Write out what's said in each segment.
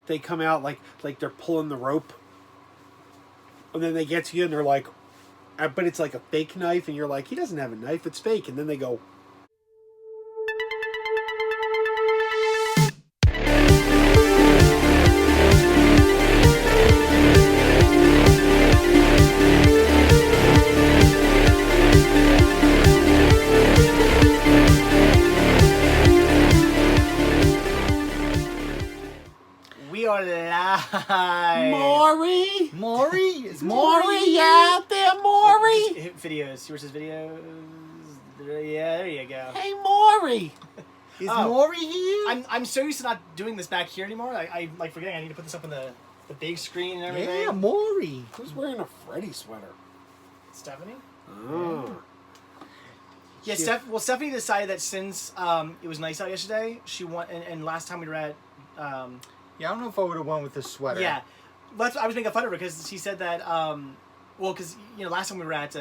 they come out like they're pulling the rope, and then they get to you and they're like, but it's like a fake knife, and you're like, he doesn't have a knife, it's fake, and then they go. We are live. Maury? Is Maury out there, Maury? Hit videos. See where's his videos? Yeah, there you go. Hey, Maury. Is Maury here? I'm so used to not doing this back here anymore. I like forgetting I need to put this up on the big screen and everything. Yeah, Maury. Who's wearing a Freddy sweater? Stephanie? Oh. Yeah, Stephanie decided that since it was nice out yesterday, she went and last time we were at Yeah, I don't know if I would have went with the sweater. yeah. I was making fun of her because she said that well, because last time we were at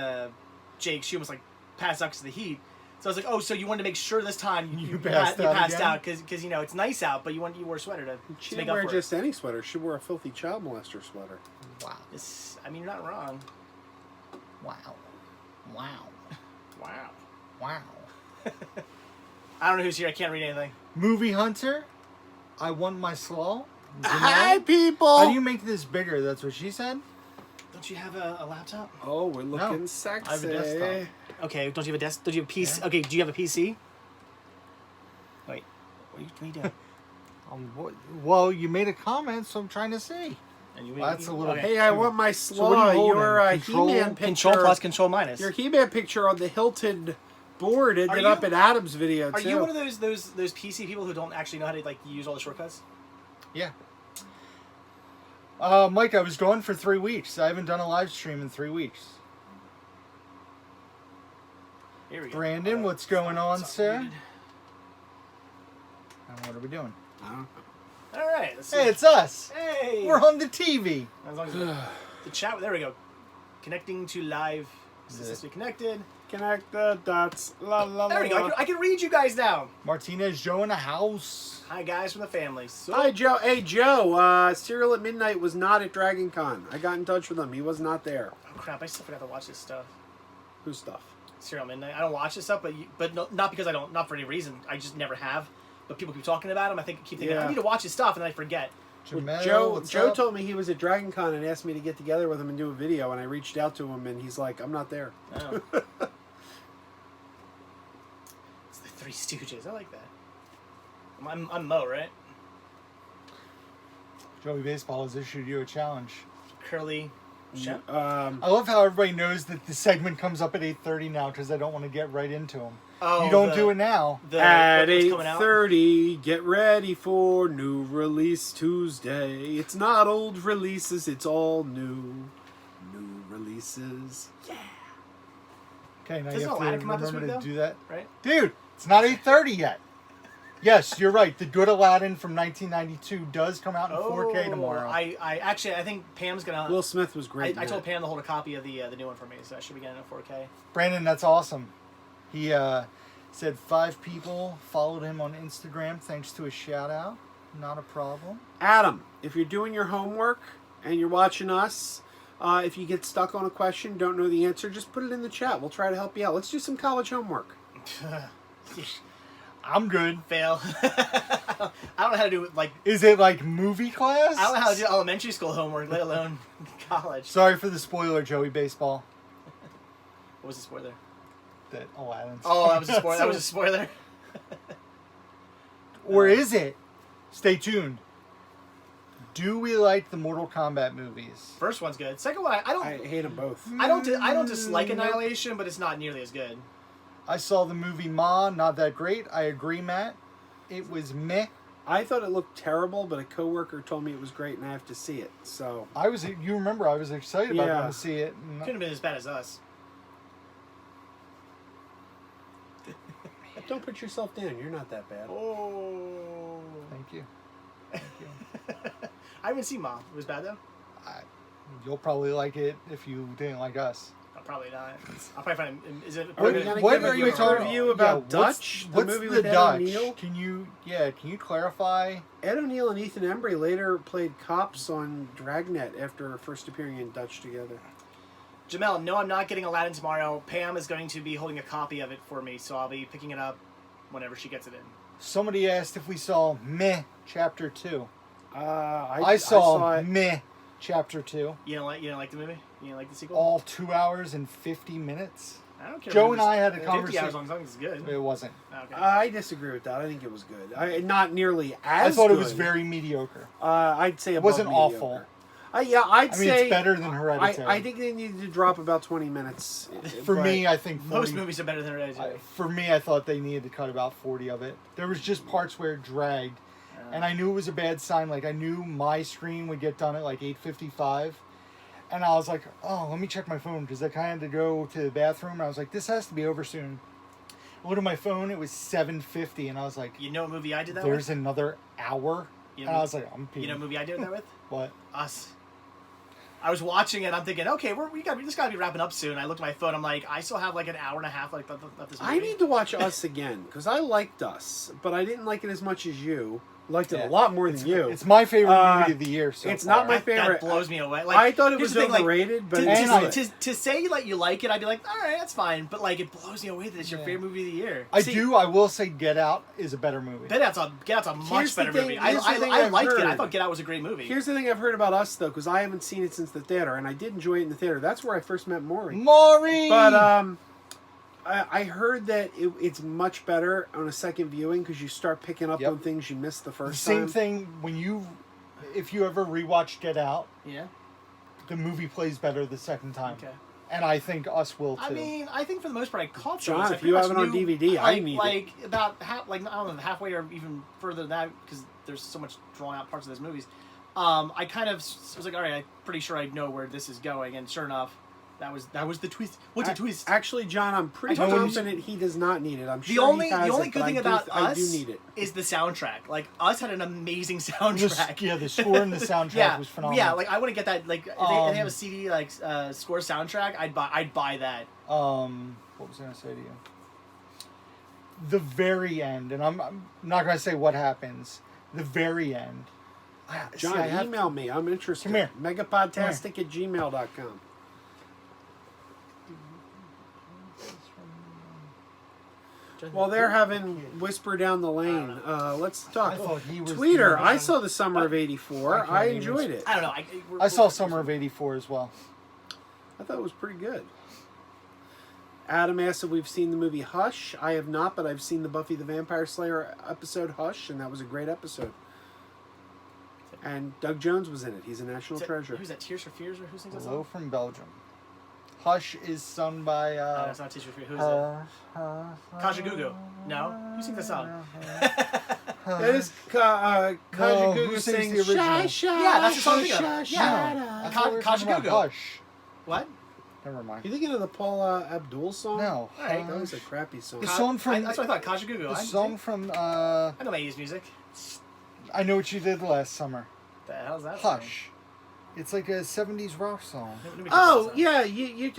Jake, she almost like passed out because of the heat. So I was like, oh, so you wanted to make sure this time you passed out because it's nice out, but you wore a sweater to She make didn't up wear for just any sweater. She wore a filthy child molester sweater. Wow. I mean, you're not wrong. Wow. Wow. Wow. Wow. I don't know who's here. I can't read anything. Movie Hunter, I want my slaw. Hi, people. How do you make this bigger? That's what she said? Don't you have a laptop? Oh, we're looking No, sexy. I have a desktop. Okay, don't you have a desk? Don't you have a PC? Yeah. Okay, do you have a PC? Wait, what are you doing? Well, you made a comment, so I'm trying to see. And you, That's a little- okay. Hey, I want my So what are slaw. you Your holding? Control? He-Man picture. Control plus, control minus. Your He-Man picture on the hilted board ended you- up in Adam's video, Are too. you one of those PC people who don't actually know how to like use all the shortcuts? Yeah. Mike, I was gone for 3 weeks. I haven't done a live stream in 3 weeks. Here we go. Brandon, what's going on, What's up, sir? dude? And what are we doing? All right. Let's see. Hey, it's us. Hey. We're on the TV. As long as the chat. There we go. Connecting to live. Successfully connected. Connect the dots. La, la, There we go. I can read you guys now. Martinez Joe in the house. Hi guys from the family. So, Hi, Joe. Hey, Joe. Serial at Midnight was not at Dragon Con. I got in touch with him. He was not there. oh crap! I still forgot to watch this stuff. Whose stuff? Serial Midnight. I don't watch this stuff, but no, not because I don't, not for any reason. I just never have. But people keep talking about him. Keep thinking I need to watch his stuff, and then I forget. Jamel, Joe told me he was at Dragon Con and asked me to get together with him and do a video, and I reached out to him, and he's like, I'm not there. Oh. It's the Three Stooges. I like that. I'm Mo, right? Joey Baseball has issued you a challenge. Curly. Chef? I love how everybody knows that the segment comes up at 8:30 now because I don't want to get right into them. Oh, you don't do it now. At what's coming out? 8:30, get ready for new release Tuesday. It's not old releases, it's all new. New releases. Yeah. Okay, now Doesn't you have Aladdin to come out this remember week, to do that. Right? Dude, it's not 8:30 yet. Yes, you're right. The good Aladdin from 1992 does come out in 4K tomorrow. I think Pam's gonna. Will Smith was great. I told Pam to hold a copy of the new one for me, so I should be getting it in 4K. Brandon, that's awesome. He said 5 people followed him on Instagram thanks to a shout out. Not a problem. Adam, if you're doing your homework and you're watching us, if you get stuck on a question, don't know the answer, just put it in the chat. We'll try to help you out. Let's do some college homework. I'm good. Fail. I don't know how to do like. Is it like movie class? I don't know how to do elementary school homework, let alone college. Sorry for the spoiler, Joey Baseball. What was the spoiler? That Aladdin's. Oh, that was a spoiler. That was a spoiler. Or is it? Stay tuned. Do we like the Mortal Kombat movies? First one's good. Second one, I hate them both. I don't dislike Annihilation, but it's not nearly as good. I saw the movie Ma, not that great. I agree, Matt. It was meh. I thought it looked terrible, but a coworker told me it was great, and I have to see it. So You remember I was excited about going to see it. Couldn't have been as bad as us. don't put yourself down. You're not that bad. Oh. Thank you. Thank you. I haven't seen Mom. It was bad though. You'll probably like it if you didn't like us. Oh, probably not. I'll probably find. Is it? Are we gonna What give are a you quick talking review about Dutch, What's the movie the with Ed Dutch? O'Neill? Can you clarify? Ed O'Neill and Ethan Embry later played cops on Dragnet after first appearing in Dutch together. Jamel, no, I'm not getting Aladdin tomorrow. Pam is going to be holding a copy of it for me, so I'll be picking it up whenever she gets it in. Somebody asked if we saw Meh Chapter 2. I saw it. Meh Chapter 2. You don't like the movie? You don't like the sequel? All 2 hours and 50 minutes. I don't care. Joe and I had a 50 conversation. hours long, as long as it's good. It wasn't. Okay. I disagree with that. I think it was good. Not nearly as I thought good. it was very mediocre. I'd say It above wasn't mediocre. awful. Yeah, I'd I mean, say it's better than Hereditary. I think they needed to drop about 20 minutes. For but me, I think 40, Most movies are better than Hereditary. For me, I thought they needed to cut about 40 of it. There was just parts where it dragged, and I knew it was a bad sign. Like I knew my screen would get done at like 8:55, and I was like, "Oh, let me check my phone," because I kind of had to go to the bathroom. And I was like, "This has to be over soon." I looked at my phone; it was 7:50, and I was like, You know what movie I did that "There's with? another hour," You know, and I was like, "I'm peeing." You know what movie I did that with? What? Us. I was watching it. I'm thinking, okay, this got to be wrapping up soon. I looked at my phone. I'm like, I still have like an hour and a half left of this movie. I need to watch Us again because I liked Us, but I didn't like it as much as you. Liked it Yeah. a lot more than you. It's my favorite movie of the year. So it's far. not my favorite. That blows me away. Like, I thought it here's was the thing, like, overrated, but to, it's And good. to say like you like it, I'd be like, all right, that's fine. But like, it blows me away that it's your favorite movie of the year. I will say Get Out is a better movie. Get Out's a Here's much the better thing- movie. here's the thing I I've liked it. I heard. thought Get Out was a great movie. Here's the thing I've heard about Us though, because I haven't seen it since the theater, and I did enjoy it in the theater. That's where I first met Maury. Maury! But I heard that it's much better on a second viewing because you start picking up Yep. on things you missed the The first same time. thing if you ever rewatch Get Out, Yeah. the movie plays better the second time. Okay. And I think Us will too. I mean, I think for the most part, I caught John, those. I if pretty you have much it on knew, DVD, I need it. like about half, like I don't know, halfway or even further than that, because there's so much drawn out parts of those movies. I kind of was like, all right, I'm pretty sure I know where this is going, and sure enough, that was the twist. What's the twist? Actually, John, I'm pretty I told you- confident he does not need it. I'm The sure only he has it, good but thing I about I Us do need it. is the soundtrack. Like Us had an amazing soundtrack. The score and the soundtrack was phenomenal. Yeah, like I want to get that. Like if they have a CD like score soundtrack, I'd buy that. What was I going to say to you? The very end, and I'm not going to say what happens. The very end. John, email me. I'm interested. Come here. Megapodtastic@gmail.com. While they're having Whisper Down the Lane, let's talk. I thought he was Tweeter, the I saw the Summer of '84. I I can't enjoyed even- it. I don't know. I saw Summer of '84 as well. I thought it was pretty good. Adam asked if we've seen the movie Hush. I have not, but I've seen the Buffy the Vampire Slayer episode Hush, and that was a great episode. And Doug Jones was in it. He's a national treasure. Who's that? Tears for Fears, or who sings that Hello song? from Belgium. Hush is sung by. No, it's not Tears for Fears. Who's it? Kaja Gugu. No, who sings that song? That is Kaja Gugu who sings sings the original? Shy, shy, Yeah, that's the song I'm shy, thinking of. shy, Yeah. I thought we were talking about Kaja Gugu. Hush. What? Never mind. You thinking of the Paula Abdul song? No. Alright, That was a crappy song. The song from that's what I thought. Kaja Gugu. the song from I know my 80s music. I Know What You Did Last Summer. The hell's that? song? Hush. It's like a 70s rock song. Let me check Oh, that song. yeah, you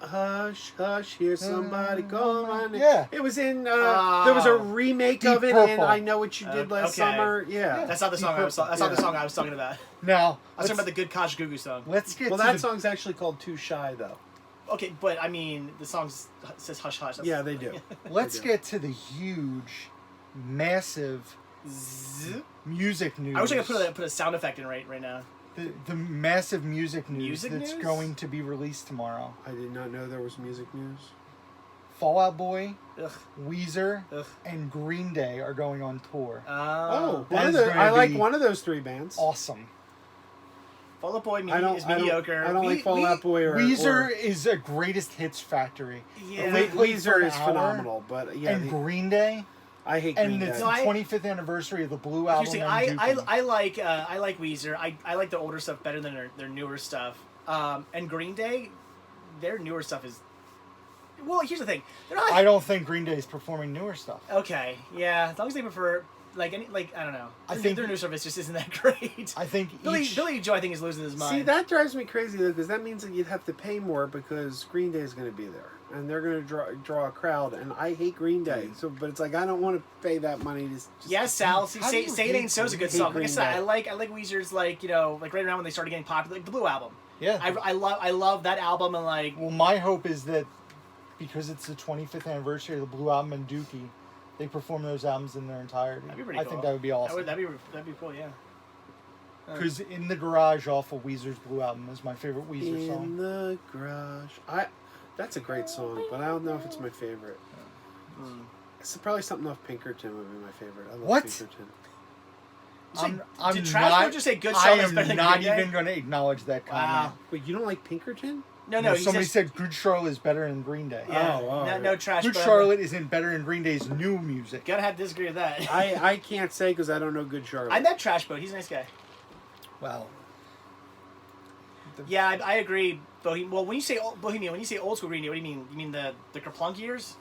Hush, hush, hear somebody call my name. Yeah. It was in, there was a remake Deep of it in Purple. I Know What You Did Last okay. Summer. Yeah. That's not the song I was. That's not the song I was talking about. Now, I was let's, talking about the good Kaja Gugu song. let's get Well, to that the, song's actually called Too Shy, though. Okay, but I mean, the song says hush hush. That's, Yeah, they do. let's They do. get to the huge, massive Zzz. music news. I wish I could put a sound effect in right now. The massive music news Music that's news? going to be released tomorrow. I did not know there was music news. Fall Out Boy, Ugh. Weezer, Ugh. and Green Day are going on tour. Oh, that is I gonna like be one of those three bands. Awesome. Fall Out Boy I don't, is I don't, mediocre. I don't like Fall Out Boy or Weezer or, is a greatest hits factory. Yeah. They played for Weezer an is hour, phenomenal, but yeah, and Green Day, I hate Green and Day. it's No, the I- 25th anniversary of the Blue Here's Album. the thing, and Duke 'Em. I like Weezer. I like the older stuff better than their newer stuff. And Green Day, their newer stuff is. Well, here's the thing. They're not. I don't think Green Day is performing newer stuff. Okay, yeah. As long as they prefer. like I don't know. I think their new service just isn't that great. I think Billy Joe I think is losing his mind. See, that drives me crazy though, because that means that you'd have to pay more because Green Day is going to be there, and they're going to draw a crowd, and I hate Green Day. So, but it's like I don't want to pay that money to. Yes, Sal. See, How do you Say It Ain't So's a good song. Like I said, Green Day? I like Weezer's like right around when they started getting popular, like the Blue album. Yeah. I love that album and like. Well, my hope is that because it's the 25th anniversary of the Blue Album and Dookie, they perform those albums in their entirety. That'd be pretty I cool. think that would be awesome. That'd be cool, yeah. Because In the Garage off of Weezer's Blue Album is my favorite Weezer In song. the Garage, that's a great song, but I don't know if it's my favorite. It's probably something off Pinkerton would be my favorite. I love What? Pinkerton. Did Trash just say good song I that's am better than not Green Day? even going to acknowledge that comment. Wow. Wait, you don't like Pinkerton? No, Somebody said Good Charlotte is better than Green Day. Yeah, Oh, no Trash. Good but Charlotte isn't better than Green Day's new music. Gotta have to disagree with that. I can't say because I don't know Good Charlotte. I met Trash Boat. He's a nice guy. Well, Yeah, I agree. Bohemian. Well, when you say Bohemian, when you say old school Green Day, what do you mean? You mean the Kerplunk years?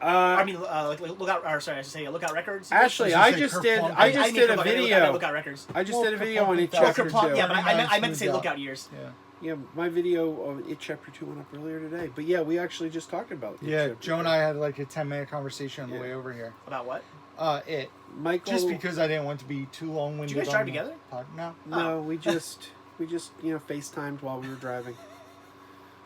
I mean, like Lookout. Or sorry, I should say Lookout Records. Actually, You I say just Kerplunk. did. I I just mean did a Lookout- video. Lookout Records. I just Well, did a video on Kerplunk it does. chapter Kerplunk, 2. yeah, but I meant to say Yeah. Lookout years. yeah. Yeah, my video on It Chapter 2 went up earlier today. But yeah, we actually just talked about It Yeah, Chapter Joe and 2. I had like a 10-minute conversation on the Yeah. way over here. About what? It. Michael, Just because I didn't want to be too long-winded. Did you guys on drive the together? No. No, we just FaceTimed while we were driving.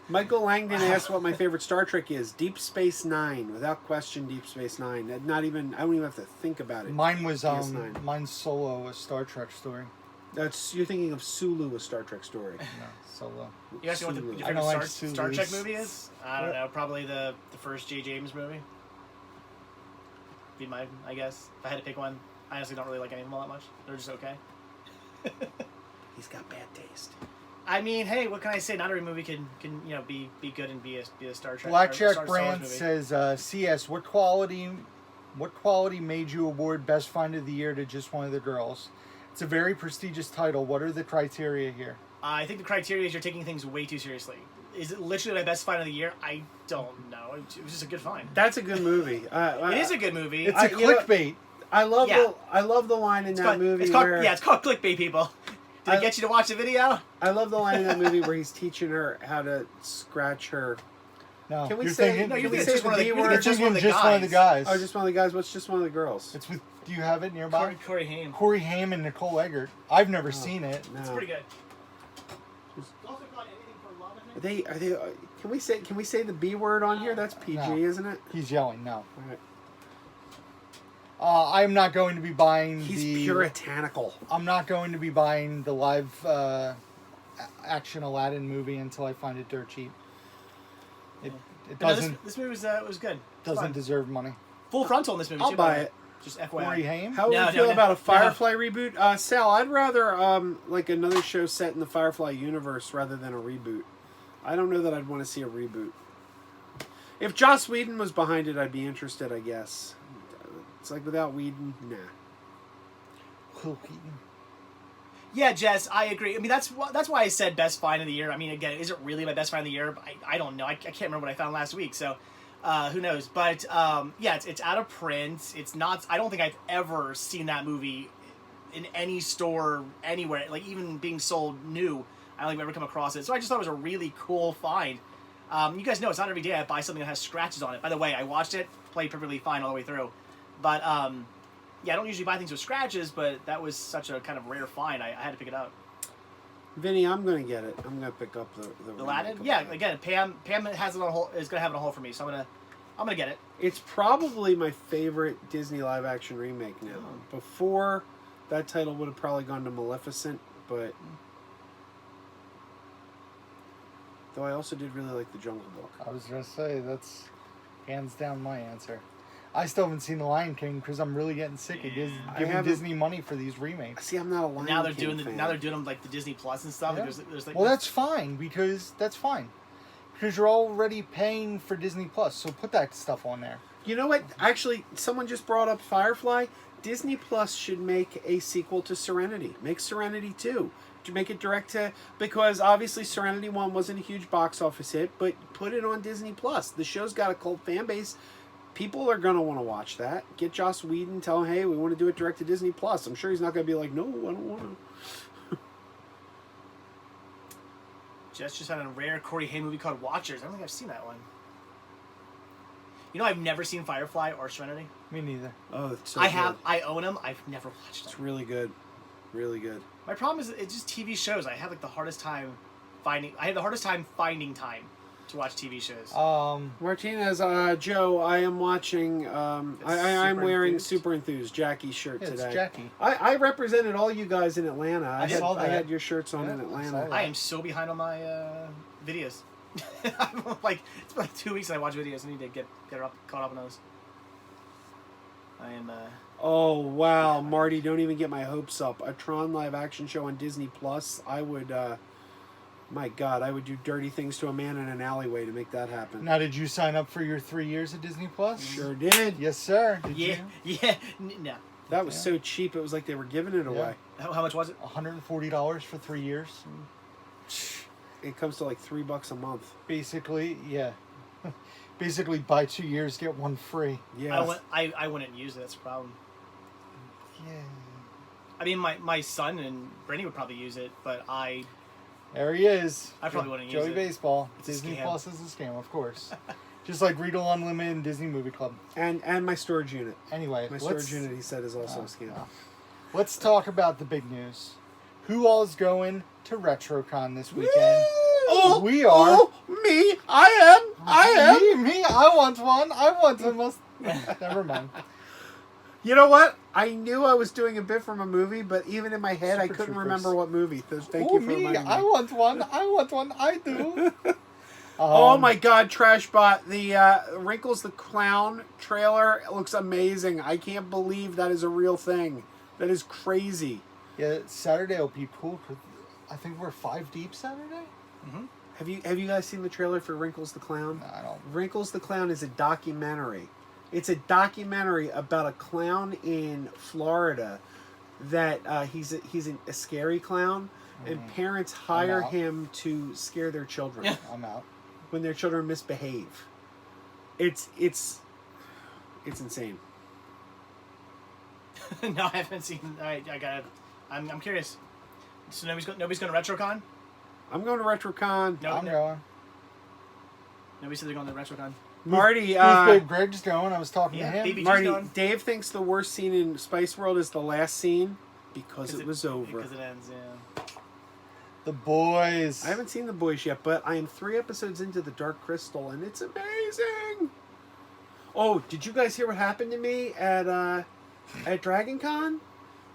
Michael Langdon asked what my favorite Star Trek is. Deep Space Nine, without question. Deep Space Nine. Not even. I don't even have to think about it. Mine was DS9. mine's Solo, a Star Trek story. You're thinking of Sulu, a Star Trek story. No, Solo. You guys know what Sulu. your I favorite don't like Star Trek Sulus. movie is? I don't know. Probably the first J. James movie. Be mine, I guess. If I had to pick one, I honestly don't really like any of them all that much. They're just okay. He's got bad taste. I mean, hey, what can I say? Not every movie can be good and be a Star Trek. Black or Jack Star Wars Brand movie. says, "CS, what quality made you award Best Find of the Year to just one of the girls? It's a very prestigious title. What are the criteria here?" I think the criteria is you're taking things way too seriously. Is it literally my best find of the year? I don't know. It was just a good find. That's a good movie. It is a good movie. It's I- a you know- clickbait. I love Yeah. the line in that movie it's called, where it's called clickbait, people. Did it get you to watch the video? I love the line in that movie where he's teaching her how to scratch her. No, Can we you're say- thinking, no, you Can we think say it's just the one of the B you word? think you're it's just one thinking of the just one of the guys. Oh, just one of the guys. What's just one of the girls? It's with. Do you have it nearby? Corey Haim. Corey Haim and Nicole Eggert. I've never seen it. No. It's pretty good. Are they? Can we say the B word on here? That's PG, No. isn't it? He's yelling. No, All right. I'm not going to be buying He's the. puritanical. I'm not going to be buying the live action Aladdin movie until I find it dirt cheap. It But no, doesn't this movie was good. It's doesn't fun. deserve money. Full frontal in this movie. I'll too, by buy the way. it. Just Corey FYI. Haim. How would No, you feel no, about a no. Firefly reboot? Sal, I'd rather like another show set in the Firefly universe rather than a reboot. I don't know that I'd want to see a reboot. If Joss Whedon was behind it, I'd be interested, I guess. It's like without Whedon, nah. Will Wheaton. Yeah, Jess, I agree. I mean, that's why I said best find of the year. I mean, again, is it really my best find of the year? I don't know. I can't remember what I found last week, so who knows? But yeah, it's out of print. It's not. I don't think I've ever seen that movie in any store anywhere. Like even being sold new, I don't think I've ever come across it. So I just thought it was a really cool find. You guys know it's not every day I buy something that has scratches on it. By the way, I watched it, played perfectly fine all the way through, but yeah, I don't usually buy things with scratches, but that was such a kind of rare find. I had to pick it up. Vinny, I'm gonna get it. I'm gonna pick up the Aladdin? remake of Yeah, Aladdin. again, Pam has it on hold, is gonna have it on hold for me, so I'm gonna get it. It's probably my favorite Disney live action remake now. Before, that title would have probably gone to Maleficent, but though I also did really like The Jungle Book. I was gonna say that's hands down my answer. I still haven't seen The Lion King because I'm really getting sick of giving haven't- Disney money for these remakes. See, I'm not a Lion Now they're King doing fan. them like the Disney Plus and stuff. Yeah. Like, there's like Well, that's fine because you're already paying for Disney Plus, so put that stuff on there. You know what? Actually, someone just brought up Firefly. Disney Plus should make a sequel to Serenity. Make Serenity 2. To make it direct to... Because obviously Serenity 1 wasn't a huge box office hit, but put it on Disney Plus. The show's got a cult fan base. people are going to want to watch that. Get Joss Whedon, tell him, hey, we want to do it direct to Disney Plus. I'm sure he's not going to be like, no, I don't want to. Jess just had a rare Corey Haim movie called Watchers. I don't think I've seen that one. You know, I've never seen Firefly or Serenity. Me neither. Oh, it's so I good. have. I own them. I've never watched them. It's really good. Really good. My problem is it's just TV shows. I have like the hardest time finding. I have the hardest time finding time to watch TV shows. Martinez, Joe, I am watching. I'm wearing Super Enthused Jackie's shirt today. It's Jackie. I represented all you guys in Atlanta. I saw that. I had your shirts on in I saw Atlanta. that. I am so behind on my videos. I'm like it's been like 2 weeks that I watch videos. I need to get caught up on those. I am. Oh wow, Marty! Don't even get my hopes up. A Tron live action show on Disney Plus. I would. My God, I would do dirty things to a man in an alleyway to make that happen. Now, did you sign up for your 3 years of Disney Plus? Sure did. Yes, sir. Did yeah, you? yeah, no. That was so cheap. It was like they were giving it away. How much was it? $140 for 3 years. It comes to like $3 a month. Basically, yeah. Basically, buy 2 years, get one free. Yeah. I wouldn't use it. That's the problem. Yeah. I mean, my son and Brittany would probably use it, but I. There he is. I probably wouldn't use Joey it. Baseball. It's a Disney scam. Plus is a scam, of course. Just like Riedel Unlimited and Disney Movie Club. And my storage unit. Anyway, My storage unit, he said, is also a scam. Let's talk about the big news. Who all is going to RetroCon this weekend? Oh, we are. Oh, me. I am. Me. I want one. I want one. Never mind. You know what? I knew I was doing a bit from a movie, but even in my head, I Super couldn't Troopers. remember what movie. So thank Oh, you for me. reminding me. I want one. I want one. I do. Oh my God, Trashbot! The Wrinkles the Clown trailer looks amazing. I can't believe that is a real thing. That is crazy. Yeah, Saturday will be cool. I think we're 5 deep Saturday. Mm-hmm. Have you guys seen the trailer for Wrinkles the Clown? No, I don't. Wrinkles the Clown is a documentary. It's a documentary about a clown in Florida that he's a scary clown, and parents hire out. him to scare their children I'm out. when their children misbehave. It's insane. No, I haven't seen. I got. I'm curious. So nobody's going to RetroCon. I'm going to RetroCon. No, I'm going. Nobody said they're going to RetroCon. Marty, Babe Greg's going. I was talking Yeah, to him. Baby G's Marty, going. Dave thinks the worst scene in Spice World is the last scene because it was over. Because it ends, yeah. The boys. I haven't seen The Boys yet, but I am 3 episodes into The Dark Crystal, and it's amazing. Oh, did you guys hear what happened to me at Dragon Con?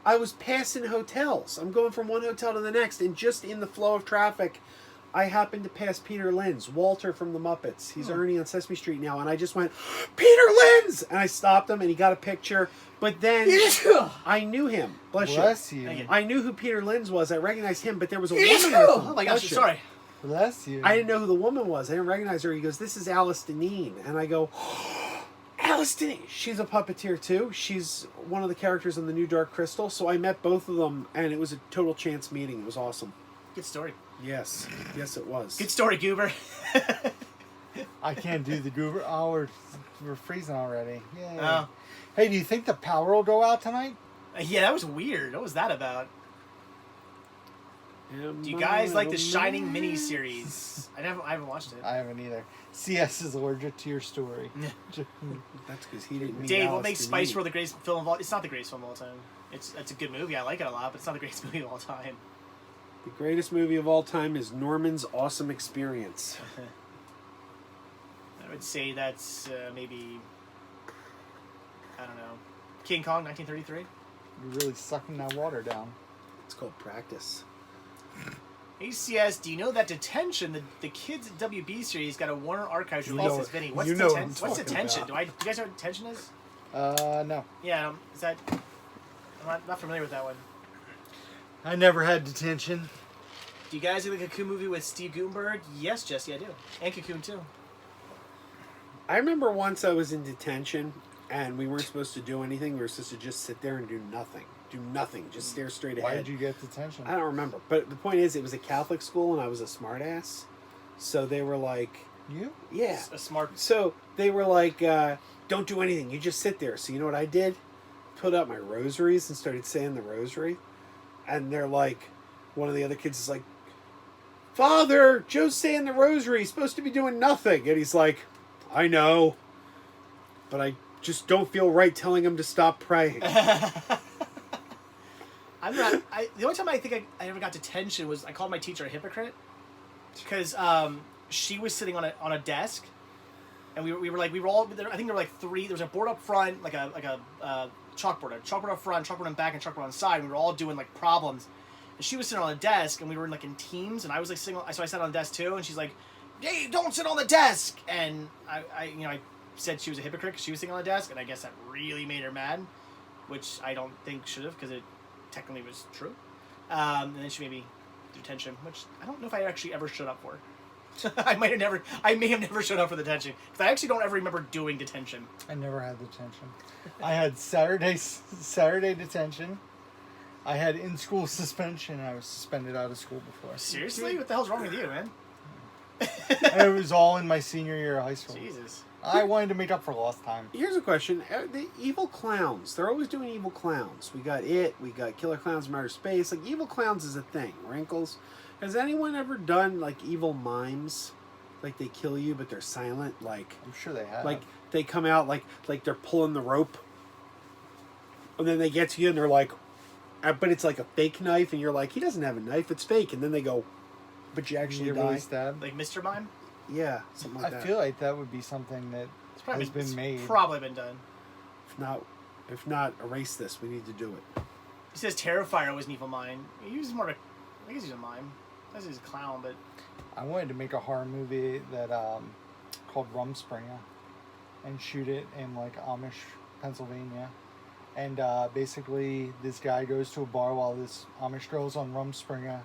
I was passing hotels. I'm going from one hotel to the next, and just in the flow of traffic, I happened to pass Peter Linz, Walter from the Muppets. He's Ernie on Sesame Street now, and I just went, Peter Linz! And I stopped him, and he got a picture. But then I knew him. Bless you. Thank you. I knew who Peter Linz was. I recognized him, but there was a woman with him. Oh my gosh, Bless you. sorry. Bless you. I didn't know who the woman was. I didn't recognize her. He goes, this is Alice Deneen. And I go, Alice Deneen. She's a puppeteer, too. She's one of the characters in the new Dark Crystal. So I met both of them, and it was a total chance meeting. It was awesome. Good story. Yes. Yes, it was. Good story, Goober. I can't do the goober. Oh, we're freezing already. Yay. Oh. Hey, do you think the power will go out tonight? Yeah, that was weird. What was that about? Do you guys like the Shining miniseries? I haven't watched it. I haven't either. CS is allergic to your story. That's because he didn't meet Dave, Alice what makes Deneen. Spice World the greatest film of all? It's not the greatest film of all time. It's a good movie. I like it a lot, but it's not the greatest movie of all time. The greatest movie of all time is Norman's Awesome Experience. I would say that's maybe, I don't know, King Kong, 1933. You're really sucking that water down. It's called Practice. ACS, do you know that Detention, the kids at WB series, got a Warner Archives You release know as it. Vinny? What's You know what I'm What's talking Detention? about. Do you guys know what Detention is? No. Yeah, is that... I'm not familiar with that one. I never had detention. Do you guys do the Cocoon movie with Steve Gutenberg? Yes, Jesse, I do. And Cocoon, too. I remember once I was in detention and we weren't supposed to do anything. We were supposed to just sit there and do nothing. Do nothing. Just stare straight Why ahead. did you get detention? I don't remember. But the point is, it was a Catholic school and I was a smartass. So they were like, You? Yeah. A smart. So they were like, don't do anything. You just sit there. So you know what I did? Put out my rosaries and started saying the rosary. And they're like, one of the other kids is like, Father, Joe's saying the rosary. He's supposed to be doing nothing. And he's like, I know. But I just don't feel right telling him to stop praying. I'm not. The only time I think I ever got detention was I called my teacher a hypocrite because she was sitting on a desk, and we were all there. I think there were like three. There was a board up front, like a chalkboard up front, chalkboard on back, and chalkboard on side. And we were all doing like problems, and she was sitting on a desk, and we were like in teams, and I was like sitting. So I sat on the desk too, and she's like, "Hey, don't sit on the desk!" And I said she was a hypocrite because she was sitting on the desk, and I guess that really made her mad, which I don't think should have because it technically was true. And then she made me do detention, which I don't know if I actually ever showed up for. I may have never showed up for the detention because I actually don't ever remember doing detention. I never had detention. I had Saturday detention. I had in-school suspension. I was suspended out of school before. Seriously? What the hell's wrong with you, man? And it was all in my senior year of high school. Jesus. I wanted to make up for lost time. Here's a question. The evil clowns. They're always doing evil clowns. We got It. We got Killer Clowns from Outer Space. Like, evil clowns is a thing. Wrinkles. Has anyone ever done, like, evil mimes? Like, they kill you, but they're silent? Like, I'm sure they have. like they come out, like they're pulling the rope. And then they get to you, and they're like... But it's like a fake knife, and you're like, he doesn't have a knife. It's fake. And then they go, but you actually die. Really stabbed. Like Mr. Mime? Yeah, something like that. I feel like that would be something that has been made. Probably been done. If not, erase this. We need to do it. He says Terrifier was an evil mime. He was more of a... I guess he's a mime. I guess he's a clown, but... I wanted to make a horror movie that called Rumspringa and shoot it in like Amish, Pennsylvania. And basically this guy goes to a bar while this Amish girl's on Rumspringa,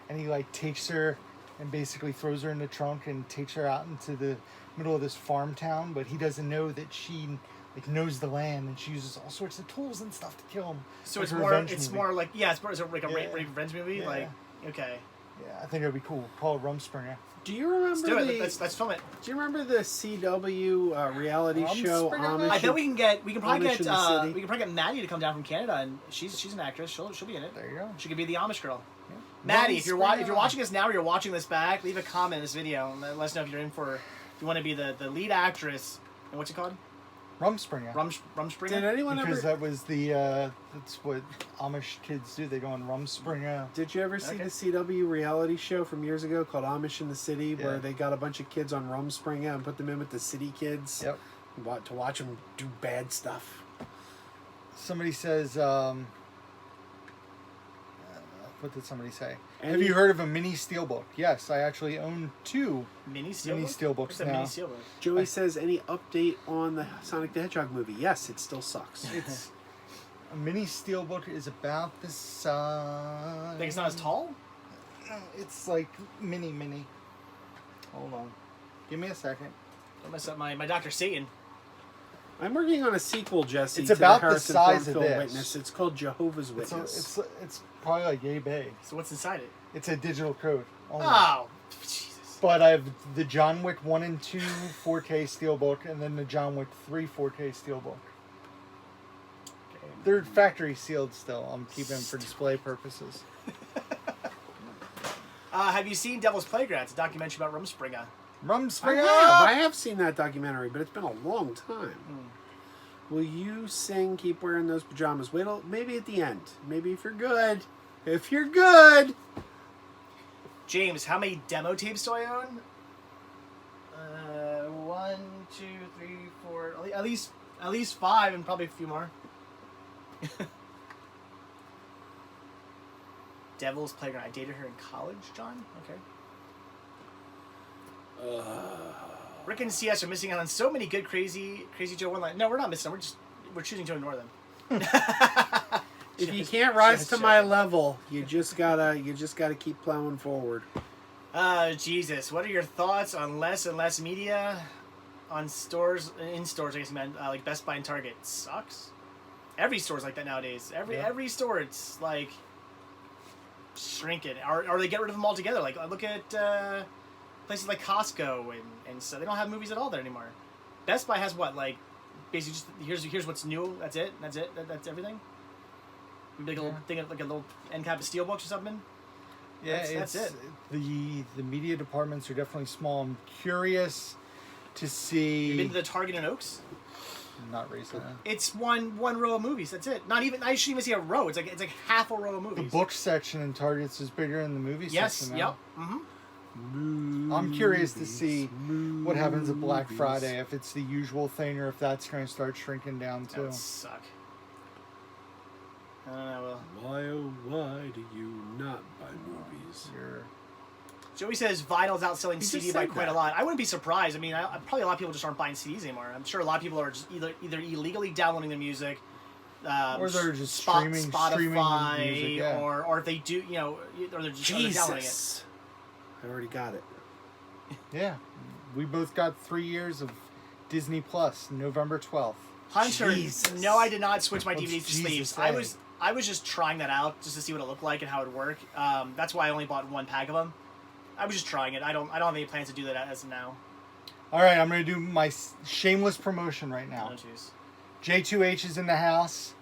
and he like takes her and basically throws her in the trunk and takes her out into the middle of this farm town, but he doesn't know that she like knows the land, and she uses all sorts of tools and stuff to kill him. So like it's more like it's like a rape revenge movie. Yeah. Like, okay. Yeah, I think it would be cool. Call it Rumspringa. Do you remember Let's do it. Let's film it. Do you remember the CW reality show Amish? I bet we can probably Amish in the City? get Maddie to come down from Canada, and she's an actress. She'll be in it. There you go. She could be the Amish girl. Yeah. Maddie, if you're watching us now or you're watching this back, leave a comment in this video and let us know if you're in for, if you want to be the lead actress. And what's it called? Rumspringa. Rumspringa? Did anyone Because ever? that was that's what Amish kids do. They go on Rumspringa. Did you ever see the CW reality show from years ago called Amish in the City, where Yeah. they got a bunch of kids on Rumspringa and put them in with the city kids? Yep. To watch them do bad stuff. Somebody says, what did somebody say? Have Any- you heard of a mini steelbook? Yes, I actually own 2 Mini steelbook? mini steelbooks What's a now. mini steelbook? Joey says, any update on the Sonic the Hedgehog movie? Yes, it still sucks. It's a mini steelbook is about the size. Think it's not as tall? It's like mini. Hold on, give me a second. Don't mess up my Dr. Satan. I'm working on a sequel, Jesse. It's to about the the Harrison size Ford of film this. Witness. It's called Jehovah's Witness. It's probably like yay big. So what's inside it? It's a digital code. Only. Oh, Jesus. But I have the John Wick 1 and 2 4K steelbook, and then the John Wick 3 4K steelbook. Okay. They're factory sealed still. I'm keeping them for display purposes. Have you seen Devil's Playground? It's a documentary about Rumspringa. Rumspringa! I have seen that documentary, but it's been a long time. Hmm. Will you sing Keep Wearing Those Pajamas? Wait till maybe at the end. Maybe if you're good. If you're good. James, how many demo tapes do I own? 1, 2, 3, 4. At least 5, and probably a few more. Devil's Playground. I dated her in college, John. Okay. Rick and CS are missing out on so many good Crazy Joe one-line. No, we're not missing them. We're choosing to ignore them. If you can't rise to my level, you just gotta keep plowing forward. Jesus, what are your thoughts on less and less media on stores, in stores, I guess you meant, like Best Buy and Target? Sucks. Every store's like that nowadays. Every store, it's like shrinking. Or they get rid of them altogether. Like, look at places like Costco and so they don't have movies at all there anymore. Best Buy has what, like, basically just here's what's new. That's it. That's everything. Maybe like a little thing, like a little end cap of Steelbooks or something. Yeah, that's it. The media departments are definitely small. I'm curious to see. You've been to the Target in Oaks? Not recently. It's one row of movies. That's it. Not even. I shouldn't even see a row. It's like half a row of The movies. book section in Targets is bigger than the movie section now. Yep. Mm-hmm. I'm curious to see what happens at Black Friday, if it's the usual thing or if that's going to start shrinking down too. That would suck. I don't know. Well, Why, oh, why do you not buy movies? Joey says vinyl's outselling just CD by said quite that. a lot. I wouldn't be surprised. I mean, probably a lot of people just aren't buying CDs anymore. I'm sure a lot of people are just either illegally downloading their music, Or they're just Spotify, streaming music, yeah. or if they do, or they're just downloading it. Jesus. I already got it. Yeah. We both got 3 years of Disney Plus, November 12th. Hunter, Jesus. no, I did not switch my What's DVDs to Jesus sleeves. say? I was just trying that out just to see what it looked like and how it would work. That's why I only bought one pack of them. I was just trying it. I don't have any plans to do that as of now. All right, I'm going to do my shameless promotion right now. Oh, jeez. J2H is in the house.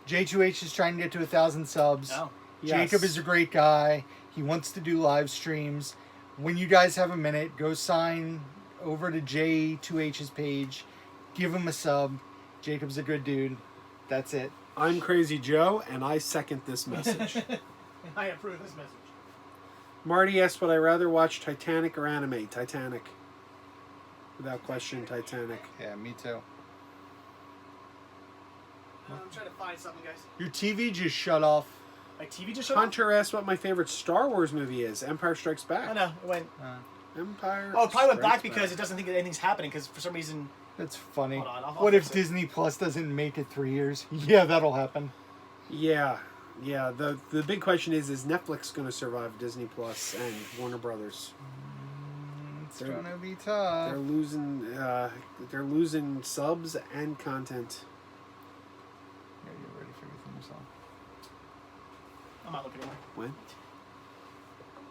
J2H is trying to get to 1,000 subs. Oh. Jacob is a great guy. He wants to do live streams. When you guys have a minute, go sign over to J2H's page. Give him a sub. Jacob's a good dude. That's it. I'm Crazy Joe, and I second this message. I approve this message. Marty asked, would I rather watch Titanic or anime? Titanic. Without question, Titanic. Yeah, me too. I'm trying to find something, guys. Your TV just shut off. My TV just shut off? Hunter asked what my favorite Star Wars movie is. Empire Strikes Back. Oh, no. It went... Empire Oh, it probably went back Strikes because it doesn't think that anything's happening because for some reason... That's funny. Hold on, I'll What if fix it. Disney Plus doesn't make it 3 years? Yeah, that'll happen. Yeah. The big question is Netflix going to survive Disney Plus and Warner Brothers? It's gonna be tough. They're losing subs and content. Yeah, you're ready for your theme song. I'm not looking anymore. When?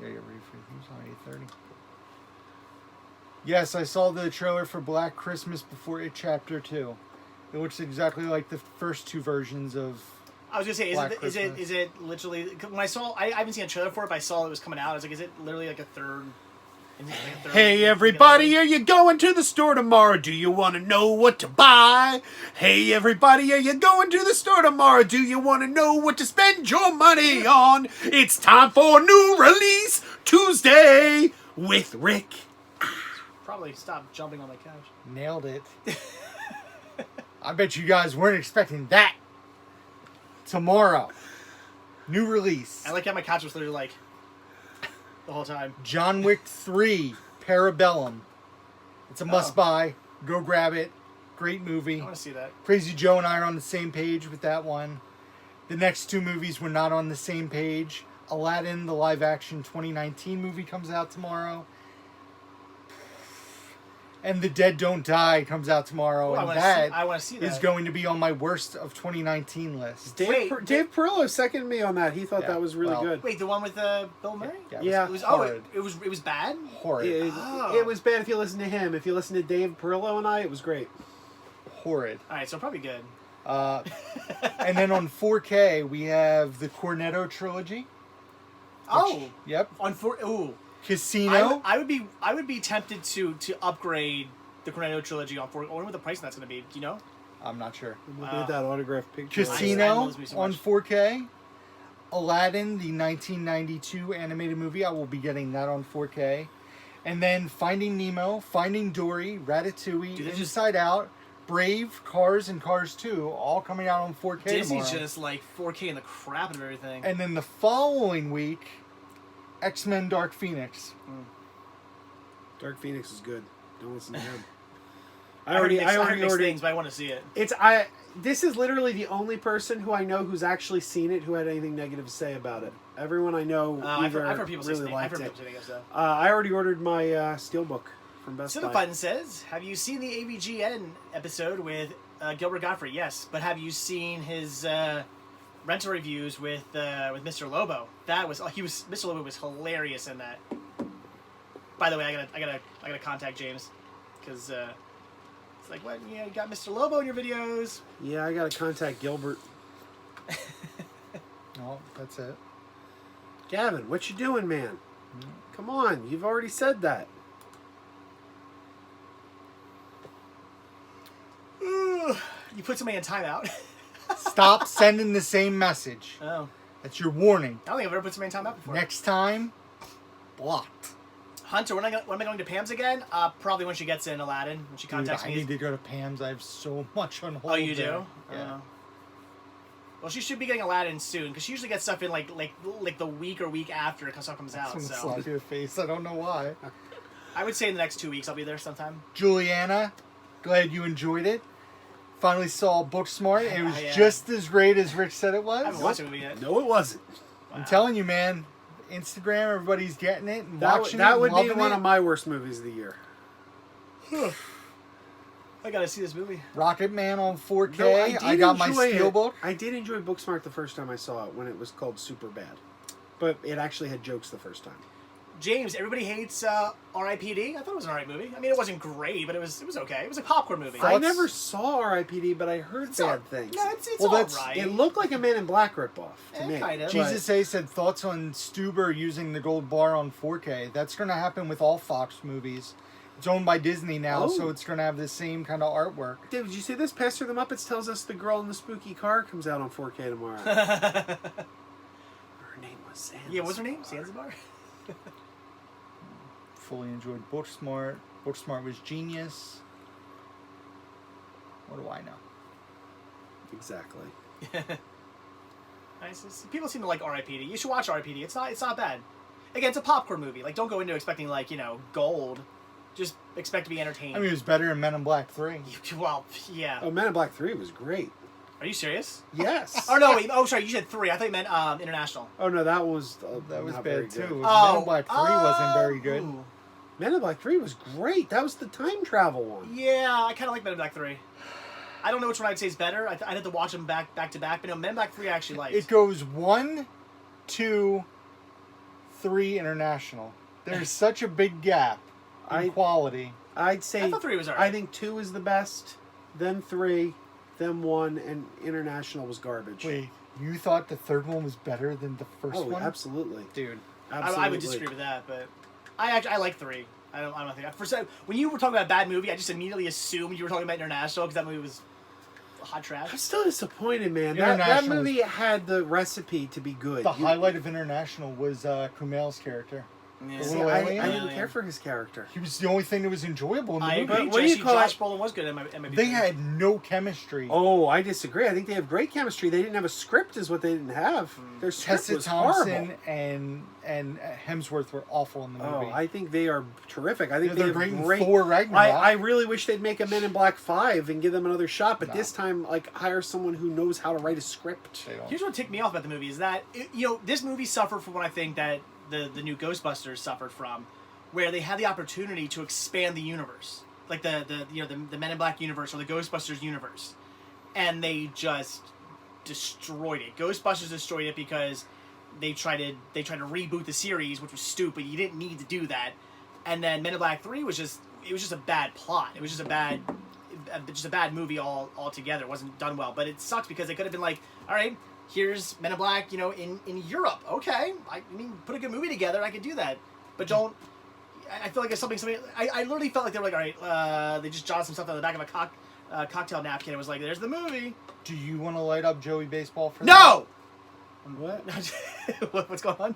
Yeah, you're ready for your theme song. 8:30. Yes, I saw the trailer for Black Christmas before it Chapter 2. It looks exactly like the first two versions of. I was gonna say, Black is Christmas. it literally? When I saw, I haven't seen a trailer for it, but I saw it was coming out. I was like, is it literally like a third? Hey everybody, are you going to the store tomorrow? Do you want to know what to buy? Hey everybody, are you going to the store tomorrow? Do you want to know what to spend your money on? It's time for new release Tuesday with Rick. Probably stop jumping on my couch. Nailed it. I bet you guys weren't expecting that. Tomorrow. New release. I like how my couch was literally like the whole time. John Wick 3, Parabellum. It's a must-buy. Go grab it. Great movie. I want to see that. Crazy Joe and I are on the same page with that one. The next two movies were not on the same page. Aladdin, the live-action 2019 movie, comes out tomorrow. And The Dead Don't Die comes out tomorrow. Ooh, and I want to see that. is going to be on my worst of 2019 list. Dave Perillo seconded me on that. He thought Yeah, that was really well, good. Wait, the one with Bill Murray? Yeah. It was horrid. it was bad. Horrid. It was bad if you listen to him. If you listen to Dave Perillo and I, it was great. Horrid. All right, so probably good. And then on 4K, we have the Cornetto trilogy. Oh, Yep. ooh. Casino. I would be tempted to upgrade the Cornetto trilogy on 4. I wonder what the price of that's going to be. Do you know? I'm not sure. Look at that autographed picture. I Casino love this movie so on much. 4K. Aladdin, the 1992 animated movie. I will be getting that on 4K. And then Finding Nemo, Finding Dory, Ratatouille, Dude, they just- Inside Out, Brave, Cars, and Cars 2, all coming out on 4K Disney's tomorrow. just like 4K and the crap of everything. And then the following week, X-Men Dark Phoenix. Dark Phoenix is good. Don't listen to him. I heard mixed ordered. things, but I want to see it. This is literally the only person who I know who's actually seen it who had anything negative to say about it. Everyone I know I've either heard people really say liked I've heard it. people say things though. I already ordered my steelbook from Best Buy. Cinefun says, have you seen the AVGN episode with Gilbert Gottfried? Yes, but have you seen his rental reviews with Mr. Lobo? Mr. Lobo was hilarious in that. By the way, I gotta contact James, because it's like, what? Yeah, you got Mr. Lobo in your videos. Yeah, I gotta contact Gilbert. No, that's it. Gavin, what you doing, man? Come on, you've already said that. You put somebody in timeout. Stop sending the same message. Oh. That's your warning. I don't think I've ever put somebody in timeout before. Next time, blocked. Hunter, when am I going to Pam's again? Probably when she gets in Aladdin, when she contacts Dude, me. I need to go to Pam's. I have so much on hold. Oh, you there. do? Yeah. Well, she should be getting Aladdin soon, because she usually gets stuff in like the week or week after stuff comes out. Someone So slapped your face. I don't know why. I would say in the next 2 weeks I'll be there sometime. Juliana, glad you enjoyed it. Finally saw Booksmart. It was Yeah. just as great as Rich said it was. I haven't watched the movie yet. No, it wasn't. I'm telling you, man. Instagram, everybody's getting it and That, watching that it. would and be loving one it. of my worst movies of the year. I gotta see this movie. Rocket Man on 4K. No, I got my enjoy it. steelbook. I did enjoy Booksmart the first time I saw it when it was called Super Bad. But it actually had jokes the first time. James, everybody hates R.I.P.D. I thought it was an alright movie. I mean, it wasn't great, but it was okay. It was a popcorn movie. I never saw R.I.P.D., but I heard It's bad things. No, it's Well, that's- alright. It looked like a Man in Black ripoff to me. Kind of. Jesus A said thoughts on Stuber using the gold bar on 4K. That's going to happen with all Fox movies. It's owned by Disney now, Oh. so it's going to have the same kind of artwork. Did you see this? Pastor the Muppets tells us the girl in the spooky car comes out on 4K tomorrow. Her name was Zanzibar. Yeah, what's her name? Zanzibar? Fully enjoyed Booksmart. Booksmart was genius. What do I know? Exactly. Nice. People seem to like R.I.P.D. You should watch R.I.P.D. It's not bad. Again, it's a popcorn movie. Like, don't go into expecting, like, gold. Just expect to be entertained. I mean, it was better than Men in Black 3. Well, yeah. Oh, Man in Black 3 was great. Are you serious? Yes. Oh, no, wait. Oh, sorry. You said 3. I thought you meant international. Oh, no, that was That was not very bad, good. too. Oh. Men in Black 3 wasn't very good. Ooh. Man in Black 3 was great. That was the time travel one. Yeah, I kind of like Men in Black 3. I don't know which one I'd say is better. I'd have to watch them back to back. But no, Men in Black 3 I actually liked. It goes 1, 2, 3 international. There's such a big gap in quality. I'd say I thought 3 was alright. I think 2 is the best, then 3, then 1, and international was garbage. Wait, you thought the third one was better than the first Oh, one? absolutely. Dude. Absolutely. I would disagree with that, but I like 3. I don't think when you were talking about bad movie, I just immediately assumed you were talking about international because that movie was hot trash. I'm still disappointed, man. That International movie had the recipe to be good. The highlight of International was Kumail's character. Yeah. The See, little I alien? didn't care for his character. He was the only thing that was enjoyable in the I movie. agree. What do you call Josh it? Brolin was good in my They had no chemistry. Oh, I disagree. I think they have great chemistry. They didn't have a script, is what they didn't have. Their script Tessa was Thompson horrible. and Hemsworth were awful in the movie. Oh, I think they are terrific. I think They're they great in have great. Thor Ragnarok. I really wish they'd make a Men in Black 5 and give them another shot, but this time, hire someone who knows how to write a script. They don't. Here's what ticked me off about the movie is that this movie suffered from what I think that the new Ghostbusters suffered from, where they had the opportunity to expand the universe, like the Men in Black universe or the Ghostbusters universe, and they just destroyed it. Ghostbusters destroyed it because they tried to reboot the series, which was stupid. You didn't need to do that. And then Men in Black 3 was just a bad plot. It was just a bad movie altogether. It wasn't done well. But it sucks because they could have been like, all right, here's Men in Black, in Europe. Okay, I mean, put a good movie together. I could do that. But don't. I feel like there's something. I literally felt like they were like, all right, they just jotted some stuff on the back of a cocktail napkin. It was like, there's the movie. Do you want to light up Joey Baseball for No. What? What's going on?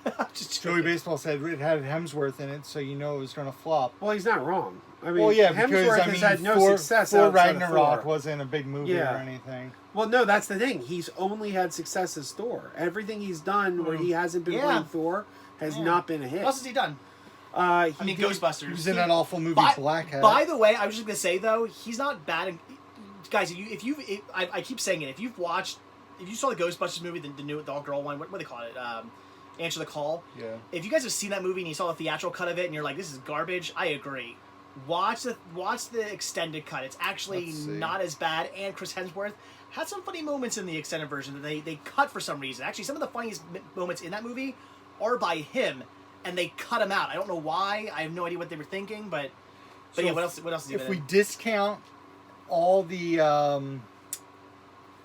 that? Joey Baseball said it had Hemsworth in it, so you know it was going to flop. Well, he's not wrong. I mean, Well, yeah, Hemsworth because has had no Thor, success Thor outside of Ragnarok Thor. wasn't a big movie Yeah. or anything. Well, no, that's the thing. He's only had success as Thor. Everything he's done where he hasn't been playing Thor has not been a hit. What else has he done? Ghostbusters. He was in that awful movie Black Hat. By the way, I was just gonna say though, he's not bad. Guys, I keep saying it. If you saw the Ghostbusters movie, the all girl one, what do they call it? Answer the Call. Yeah. If you guys have seen that movie and you saw the theatrical cut of it and you're like, this is garbage, I agree. Watch the extended cut. It's actually not as bad. And Chris Hemsworth had some funny moments in the extended version that they cut for some reason. Actually, some of the funniest moments in that movie are by him. and they cut him out. I don't know why. I have no idea what they were thinking, but So yeah, what else? What else? Is If we discount all the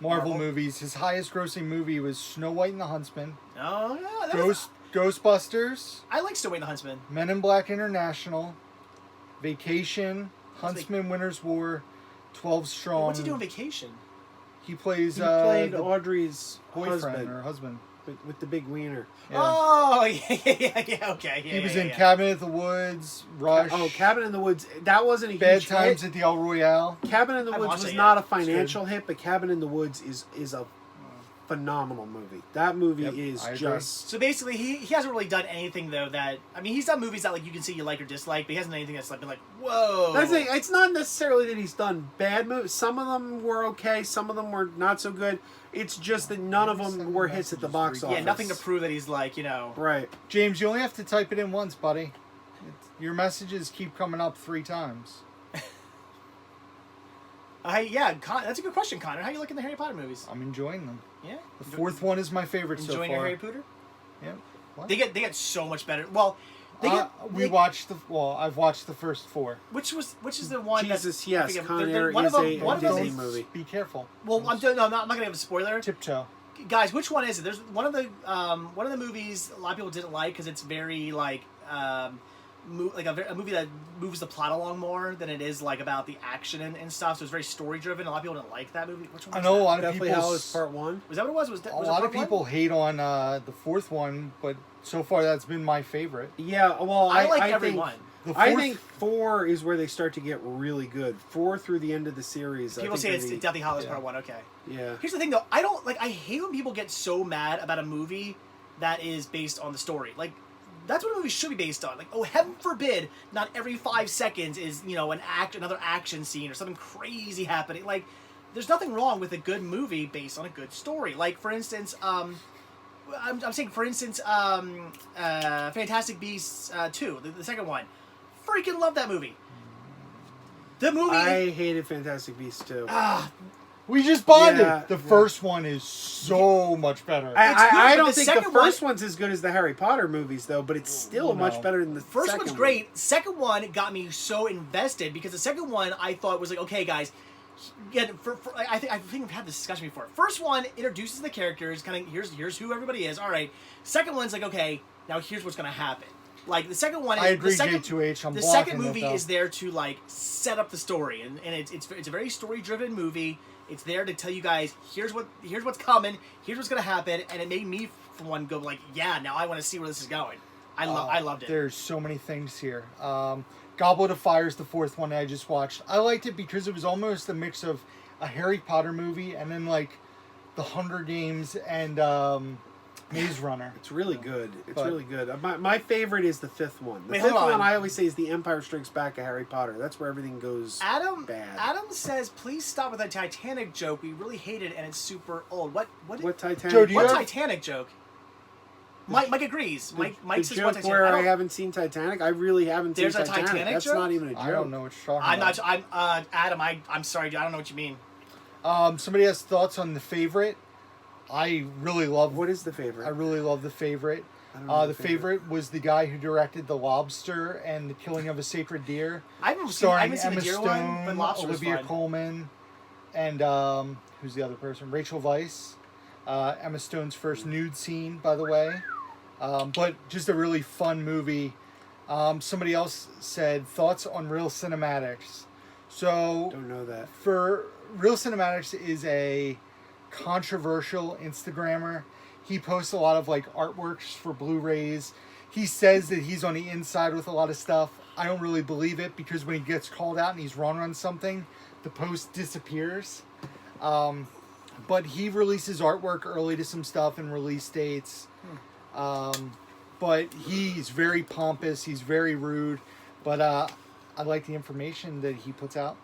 Marvel movies, his highest grossing movie was Snow White and the Huntsman, Oh yeah, Ghostbusters, I like Snow White and the Huntsman. Men in Black International, Vacation, Huntsman, Winter's War, 12 Strong. What's he doing on Vacation? He plays He played the Audrey's boyfriend or husband. with the big wiener. Yeah. Oh yeah, okay. Yeah, He was yeah, in yeah. Cabin in the Woods, Rush. Oh, Cabin in the Woods. That wasn't a Bad huge Times hit. at the El Royale. Cabin in the I Woods watched was it, not yeah. a financial hit, but Cabin in the Woods is a phenomenal movie. That movie is I agree. just. So basically, he hasn't really done anything though that he's done movies that like you can see you like or dislike, but he hasn't done anything that's like been like whoa. That's the thing. It's not necessarily that he's done bad movies. Some of them were okay. Some of them were not so good. It's just that none of them were hits at the box office. Yeah, nothing to prove that he's like Right. James, you only have to type it in once, buddy. Your messages keep coming up 3 times. That's a good question, Connor. How you liking the Harry Potter movies? I'm enjoying them. Yeah. The 4th one is my favorite so far. Enjoying your Harry Potter? Yeah. What? They get so much better. Well, I've watched the first 4. Which is the one Jesus, that yes, Con Air one is of a them, one of Disney them, movie. Be careful. Well, I'm not going to give a spoiler. Tiptoe. Guys, which one is it? There's one of the movies a lot of people didn't like because it's very like a movie that moves the plot along more than it is like about the action and stuff. So it's very story driven. A lot of people didn't like that movie. Which one? I know a lot of Deathly people. Hallows Part 1. Was that what it was? A lot of people hate on the 4th one, but so far that's been my favorite. Yeah, well, I like I every think, one. I think 4 is where they start to get really good. 4 through the end of the series. People say it's Deathly Hallows Part 1. Okay. Yeah. Here's the thing, though. I hate when people get so mad about a movie that is based on the story. Like, that's what a movie should be based on. Like, oh, heaven forbid, not every 5 seconds is, another action scene or something crazy happening. Like, there's nothing wrong with a good movie based on a good story. Like, for instance, I'm saying, for instance, Fantastic Beasts 2, the second one. Freaking love that movie. The movie... I hated Fantastic Beasts 2. We just bonded. Yeah, the first one is so much better. I but don't the think the second first one's as good as the Harry Potter movies, though, but it's still much better than the First second one's one. great. Second one got me so invested because the second one I thought was like, okay, guys, I think we've had this discussion before. First one introduces the characters, kind of here's who everybody is. All right. Second one's like, okay, now here's what's gonna happen. Like the second one, I agree, the second, J2H. the second movie is there to like set up the story, and it's a very story driven movie. It's there to tell you guys here's what's coming, here's what's gonna happen, and it made me for one go like, yeah, now I want to see where this is going. I loved it. There's so many things here. Goblet of Fire is the 4th one I just watched. I liked it because it was almost a mix of a Harry Potter movie and then like the Hunger Games and Maze Runner. It's really good. It's really good. My favorite is the 5th one. The Wait, 5th hold on. one I always say is The Empire Strikes Back of Harry Potter. That's where everything goes bad. Adam says, please stop with that Titanic joke. We really hate it, and it's super old. What Titanic? Joe, do you what have- Titanic joke? Mike agrees. Mike the says joke what Titanic. where I haven't seen Titanic. I really haven't There's seen a Titanic. Titanic That's joke? not even a joke. I don't know what you're talking I'm about. not. Adam. I'm sorry, dude. I don't know what you mean. Somebody has thoughts on The Favorite. I really love. What is The Favorite? I really love The Favorite. I don't know The Favorite was the guy who directed The Lobster and The Killing of a Sacred Deer. I haven't starring seen Emma the Deer Stone, one, but Lobster was Olivia fun. Colman, and who's the other person? Rachel Weisz. Emma Stone's first nude scene, by the way. But just a really fun movie. Somebody else said thoughts on Real Cinematics. So Don't know that. for Real Cinematics is a controversial Instagrammer. He posts a lot of like artworks for Blu-rays. He says that he's on the inside with a lot of stuff. I don't really believe it because when he gets called out and he's wrong on something, the post disappears. But he releases artwork early to some stuff and release dates. But he's very pompous. He's very rude. But I like the information that he puts out.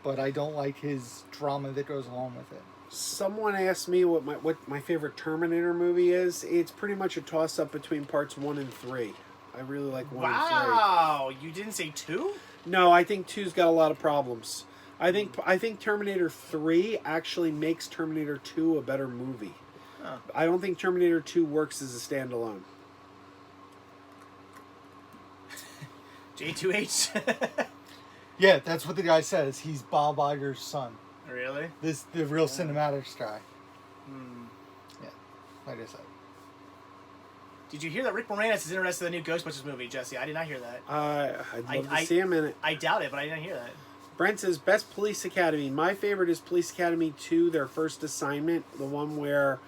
But I don't like his drama that goes along with it. Someone asked me what my favorite Terminator movie is. It's pretty much a toss-up between parts 1 and 3. I really like 1 and 3. Wow, you didn't say 2? No, I think 2's got a lot of problems. I think Terminator 3 actually makes Terminator 2 a better movie. Huh. I don't think Terminator 2 works as a standalone. J2H. Yeah, that's what the guy says. He's Bob Iger's son. Really? The real cinematics guy. Hmm. Yeah, like I said. Did you hear that Rick Moranis is interested in the new Ghostbusters movie, Jesse? I did not hear that. I'd love to see him in it. I doubt it, but I didn't hear that. Brent says, Best Police Academy. My favorite is Police Academy 2, their first assignment, the one where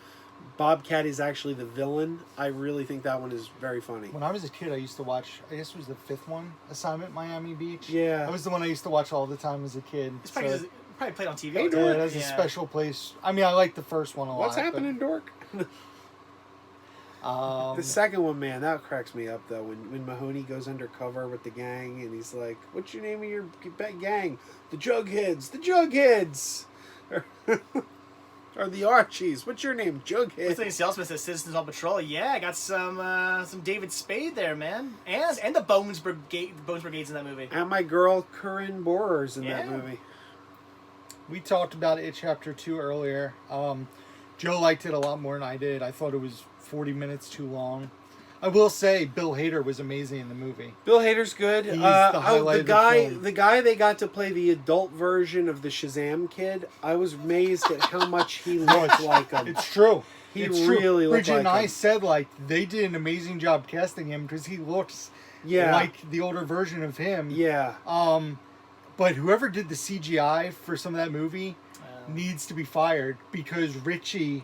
Bobcat is actually the villain. I really think that one is very funny. When I was a kid, I used to watch, I guess it was the 5th one, Assignment Miami Beach. Yeah. That was the one I used to watch all the time as a kid. It's probably, probably played on TV. Hey, all the Dork. time. Yeah, it has a special place. I mean, I like the first one a lot. What's happening, Dork? The second one, man, that cracks me up, though. When Mahoney goes undercover with the gang, and he's like, what's your name of your gang? The Jugheads. The Jugheads! Or the Archies. What's your name? Jughead. What's the salesman says Citizens on Patrol? Yeah, I got some David Spade there, man. And the Bones Brigade's in that movie. And my girl, Corinne Borer's in that movie. We talked about it Chapter 2 earlier. Joe liked it a lot more than I did. I thought it was 40 minutes too long. I will say Bill Hader was amazing in the movie. Bill Hader's good. He's the highlight of the film. The guy they got to play the adult version of the Shazam kid, I was amazed at how much he looked like him. It's true. It's really looked Bridget like and I him. said, like, they did an amazing job casting him because he looks like the older version of him. Yeah. But whoever did the CGI for some of that movie needs to be fired because Richie,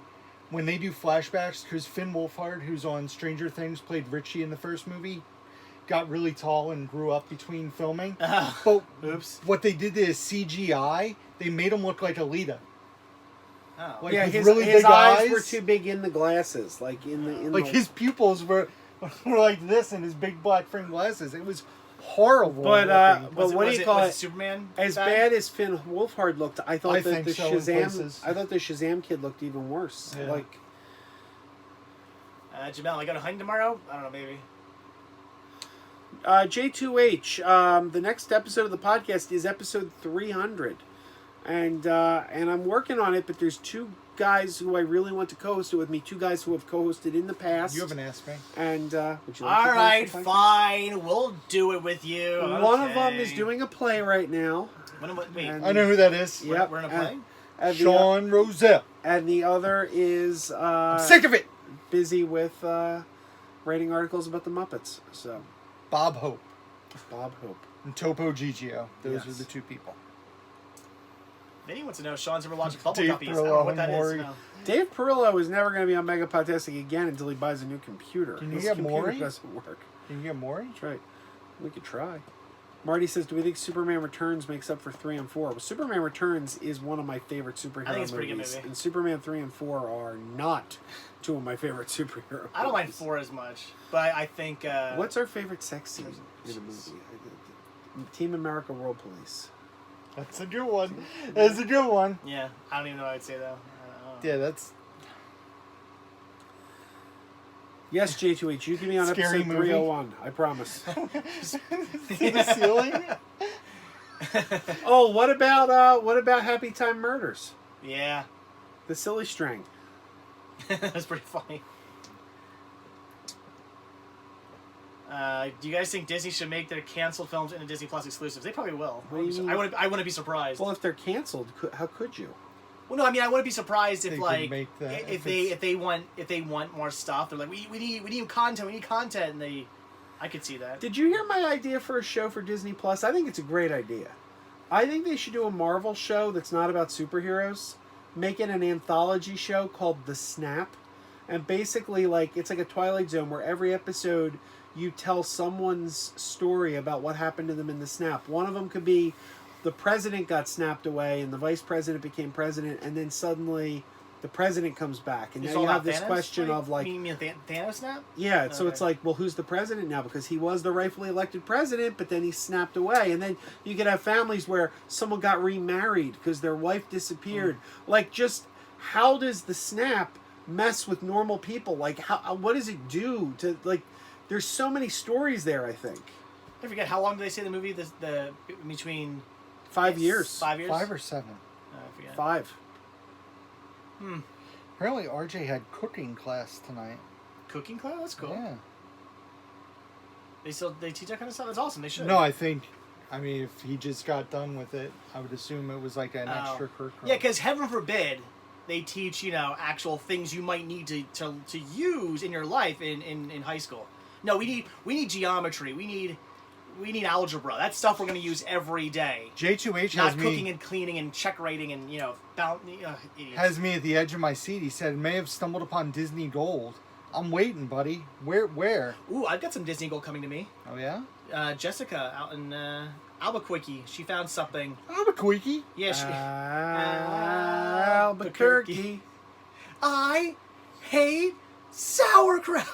when they do flashbacks, because Finn Wolfhard, who's on Stranger Things, played Richie in the first movie, got really tall and grew up between filming. But what they did is CGI, they made him look like Alita. Oh. Like, Yeah, with his really big eyes were too big in the glasses. Like his pupils were like this in his big black frame glasses. It was horrible. But what do you call it? Superman As bad as Finn Wolfhard looked, I thought that the so, in Shazam. places. I thought the Shazam kid looked even worse. Yeah. Like, Jamel, I got a hunting tomorrow? I don't know, maybe. J2H. The next episode of the podcast is episode 300, and I'm working on it. But there's two guys who I really want to co-host it with me. Two guys who have co-hosted in the past. You haven't asked me. And would you like to All right, co-host the podcast? fine. We'll do it with you. One of them Okay. is doing a play right now. Wait, And- I know who that is. Yep. we're in a play? And Sean Roselle. and the other is I'm sick of it. busy with writing articles about the Muppets. So Bob Hope Bob Hope. and Topo Gigio. Those Yes. are the two people. Vinny wants to know if Sean's ever watched Bubble Dave Guppies. I don't know Perillo what that and is. Maury. No. Dave Perillo is never going to be on Mega Podcasting again until he buys a new computer. Can you His get computer Maury? doesn't work. Can you get Maury? That's right. We could try. Marty says, do we think Superman Returns makes up for 3 and 4? Well, Superman Returns is one of my favorite superhero I think it's a pretty good movies. movie. And Superman 3 and 4 are not two of my favorite superhero I don't mind movies. 4 as much, but I think... What's our favorite sex scene in a movie? Team America World Police. That's a good one. That's a good one. Yeah, I don't even know what I'd say, though. I don't know. Yeah, that's Yes, J2H, you can be on Scary episode movie. 301. I promise. the ceiling. Oh, what about Happy Time Murders? Yeah, The Silly String. that's pretty funny. Do you guys think Disney should make their canceled films into Disney Plus exclusives? They probably will. What do you mean? I wouldn't be surprised. Well, if they're canceled, how could you? Well, no, I mean I wouldn't be surprised if They could like make that if they want more stuff. They're like we need content. We need content, and I could see that. Did you hear my idea for a show for Disney Plus? I think it's a great idea. I think they should do a Marvel show that's not about superheroes. Make it an anthology show called The Snap. And basically, it's like a Twilight Zone where every episode you tell someone's story about what happened to them in the snap. One of them could be the president got snapped away and the vice president became president, and then suddenly the president comes back. And It's now all you have about this Thanos? question of You mean Thanos snap? yeah, so Okay. it's like, well, who's the president now? Because he was the rightfully elected president, but then he snapped away. And then you could have families where someone got remarried because their wife disappeared. Just how does the snap mess with normal people? What does it do to, there's so many stories there, I think. I forget how long did they say the movie the between 5 years. 5 years? 5 or 7. I forget. 5. Apparently, RJ had cooking class tonight. Cooking class? That's cool. Yeah. They teach that kind of stuff. That's awesome. They should. No, I mean, if he just got done with it, I would assume it was like an extracurricular. Yeah, because heaven forbid they teach actual things you might need to use in your life in high school. No, we need geometry. We need algebra. That's stuff we're going to use every day. J2H Not has cooking me and cleaning and check writing and idiots. has me at the edge of my seat. He said, "May have stumbled upon Disney Gold." I'm waiting, buddy. Where? Ooh, I've got some Disney Gold coming to me. Oh yeah. Jessica out in Albuquerque. She found something. Albuquerque. Yeah. Albuquerque. I hate sauerkraut.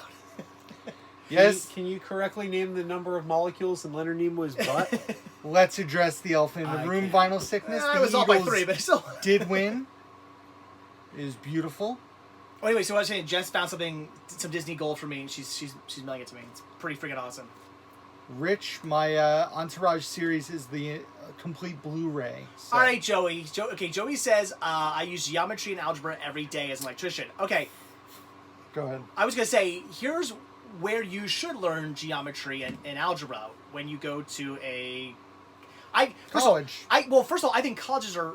Yes. Can you correctly name the number of molecules in Leonard Nimoy's butt? Let's address the elephant in the room. Vinyl sickness. I The was off by Eagles 3, but still did win. It is beautiful. Well, anyway, so I was saying, Jess found some Disney Gold for me, and she's mailing it to me. It's pretty freaking awesome. Rich, my Entourage series is the complete Blu-ray. All right, Joey. Joey says I use geometry and algebra every day as an electrician. Okay. Go ahead. I was gonna say, here's where you should learn geometry and algebra when you go to college. First of all, I think colleges are.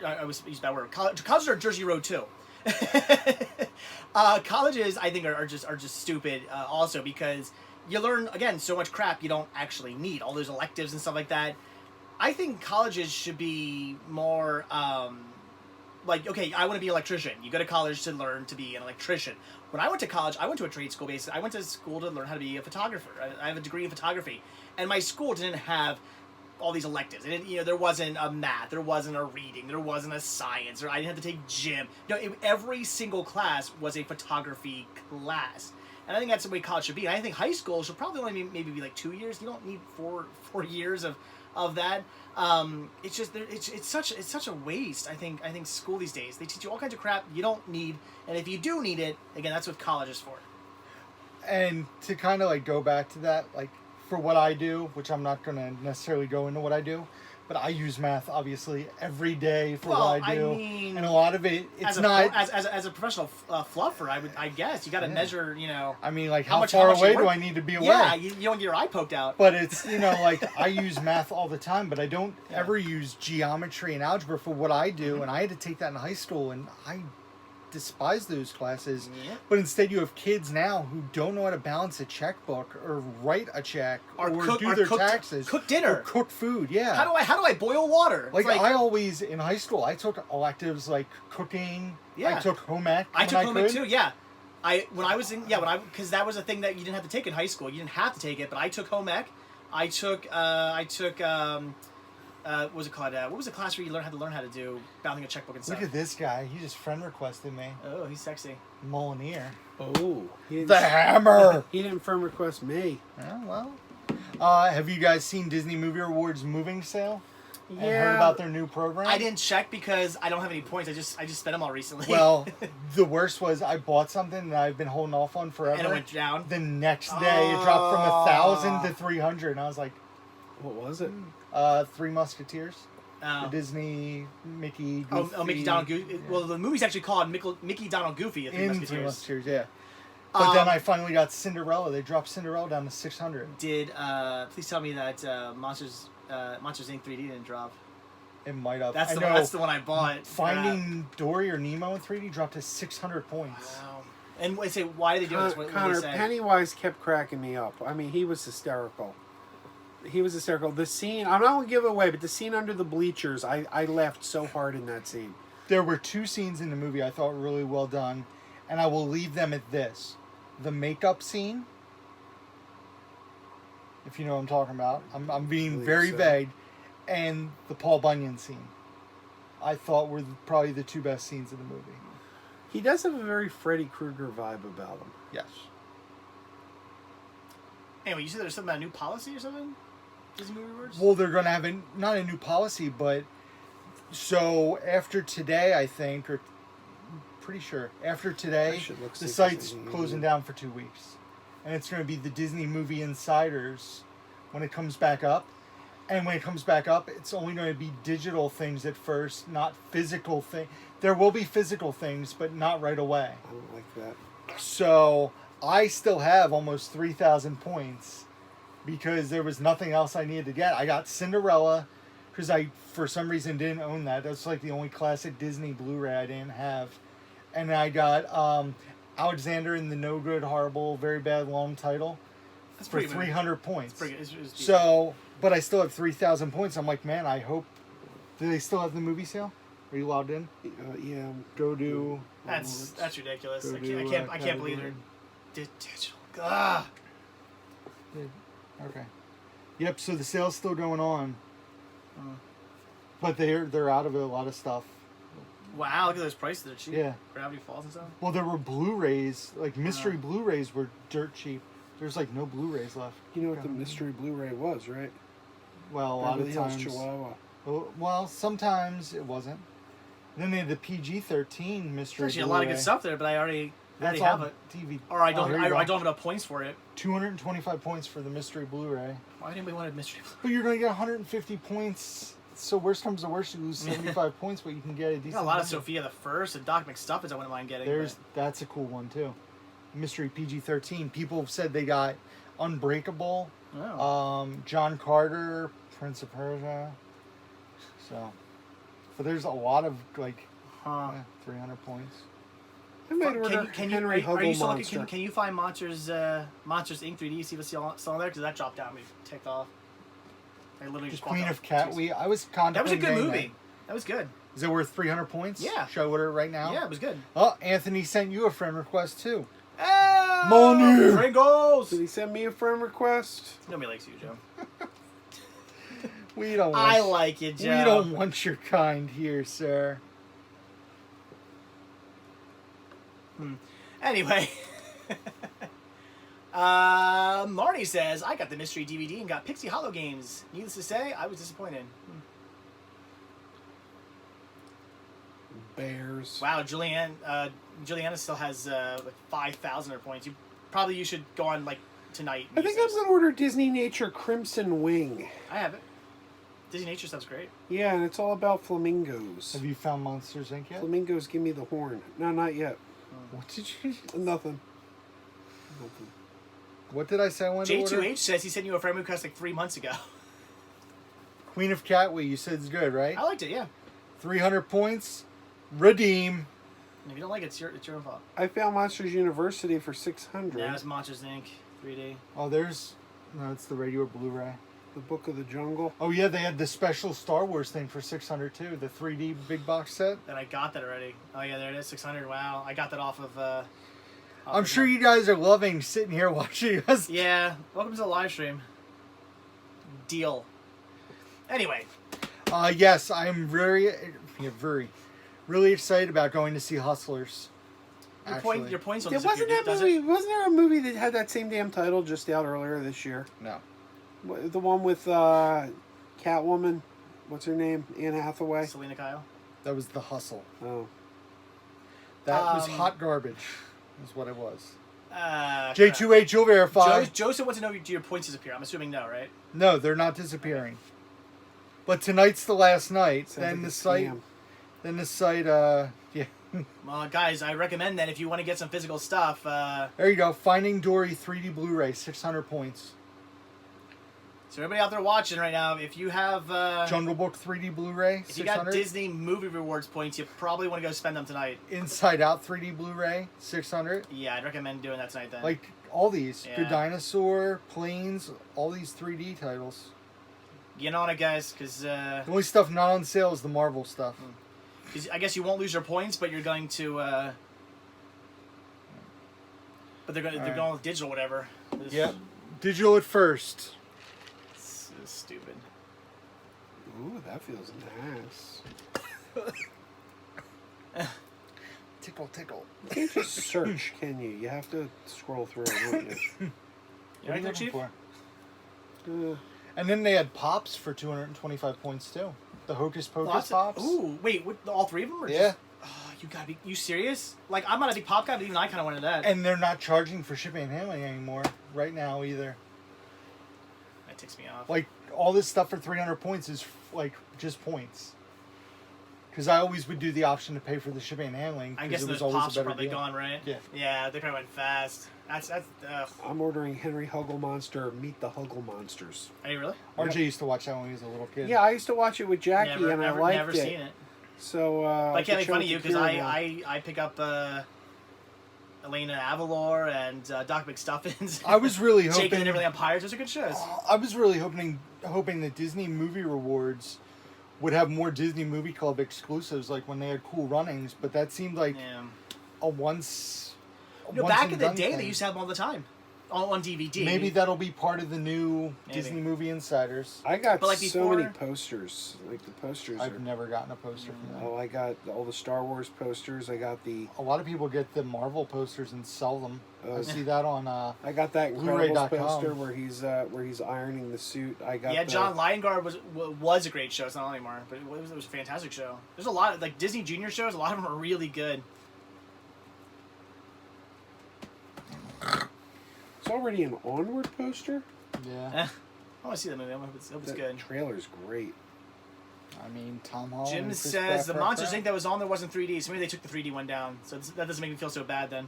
I was used that word. Colleges are Jersey Road too. Colleges, I think, are just stupid. Also, because you learn again so much crap you don't actually need. All those electives and stuff like that. I think colleges should be more like, okay, I want to be an electrician. You go to college to learn to be an electrician. When I went to college, I went to a trade school basis. I went to school to learn how to be a photographer. I have a degree in photography, and my school didn't have all these electives. There wasn't a math, there wasn't a reading, there wasn't a science, or I didn't have to take gym. Every single class was a photography class, and I think that's the way college should be. And I think high school should probably only maybe be like 2 years. You don't need four years of that. It's just it's such a waste. I think school these days, they teach you all kinds of crap you don't need, and if you do need it, again, that's what college is for. And to kind of like go back to that, like for what I do, which I'm not going to necessarily go into what I do, but I use math obviously every day for what I do. And a lot of it, it's not as a professional fluffer. I guess you got to measure. I mean, like how far away do I need to be away? Yeah, you don't get your eye poked out. But it's like I use math all the time, but I don't ever use geometry and algebra for what I do. And I had to take that in high school, and I despise those classes. Yeah. But instead you have kids now who don't know how to balance a checkbook or write a check or do their taxes, cook dinner, or cook food. Yeah. How do I boil water? Like I always in high school I took electives like cooking. Yeah. I took home ec. I took home ec too. Yeah. Because that was a thing that you didn't have to take in high school. You didn't have to take it, but I took home ec. I took what was it called? What was the class where you had to learn how to do balancing a checkbook and stuff? Look at this guy. He just friend requested me. Oh, he's sexy. Molineer. Oh. The hammer. He didn't friend request me. Yeah, well. Have you guys seen Disney Movie Awards moving sale? Yeah. And heard about their new program? I didn't check because I don't have any points. I just spent them all recently. Well, the worst was I bought something that I've been holding off on forever. And it went down? The next day, it dropped from 1,000 to 300. And I was like... What was it? Three Musketeers. The Disney Mickey Goofy. Oh, Mickey, Donald, Goofy. Well, the movie's actually called Mickey, Donald, Goofy at Three Musketeers. Three Musketeers, yeah. But then I finally got Cinderella. They dropped Cinderella down to 600. Please tell me that Monsters Inc. 3D didn't drop. It might have. That's the one I bought. Finding Dory or Nemo in 3D dropped to 600 points. Wow. And say, why did they do this? Connor, Pennywise kept cracking me up. I mean, he was hysterical. The scene, I'm not going to give it away, but the scene under the bleachers, I laughed so hard in that scene. There were two scenes in the movie I thought really well done, and I will leave them at this. The makeup scene, if you know what I'm talking about. I'm being very vague. And the Paul Bunyan scene, I thought were probably the two best scenes in the movie. He does have a very Freddy Krueger vibe about him. Yes. Anyway, you said there's something about a new policy or something? Disney Movie Awards? Well, they're going to have not a new policy, but so after today, I think, or pretty sure, after today, the site's closing down for 2 weeks. And it's going to be the Disney Movie Insiders when it comes back up. And when it comes back up, it's only going to be digital things at first, not physical things. There will be physical things, but not right away. I don't like that. So I still have almost 3,000 points because there was nothing else I needed to get. I got Cinderella because I, for some reason, didn't own that. That's like the only classic Disney Blu-ray I didn't have. And I got Alexander in the No Good, Horrible, Very Bad Long Title for 300 points. It's So, but I still have 3,000 points. I'm like, man, I hope. Do they still have the movie sale? Are you logged in? Yeah. Go to. That's ridiculous. Go I to, can't believe they're digital. Okay. Yep. So the sale's still going on, but they're out of a lot of stuff. Wow, look at those prices. They're cheap. Yeah. Gravity Falls and stuff. Well, there were Blu-rays, like mystery Blu-rays were dirt cheap. There's like no Blu-rays left. You know what the mystery Blu-ray was, right? Well, a lot of Beverly Hills times. Chihuahua. Well, sometimes it wasn't. Then they had the PG-13 mystery. There's actually a lot of good stuff there, but I already have it. TV. Or I don't have enough points for it. 225 points for the mystery Blu-ray. Why didn't we want a mystery Blu-ray? But you're going to get 150 points. So worst comes to worst, you lose 75 points, but you can get a decent. A lot of number. Sophia the First and Doc McStuffins I wouldn't mind getting. That's a cool one too. Mystery PG-13. People said they got Unbreakable, John Carter, Prince of Persia. So, but there's a lot of like 300 points. I might order Henry Hubble Monster. Can you find Monsters Inc. 3D? See if it's still on there because that dropped out. We ticked off. I literally just Queen of Catwe. I was contemplating. That was a good movie. That was good. Is it worth 300 points? Yeah. Should I order it right now? Yeah, it was good. Oh, Anthony sent you a friend request too. Oh, Money! Pringles! Did he send me a friend request? Nobody likes you, Joe. We don't. I like you, Joe. We don't want your kind here, sir. Anyway. Marty says, I got the mystery DVD and got Pixie Hollow games. Needless to say, I was disappointed. Bears. Wow, Juliana still has like 5,000 points. You should go on like tonight. I think I'm going to order Disney Nature Crimson Wing. I have it. Disney Nature stuff's great. Yeah, and it's all about flamingos. Have you found Monsters Inc. yet? Flamingos give me the horn. No, not yet. What did you... Nothing. What did I say I wanted to order? J2H says he sent you a friend request like 3 months ago. Queen of Catwe, you said it's good, right? I liked it, yeah. 300 points. Redeem. If you don't like it, it's your own fault. I found Monsters University for 600. Yeah, it's Monsters Inc. 3D. Oh, no, it's the regular Blu-ray. The Book of the Jungle. Oh yeah, they had the special Star Wars thing for 600 too. The 3D big box set. That I got that already. Oh yeah, there it is, 600. Wow, I got that off of. I'm sure you guys are loving sitting here watching us. Yeah, welcome to the live stream. Deal. Anyway. Yes, I'm really excited about going to see Hustlers. Your points on Wasn't there a movie that had that same damn title just out earlier this year? No. The one with Catwoman. What's her name? Anne Hathaway. Selena Kyle. That was The Hustle. Oh. That was hot garbage. Is what it was. Crap. J2H, you'll verify. Joseph wants to know do your points disappear. I'm assuming no, right? No, they're not disappearing. But tonight's the last night. Sounds Then like the a site. scam. Then the site. Yeah. Well, guys, I recommend that if you want to get some physical stuff. There you go. Finding Dory 3D Blu-ray, 600 points. So everybody out there watching right now, if you have Jungle Book 3D Blu-ray, if you 600. got Disney movie rewards points, you probably want to go spend them tonight. Inside Out 3D Blu-ray, 600. Yeah, I'd recommend doing that tonight then. Like all these, Yeah. Good Dinosaur, Planes, all these 3D titles. Get on it, guys, because The only stuff not on sale is the Marvel stuff. I guess you won't lose your points, but you're going to. But they're going with digital, whatever. Yep, digital at first. It's stupid. Ooh, that feels nice. Tickle, tickle. You can't just search, can you? You have to scroll through it, won't you? You right there, Chief? And then they had Pops for 225 points too. The Hocus Pocus Pops. Ooh, wait, all 3 of them? Or Yeah. Just, oh, you gotta be. You serious? Like, I'm not a big pop guy, but even I kind of wanted that. And they're not charging for shipping and handling anymore right now either. That ticks me off. Like all this stuff for 300 points is like just points. Because I always would do the option to pay for the shipping and handling. I guess it was those always pops a are better probably deal. gone, right? Yeah. Yeah, they probably went fast. That's I'm ordering Henry Hugglemonster Meet the Huggle Monsters. Are you really? RJ used to watch that when he was a little kid. Yeah, I used to watch it with Jackie, and I liked never it. seen it. So, But I can't make could fun show of you it to because Kira now. I pick up Elena Avalor and Doc McStuffins. I was really Jake hoping. and the Neverland Empires. Those are good shows. I was really hoping that Disney Movie Rewards would have more Disney Movie Club exclusives, like when they had Cool Runnings. But that seemed like Yeah. a once. Back in the day, they used to have them all the time, all on DVD. Maybe that'll be part of the new Maybe. Disney Movie Insiders. I got But, like, so many before- posters. Like the posters I've are. never gotten a poster from them. Oh, I got all the Star Wars posters. I got the. A lot of people get the Marvel posters and sell them. I Oh. see that on. I got that Incredibles Blu-ray.com. poster where he's ironing the suit. I got. Yeah, the, John Liongard was a great show. It's not on anymore, but it was a fantastic show. There's a lot of like Disney Junior shows. A lot of them are really good. It's already an Onward poster. Yeah. I want to see that movie. I hope it's That good. trailer's great. I mean, Tom Holland. Jim Chris says the Pratt. Monsters Inc. that was on there wasn't 3D, so maybe they took the 3D one down. So that doesn't make me feel so bad then.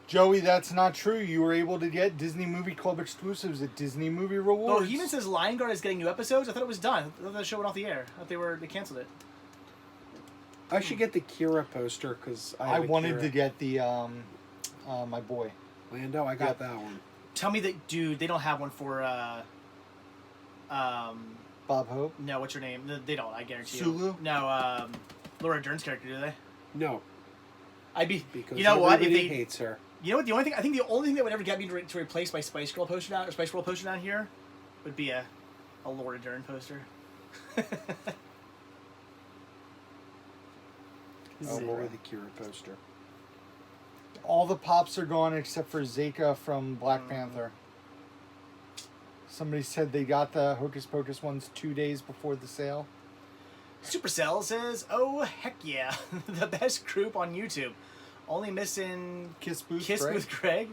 Joey, that's not true. You were able to get Disney Movie Club exclusives at Disney Movie Rewards. Oh, Heman says Liongard is getting new episodes. I thought it was done. I thought that show went off the air. I thought they canceled it. I should get the Kira poster because I wanted to get the my boy. Lando. I got that one. Tell me that, dude. They don't have one for. Bob Hope. No, what's her name? They don't. I guarantee Sulu? you. No, Laura Dern's character. Do they? No, I'd be. because You know what? If everybody they. hates her. You know what? The only thing that would ever get me to replace my Spice Girl poster down or Spice World poster down here, would be a Laura Dern poster. Oh, Zero. boy, the Kira poster. All the pops are gone except for Zeka from Black Panther. Somebody said they got the Hocus Pocus ones 2 days before the sale. Supercell says, "Oh heck yeah, the best group on YouTube. Only missing Kiss Booth. Kiss Greg. with Craig.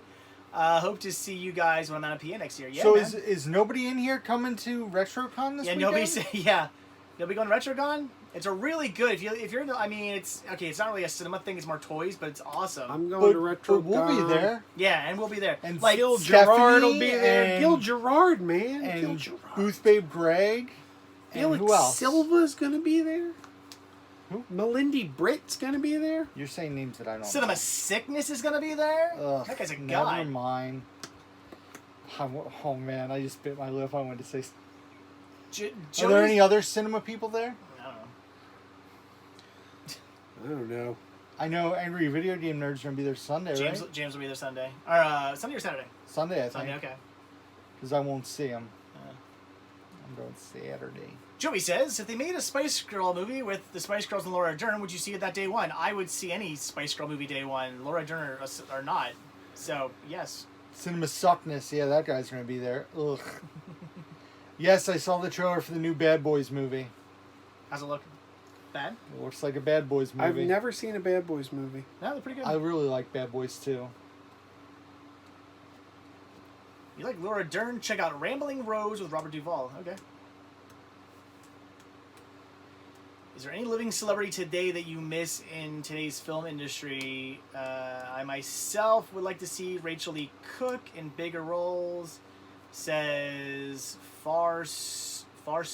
Hope to see you guys when I'm at PA next year. Yeah, So man. is nobody in here coming to RetroCon this weekend? Nobody going to RetroCon. It's a really good if you're in the, I mean it's okay. It's not really a cinema thing. It's more toys, but it's awesome. I'm going to Retro. But we'll be there. Yeah, and we'll be there. And like Gil Stephanie Gerard will be there. and- Gil Gerard, man. Gil And Gerard. Booth Babe Greg. And Felix who else? Silva's gonna be there. Who? Melindy Britt's gonna be there. You're saying names that I don't Cinema know. Sickness is gonna be there. Ugh, That guy's a never guy. mind. Oh man, I just bit my lip. I wanted to say. Are there any other cinema people there? I don't know. I don't know. I know Angry Video Game Nerds are gonna be there Sunday, James right? James will be there Sunday. Or Sunday or Saturday? Sunday, I Sunday, think. okay. Because I won't see them. Uh, I'm going Saturday. Joey says, if they made a Spice Girl movie with the Spice Girls and Laura Dern, would you see it that day one? I would see any Spice Girl movie day one. Laura Dern or not. So, yes. Cinema Suckness, yeah, that guy's gonna be there. Ugh. Yes, I saw the trailer for the new Bad Boys movie. How's it look? Bad? It looks like a Bad Boys movie. I've never seen a Bad Boys movie. No, they're pretty good. I really like Bad Boys too. You like Laura Dern? Check out Rambling Rose with Robert Duvall. Okay. Is there any living celebrity today that you miss in today's film industry? I myself would like to see Rachel Lee Cook in bigger roles. Says Far. I'm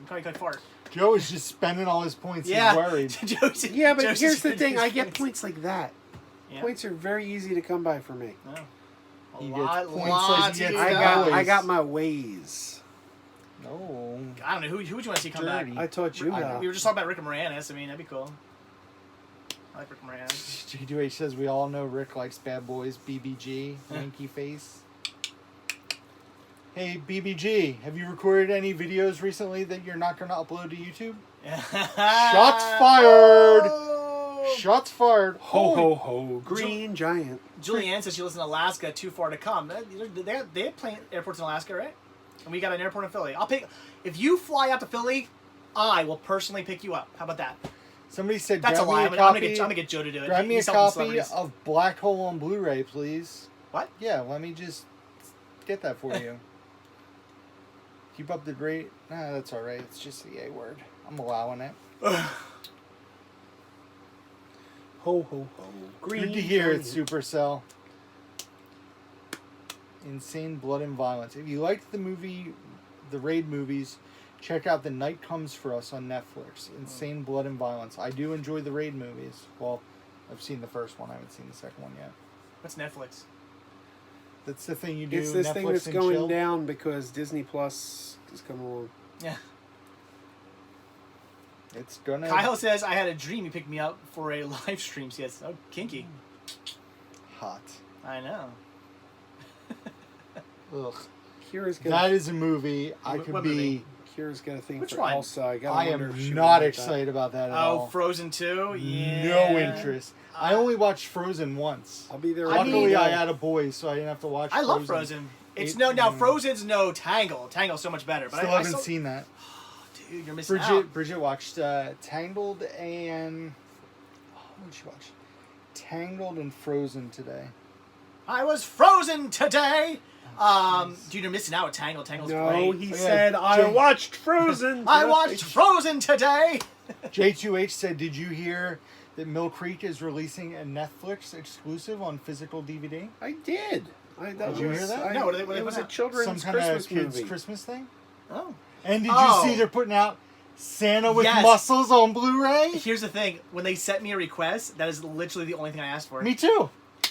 calling it Far. Joe is just spending all his points. Yeah. He's worried. Yeah, but Joe's here's the just- thing. I get points like that. Yeah. Points are very easy to come by for me. Oh. He A gets lot, points lot like he to gets go. I got my ways. No. I don't know who would you want to see come back? Dirty. I taught you how. We were just talking about Rick Moranis. I mean, that'd be cool. I like Rick Moranis. G2H says we all know Rick likes Bad Boys. BBG, Yankee Face. Hey BBG, have you recorded any videos recently that you're not going to upload to YouTube? Shots fired! Shots fired. Ho ho ho! Green Giant. Julianne says she lives in Alaska, too far to come. They have airports in Alaska, right? And we got an airport in Philly. If you fly out to Philly, I will personally pick you up. How about that? Somebody said That's a grab lie. me I'm a gonna copy. get Joe to do it. Grab me a He's helping copy celebrities. of Black Hole on Blu-ray, please. What? Yeah, let me just get that for you. Keep up the great. Nah, that's all right. It's just the A word. I'm allowing it. Ho, ho, ho. Green Good to hear it, giant. Supercell. Insane Blood and Violence. If you liked the movie, the Raid movies, check out The Night Comes for Us on Netflix. Insane Blood and Violence. I do enjoy the Raid movies. Well, I've seen the first one. I haven't seen the second one yet. What's Netflix? That's the thing you do. It's this Netflix thing that's and going chill. down because Disney Plus is coming along. Yeah. It's gonna. Kyle says, I had a dream you picked me up for a live stream. So yes, oh, kinky. Hot. I know. Ugh. Kira's got That is a movie I What could movie? be. Kira's got a thing Which for one? Elsa. I I wonder if she am would not like excited about that at Oh, all. Frozen 2? Yeah. No interest. I only watched Frozen once. That. I'll be there. I Luckily, mean- I had a boy, so I didn't have to watch. I love Frozen. It's Frozen's no Tangle. Tangle's so much better. But Still I haven't seen that. Dude, you're missing out. Bridget watched Tangled and what did she watch? Tangled and Frozen today. I was frozen today. Dude, you're missing out with Tangle. Tangle's No, great. he Yeah, said, I Jay- watched Frozen. I watched Frozen today. J2H said, "Did you hear that Mill Creek is releasing a Netflix exclusive on physical DVD? I did. Did you hear that? No, what are they it putting was a out? children's Some kind Christmas of kids' movie. Christmas thing? Oh. And did Oh. you see they're putting out Santa with Yes. muscles on Blu-ray? Here's the thing: when they sent me a request, that is literally the only thing I asked for. Me too.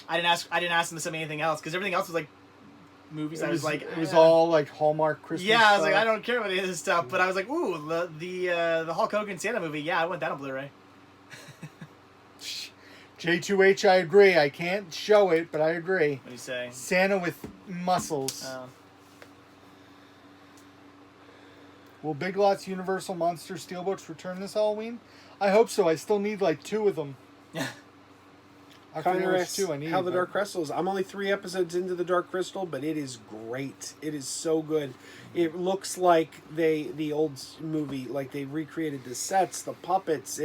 I didn't ask them to send me anything else because everything else was like movies. I was like, it was all like Hallmark Christmas. yeah. I was like, stuff. I don't care about any of this stuff. But I was like, ooh, the Hulk Hogan Santa movie. Yeah, I want that on Blu-ray. J2H, I agree. I can't show it, but I agree. What do you say? Santa with muscles. Will Big Lots Universal Monster Steelbooks return this Halloween? I hope so. I still need like 2 of them. Yeah. I forget Connor which asks 2 I need. how the but- Dark Crystal is. I'm only 3 episodes into the Dark Crystal, but it is great. It is so good. It looks like the old movie, like they recreated the sets, the puppets.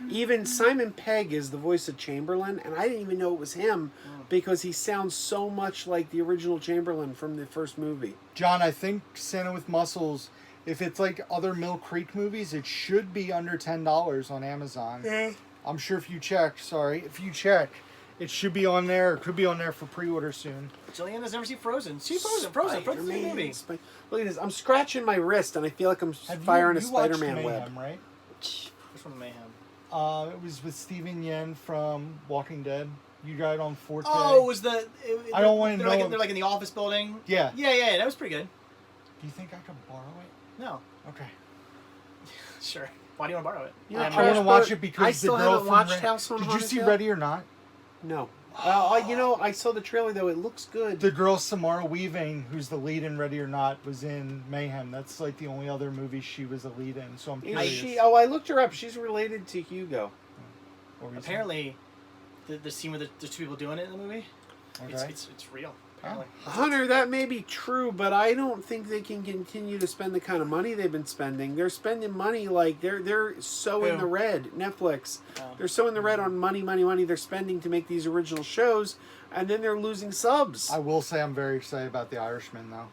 Even Simon Pegg is the voice of Chamberlain, and I didn't even know it was him because he sounds so much like the original Chamberlain from the first movie. John, I think Santa with Muscles, if it's like other Mill Creek movies, it should be under $10 on Amazon. Yeah. I'm sure if you check, it should be on there, or could be on there for pre-order soon. Jillian has never seen Frozen. See Frozen. Frozen's a good movie. Look at this. I'm scratching my wrist, and I feel like I'm Have firing a you watched Spider-Man Mayhem, web. right? Which one, Mayhem? It was with Steven Yen from Walking Dead. You got it on 4K. Oh, it was the. I don't wanna they're know- Like, they're like in the office building. Yeah. Yeah. That was pretty good. Do you think I could borrow it? No, Okay. sure. Why do you want to borrow it? You know, I want Trash to watch Boat, it because I the still girl haven't from watched Re- House on Did you Haunted see Hill? Ready or Not? No. I saw the trailer though. It looks good. The girl Samara Weaving, who's the lead in Ready or Not, was in Mayhem. That's like the only other movie she was a lead in. So I'm Is curious. she? Oh, I looked her up. She's related to Hugo. What were you saying? Apparently, the scene where there's 2 people doing it in the movie, Okay. it's real. Apparently. Hunter, that may be true, but I don't think they can continue to spend the kind of money they've been spending. They're spending money like they're so in Who? the red. Netflix. Oh. They're so in the red on money they're spending to make these original shows, and then they're losing subs. I will say I'm very excited about The Irishman, though.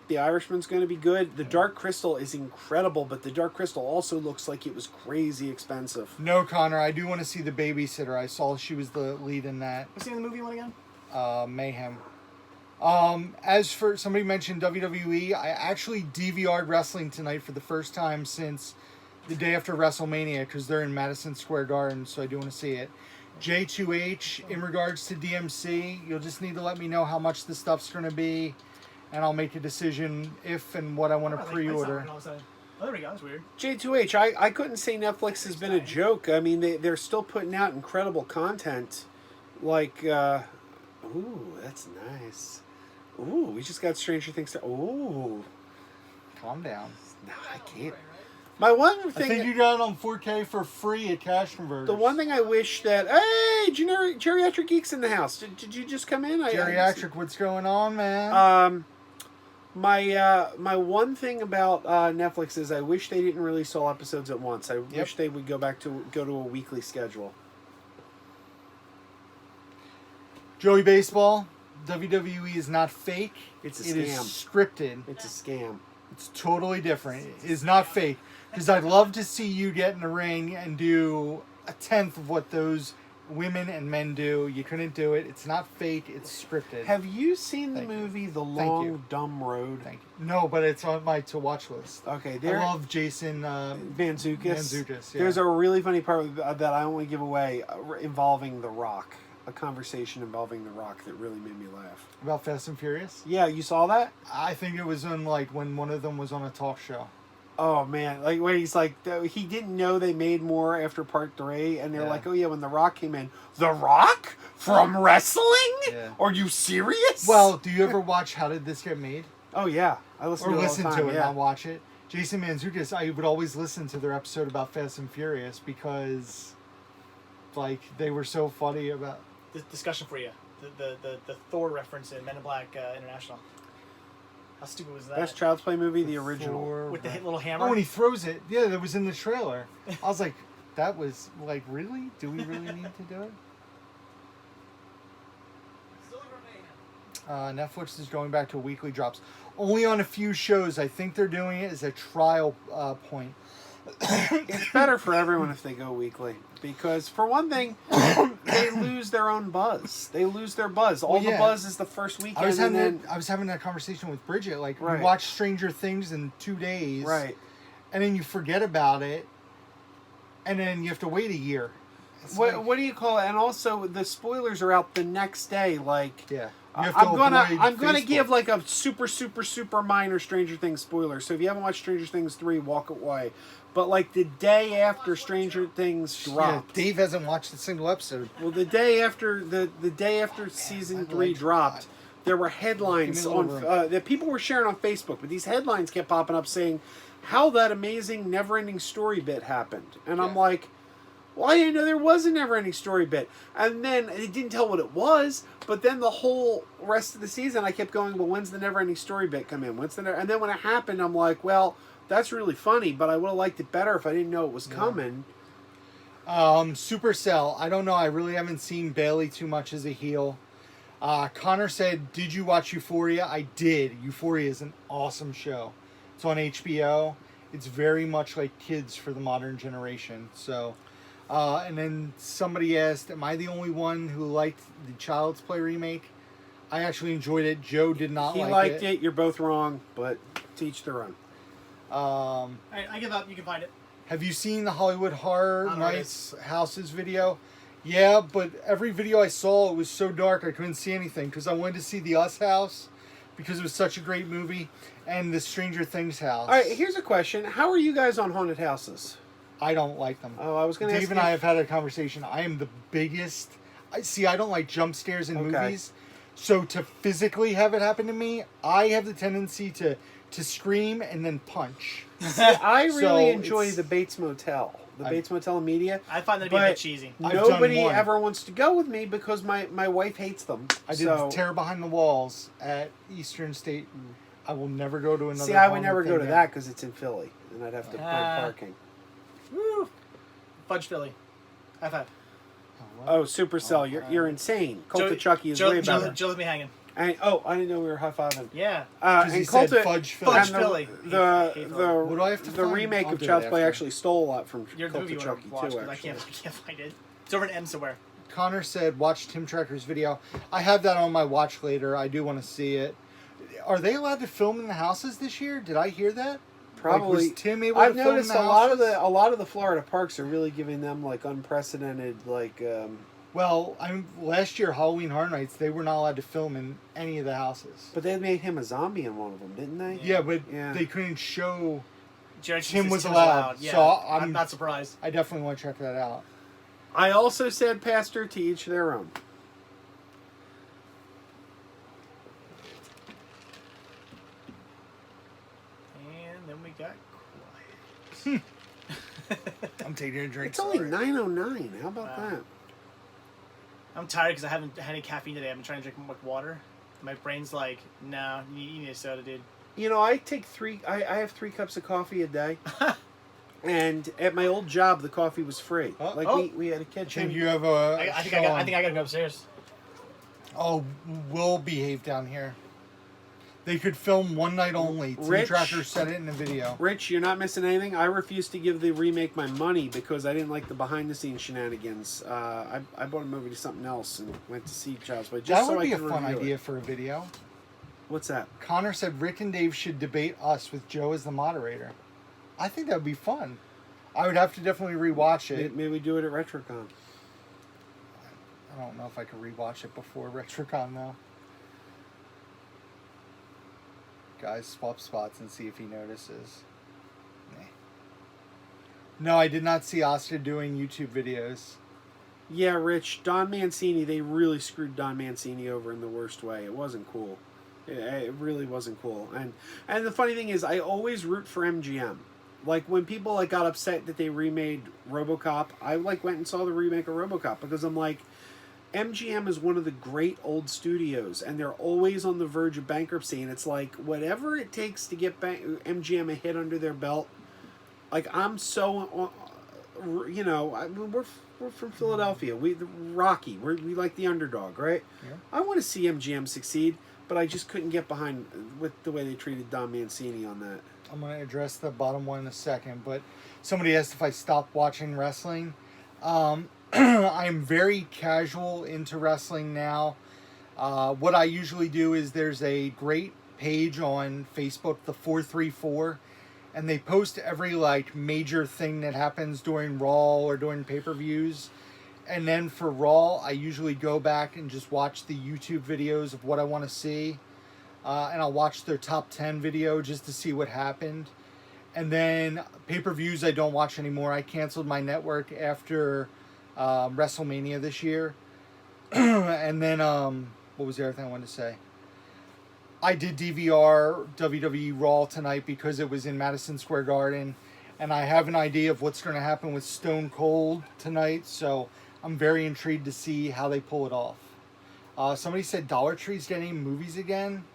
The Irishman's going to be good. The Dark Crystal is incredible, but the Dark Crystal also looks like it was crazy expensive. No, Connor, I do want to see The Babysitter. I saw she was the lead in that. What's the name of the movie one again? Mayhem. As for somebody mentioned WWE, I actually DVR'd wrestling tonight for the first time since the day after WrestleMania because they're in Madison Square Garden, so I do want to see it. J2H, in regards to DMC, you'll just need to let me know how much the stuff's going to be, and I'll make a decision if and what I want to pre-order. Oh, there we go. That's weird. J2H, I couldn't say Netflix has been a joke. I mean, they're still putting out incredible content. Like, ooh, that's nice. Ooh, we just got Stranger Things. Ooh. Calm down. No, I can't. My one I thing... think you got it on 4K for free at Cash Converters. The one thing I wish that... Hey, Geriatric Geek's in the house. Did you just come in? Geriatric, what's going on, man? My one thing about Netflix is I wish they didn't release all episodes at once. I wish they would go to a weekly schedule. Joey Baseball, WWE is not fake. It's a It is scam. scripted. It's a scam. It's totally different. It is not fake. Because I'd love to see you get in the ring and do a tenth of what those women and men do. You couldn't do it. It's not fake. It's scripted. Have you seen the Thank you. movie The Thank Long you. Dumb Road? Thank you. No, but it's on my to-watch list. Okay, I love Jason Mantzoukas. Mantzoukas, yeah. There's a really funny part that I won't give away involving The Rock. A conversation involving The Rock that really made me laugh. about Fast and Furious. Yeah, you saw that? I think it was in like when one of them was on a talk show. Oh man, like when he's like, he didn't know they made more after part 3, and they're Yeah. like, oh yeah, when The Rock came in, The Rock from wrestling? Yeah. Are you serious? Well, do you ever watch How Did This Get Made? oh yeah, I listen Or to it all listen the time. to it, Yeah. not watch it. Jason Mantzoukas, I would always listen to their episode about Fast and Furious because, like, they were so funny about. The discussion for you. The Thor reference in Men in Black International. How stupid was that? Best Child's Play movie, the original. With the little hammer. Oh, when he throws it, yeah, that was in the trailer. I was like, that was like, really? Do we really need to do it? Netflix is going back to weekly drops. Only on a few shows. I think they're doing it as a trial point. It's better for everyone if they go weekly. Because, for one thing, they lose their own buzz. They lose their buzz. All the buzz is the first weekend. I was and having that conversation with Bridget. Like, Right. you watch Stranger Things in 2 days. Right. And then you forget about it. And then you have to wait a year. It's like- What do you call it? And also, the spoilers are out the next day. Like, Yeah. You have to I'm gonna avoid Facebook. give like a super minor Stranger Things spoiler. So if you haven't watched Stranger Things 3, walk away. But like the day after Stranger Things Yeah, dropped, Dave hasn't watched a single episode. well, the day after season 3 dropped, there were headlines Give me a on little that people were sharing on Facebook. But these headlines kept popping up saying how that amazing never-ending story bit happened, and I'm Yeah. like, well, I didn't know there was a never-ending story bit. And then it didn't tell what it was, but then the whole rest of the season I kept going, well, when's the never-ending story bit come in? And then when it happened, I'm like, well, that's really funny, but I would have liked it better if I didn't know it was coming. Supercell. I don't know. I really haven't seen Bailey too much as a heel. Connor said, "Did you watch Euphoria?" I did. Euphoria is an awesome show. It's on HBO. It's very much like Kids for the modern generation. So, and then somebody asked, "Am I the only one who liked the Child's Play remake?" I actually enjoyed it. Joe did not He like liked it. You're both wrong, but to each their own. All right, I give up. You can find it. Have you seen the Hollywood Horror I don't know what it Nights Houses video? Yeah, but every video I saw, it was so dark I couldn't see anything because I wanted to see the Us house because it was such a great movie and the Stranger Things house. All right, here's a question. How are you guys on haunted houses? I don't like them. Oh, I was going to ask Dave and I have had a conversation. I am the biggest. I don't like jump scares in Okay. movies. So to physically have it happen to me, I have the tendency to scream and then punch. I really So enjoy it's- the Bates Motel. The Bates Motel in media. I find that to be a But bit cheesy. I've done Nobody one. ever wants to go with me because my wife hates them. I did so, Terror Behind the Walls at Eastern State. I will never go to another. see, I would haunted never go thing to again. that because it's in Philly, and I'd have to find parking. Woo! Fudge Philly. High five. Oh, Supercell, you're insane. Cult of Chucky is way better. Joe left me hanging. And, I didn't know we were high fiving. Yeah. Because he And Cult said of Fudge Philly. Fudge and the- Philly. The Hate What do I have to the find? remake I'll of do it Child's Play after. actually stole a lot from You're the Cult movie of you want Chucky to watch, too. but I Actually, can't find it. It's over in M somewhere. Connor said, "Watch Tim Trecker's video." I have that on my watch later. I do want to see it. Are they allowed to film in the houses this year? Did I hear that? probably. Like, was Tim able I've to film in noticed the a lot of houses? a lot of the Florida parks are really giving them like unprecedented Well, last year Halloween Horror Nights, they were not allowed to film in any of the houses. But they made him a zombie in one of them, didn't they? Yeah, but Yeah. they couldn't show. Jared Tim says was Tim allowed, Yeah, so I'm not surprised. I definitely want to check that out. I also said, Pastor, to each their own. And then we got quiet. I'm taking a drink. It's only sorry. 9:09. How about Wow. that? I'm tired because I haven't had any caffeine today. I've been trying to drink more water. My brain's like, no, you need a soda, dude. You know, I take I have 3 cups of coffee a day. And at my old job, the coffee was free. We had a I kitchen. think you have a. I think I got to go upstairs. Oh, we'll behave down here. They could film one night only. Team Rich- Tracker said it in the video. Rich, you're not missing anything. I refuse to give the remake my money because I didn't like the behind-the-scenes shenanigans. I bought a movie to something else and went to see Child's Play. That would be a fun idea for a video. What's that? Connor said Rick and Dave should debate us with Joe as the moderator. I think that would be fun. I would have to definitely rewatch it. Maybe we do it at RetroCon. I don't know if I could rewatch it before RetroCon though. Guys, swap spots and see if he notices. Nah. No, I did not see Oscar doing YouTube videos. Yeah, Rich, Don Mancini, they really screwed Don Mancini over in the worst way. It wasn't cool. It really wasn't cool. And the funny thing is, I always root for MGM. Like, when people like got upset that they remade RoboCop, I like went and saw the remake of RoboCop because I'm like, MGM is one of the great old studios, and they're always on the verge of bankruptcy. And it's like, whatever it takes to get MGM a hit under their belt. Like, I'm so, you know, I mean, we're from Philadelphia. We Rocky. We like the underdog, right? Yeah. I want to see MGM succeed, but I just couldn't get behind with the way they treated Don Mancini on that. I'm going to address the bottom one in a second, but somebody asked if I stopped watching wrestling. I'm very casual into wrestling now. What I usually do is there's a great page on Facebook, the 434, and they post every like major thing that happens during Raw or during pay-per-views. And then for Raw, I usually go back and just watch the YouTube videos of what I want to see. And I'll watch their top 10 video just to see what happened. And then pay-per-views I don't watch anymore. I canceled my network after WrestleMania this year. And then, what was the other thing I wanted to say? I did DVR WWE Raw tonight because it was in Madison Square Garden. And I have an idea of what's going to happen with Stone Cold tonight. So I'm very intrigued to see how they pull it off. Somebody said Dollar Tree's getting movies again.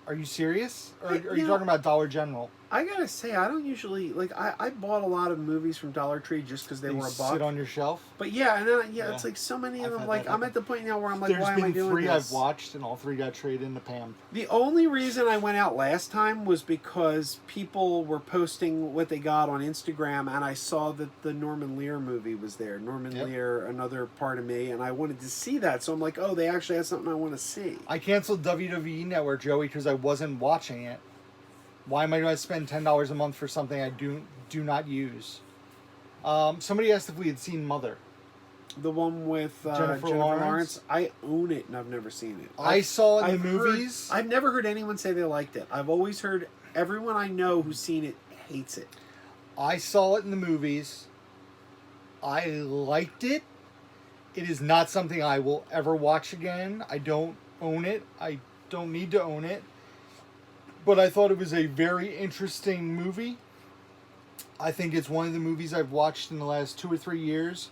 Are you serious? Or are you talking about Dollar General? I gotta say, I don't usually like. I bought a lot of movies from Dollar Tree just because they were a buck. Sit on your shelf. But yeah, and then it's like so many of them. Like I'm at the point now where I'm like, There's why am I been doing 3 this? I've watched, and all 3 got traded into Pam. The only reason I went out last time was because people were posting what they got on Instagram, and I saw that the Norman Lear movie was there. Norman Lear, Another Part of Me, and I wanted to see that. So I'm like, oh, they actually had something I want to see. I canceled WWE Network, Joey, because I wasn't watching it. Why am I going to spend $10 a month for something I do not use? Somebody asked if we had seen Mother. The one with Jennifer Lawrence. I own it and I've never seen it. I saw it in the movies. I've never heard anyone say they liked it. I've always heard everyone I know who's seen it hates it. I saw it in the movies. I liked it. It is not something I will ever watch again. I don't own it. I don't need to own it. But I thought it was a very interesting movie. I think it's one of the movies I've watched in the last 2 or 3 years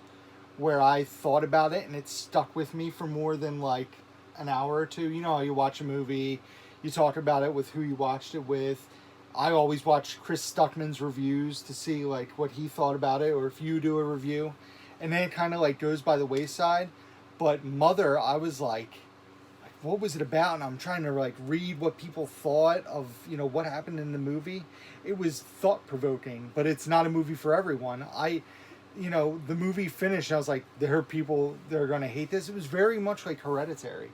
where I thought about it and it stuck with me for more than like an hour or two. You know, you watch a movie, you talk about it with who you watched it with. I always watch Chris Stuckman's reviews to see like what he thought about it, or if you do a review. And then it kind of like goes by the wayside. But Mother, I was like, what was it about? And I'm trying to like read what people thought of, you know, what happened in the movie. It was thought-provoking, but it's not a movie for everyone. You know, the movie finished and I was like, there are people that are going to hate this. It was very much like Hereditary.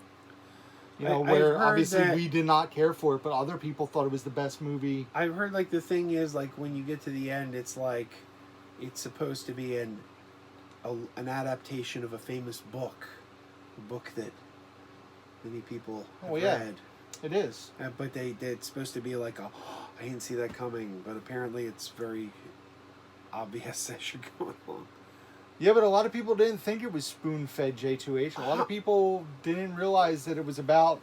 You know, where obviously we did not care for it, but other people thought it was the best movie. I've heard like the thing is like when you get to the end, it's like it's supposed to be an adaptation of a famous book, a book that many people have read. It is. But it's supposed to be like I didn't see that coming, but apparently it's very obvious as you're going along. Yeah, but a lot of people didn't think it was spoon-fed J2H. A lot of people didn't realize that it was about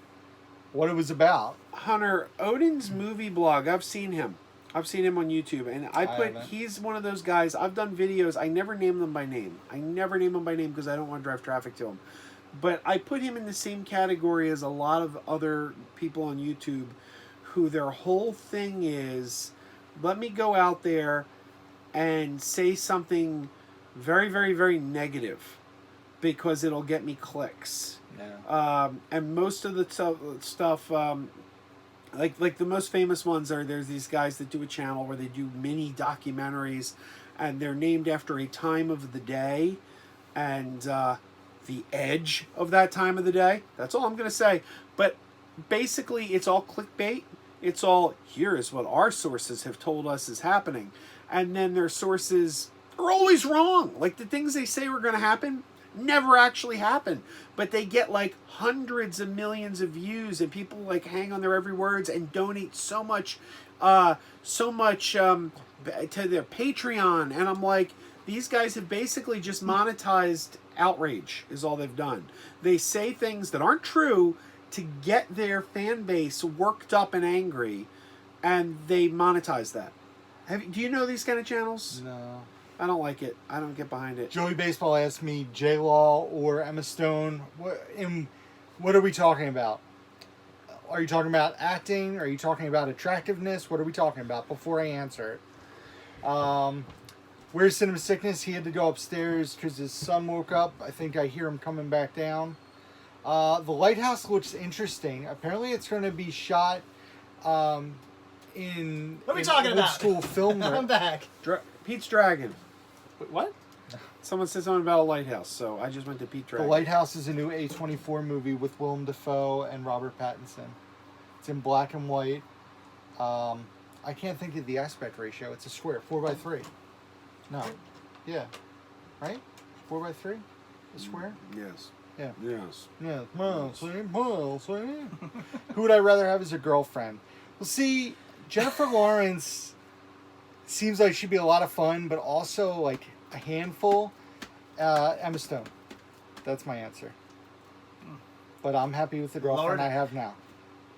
what it was about. Hunter, Odin's movie blog, I've seen him. I've seen him on YouTube, and he's one of those guys, I've done videos, I never name them by name. I never name them by name because I don't want to drive traffic to them. But I put him in the same category as a lot of other people on YouTube who their whole thing is, let me go out there and say something very, very, very negative because it'll get me clicks. Yeah. And most of the stuff, Like the most famous ones are, there's these guys that do a channel where they do mini documentaries, and they're named after a time of the day, and the edge of that time of the day. That's all I'm gonna say. But basically, it's all clickbait. It's all, here is what our sources have told us is happening, and then their sources are always wrong. Like, the things they say were going to happen never actually happen, but they get like hundreds of millions of views, and people like hang on their every words and donate so much to their Patreon. And I'm like, these guys have basically just monetized outrage is all they've done. They say things that aren't true to get their fan base worked up and angry, and they monetize that. Do you know these kind of channels? No. I don't like it. I don't get behind it. Joey Baseball asked me, J-Law or Emma Stone, what are we talking about? Are you talking about acting? Are you talking about attractiveness? What are we talking about before I answer it? Where's Cinema Sickness? He had to go upstairs because his son woke up. I think I hear him coming back down. The Lighthouse looks interesting. Apparently it's going to be shot in what are we talking old about? school film. I'm back. Pete's Dragon. Wait, what? Someone said something about a lighthouse, so I just went to Pete Dragon. The Lighthouse is a new A24 movie with Willem Dafoe and Robert Pattinson. It's in black and white. I can't think of the aspect ratio. It's a square, 4:3. No, yeah, right? 4:3, a square. Yes. Yeah. Yes. Yeah. Well, see. Who would I rather have as a girlfriend? Well, see, Jennifer Lawrence seems like she'd be a lot of fun, but also like a handful. Emma Stone. That's my answer. But I'm happy with the girlfriend I have now.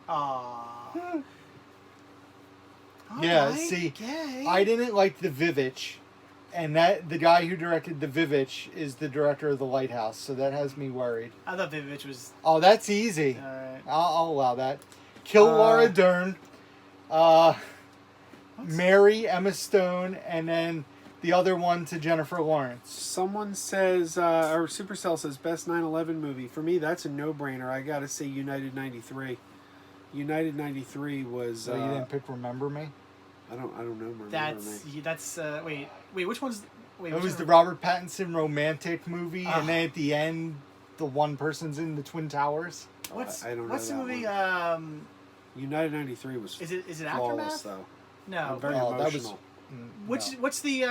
Aww. Yeah, Alright, see, okay. I didn't like The Vivitch, and that the guy who directed The Vivitch is the director of The Lighthouse, so that has me worried. I thought Vivitch was... Oh, that's easy. Alright. I'll allow that. Kill Laura Dern, marry Emma Stone, and then the other one to Jennifer Lawrence. Someone says, or Supercell says, best 9/11 movie. For me, that's a no-brainer. I gotta say United 93. United 93 was... So you didn't pick Remember Me? I don't know. Remember Wait, which one's... Wait, It was the Robert Pattinson romantic movie, and then at the end, the one person's in the Twin Towers. I don't know what's the that movie? one. United 93 was Is it flawless, Aftermath? though. No. I'm very Oh, that was- emotional. What's the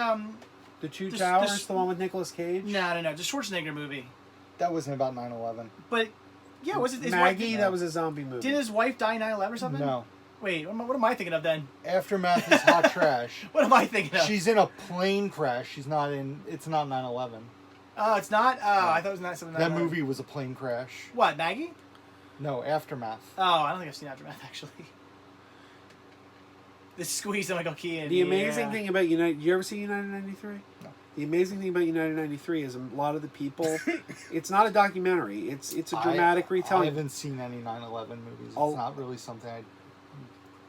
The Two the- Towers, the- the one with Nicolas Cage? No, the Schwarzenegger movie. That wasn't about 9/11. But yeah, was it his Maggie? wife? That was a zombie movie. Did his wife die 9/11 or something? No. Wait, what am I thinking of then? Aftermath is hot trash. What am I thinking of? She's in a plane crash. She's not in. It's not 9/11. Oh, it's not. Oh, I thought it was not something. That movie was a plane crash. What, Maggie? No, Aftermath. Oh, I don't think I've seen Aftermath actually. The squeeze of Michael Keaton. The amazing thing about United... You ever see United 93? No. The amazing thing about United 93 is a lot of the people... It's not a documentary. It's a dramatic retelling. I haven't seen any 9/11 movies. It's not really something I...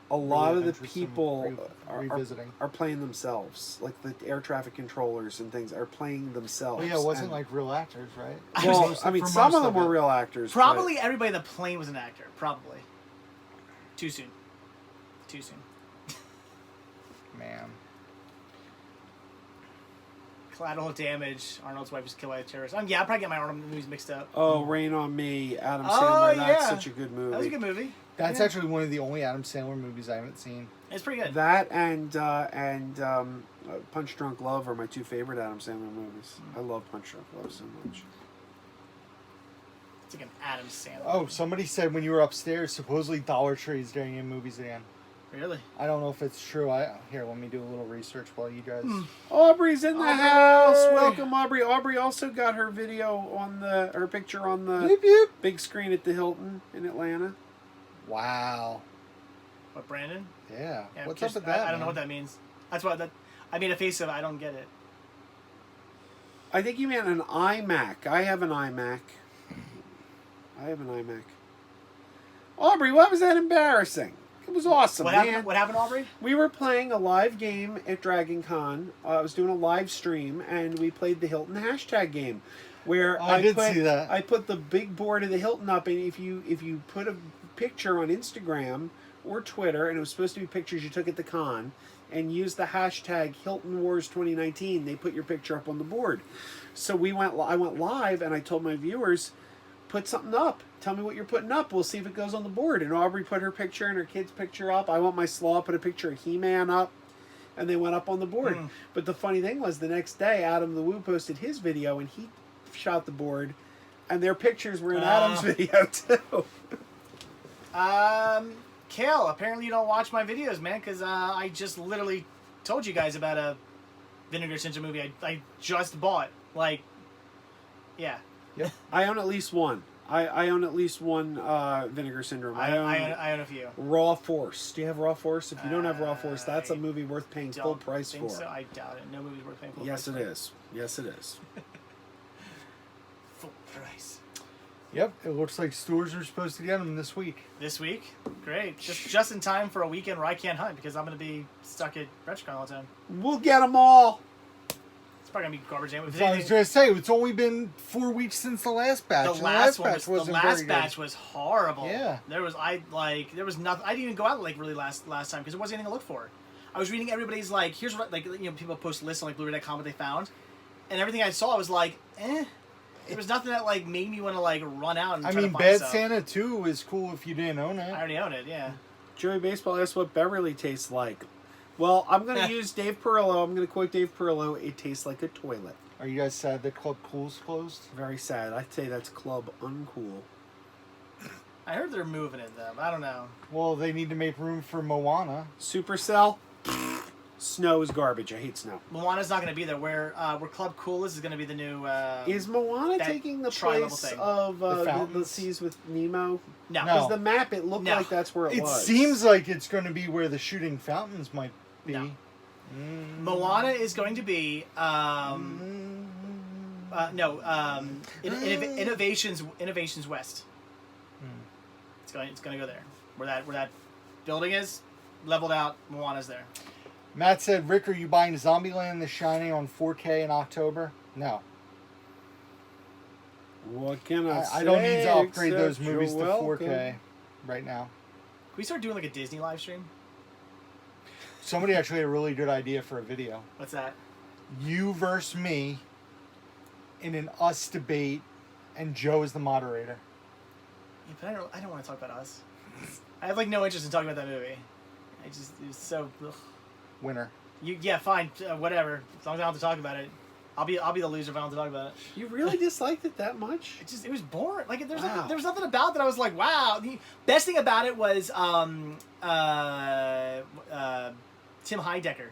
A lot really of the interested in people revisiting. are playing themselves. Like the air traffic controllers and things are playing themselves. Well, yeah, it wasn't And- like real actors, right? Well, I mean, For some most of them were it. real actors. Probably everybody in the plane was an actor. Probably. Too soon. Too soon. Man. Collateral damage. Arnold's wife was killed by a terrorist. Yeah, I'll probably get my Arnold movies mixed up. Oh, Rain on Me, Adam Oh, Sandler. That's yeah. such a good movie. That was a good movie. That's Yeah. actually one of the only Adam Sandler movies I haven't seen. It's pretty good. That and Punch Drunk Love are my two favorite Adam Sandler movies. I love Punch Drunk Love so much. It's like an Adam Sandler. Oh, somebody said when you were upstairs, supposedly Dollar Tree is getting in movies again. Really? I don't know if it's true. Here, let me do a little research while you guys... Aubrey's in the Aubrey! house. Welcome, Aubrey. Aubrey also got her video on her picture on the Beep, beep. big screen at the Hilton in Atlanta. Wow. What, Brandon? Yeah. Yeah, What's Kirsten- up with that, I don't know man? what that means. That's why I made a face of it. I don't get it. I think you meant an iMac. I have an iMac. Aubrey, why was that embarrassing? It was awesome, What man. happened? What happened, Aubrey? We were playing a live game at Dragon Con. I was doing a live stream, and we played the Hilton hashtag game, where I did see that. I put the big board of the Hilton up, and if you put a picture on Instagram or Twitter, and it was supposed to be pictures you took at the con, and use the hashtag Hilton Wars 2019. They put your picture up on the board. So I went live, and I told my viewers, put something up. Tell me what you're putting up. We'll see if it goes on the board. And Aubrey put her picture and her kid's picture up. I want my slaw put a picture of He-Man up. And they went up on the board. But the funny thing was, the next day, Adam the Woo posted his video, and he shot the board. And their pictures were in Adam's video, too. Kale, apparently you don't watch my videos, man, because I just literally told you guys about a Vinegar Syndrome movie I just bought. Like, yeah. Yep. I own at least one. I own at least one Vinegar Syndrome. I own a few. Raw Force. Do you have Raw Force? If you don't have Raw Force, that's a movie worth paying full price for. So. I doubt it. No movie's worth paying full price. Yes, it is. Yes, it is. Full price. Yep, it looks like stores are supposed to get them this week. This week? Great. Just in time for a weekend where I can't hunt because I'm going to be stuck at RetroCon all the time. We'll get them all. It's probably going to be garbage. I was going to say, it's only been 4 weeks since the last batch. The last batch was horrible. Yeah. There was nothing. I didn't even go out like really last time because there wasn't anything to look for. I was reading everybody's like, here's what, like, you know, people post lists on like Blu-ray.com what they found, and everything I saw was like, eh. There was nothing that like made me want to like run out and try to find Bad stuff. Santa 2 is cool if you didn't own it. I already own it, yeah. Joey Baseball asked what Beverly tastes like. Well, I'm going to use Dave Perillo. I'm going to quote Dave Perillo. It tastes like a toilet. Are you guys sad that Club Cool's closed? Very sad. I'd say that's Club Uncool. I heard they're moving it though, but I don't know. Well, they need to make room for Moana. Supercell. Snow is garbage. I hate snow. Moana's not going to be there. Where Club Cool is going to be the new... is Moana taking the place of the Seas with Nemo? No. Because the map, it looked like that's where it was. It seems like it's going to be where the shooting fountains might be. No. Moana is going to be... Innovations West. It's going to go there. Where that building is, leveled out, Moana's there. Matt said, Rick, are you buying Zombieland The Shining on 4K in October? No. What can I say? I don't need to upgrade those movies to 4K right now. Can we start doing like a Disney live stream? Somebody actually had a really good idea for a video. What's that? You versus me in an us debate, and Joe is the moderator. Yeah, but I don't want to talk about us. I have like no interest in talking about that movie. It was so... Ugh. Winner. Yeah, fine, whatever. As long as I don't have to talk about it, I'll be the loser if I don't have to talk about it. You really disliked it that much? It was boring. Like there was nothing about that I was like, wow. The best thing about it was Tim Heidecker.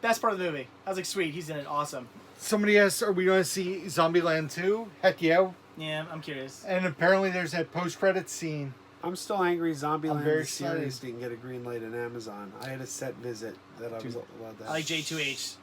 Best part of the movie. I was like, sweet, he's in it, awesome. Somebody asked, are we going to see Zombieland 2? Heck yeah. Yeah, I'm curious. And apparently there's that post-credits scene. I'm still angry Zombieland very the series didn't get a green light in Amazon. I had a set visit that I was allowed to. I like J2H.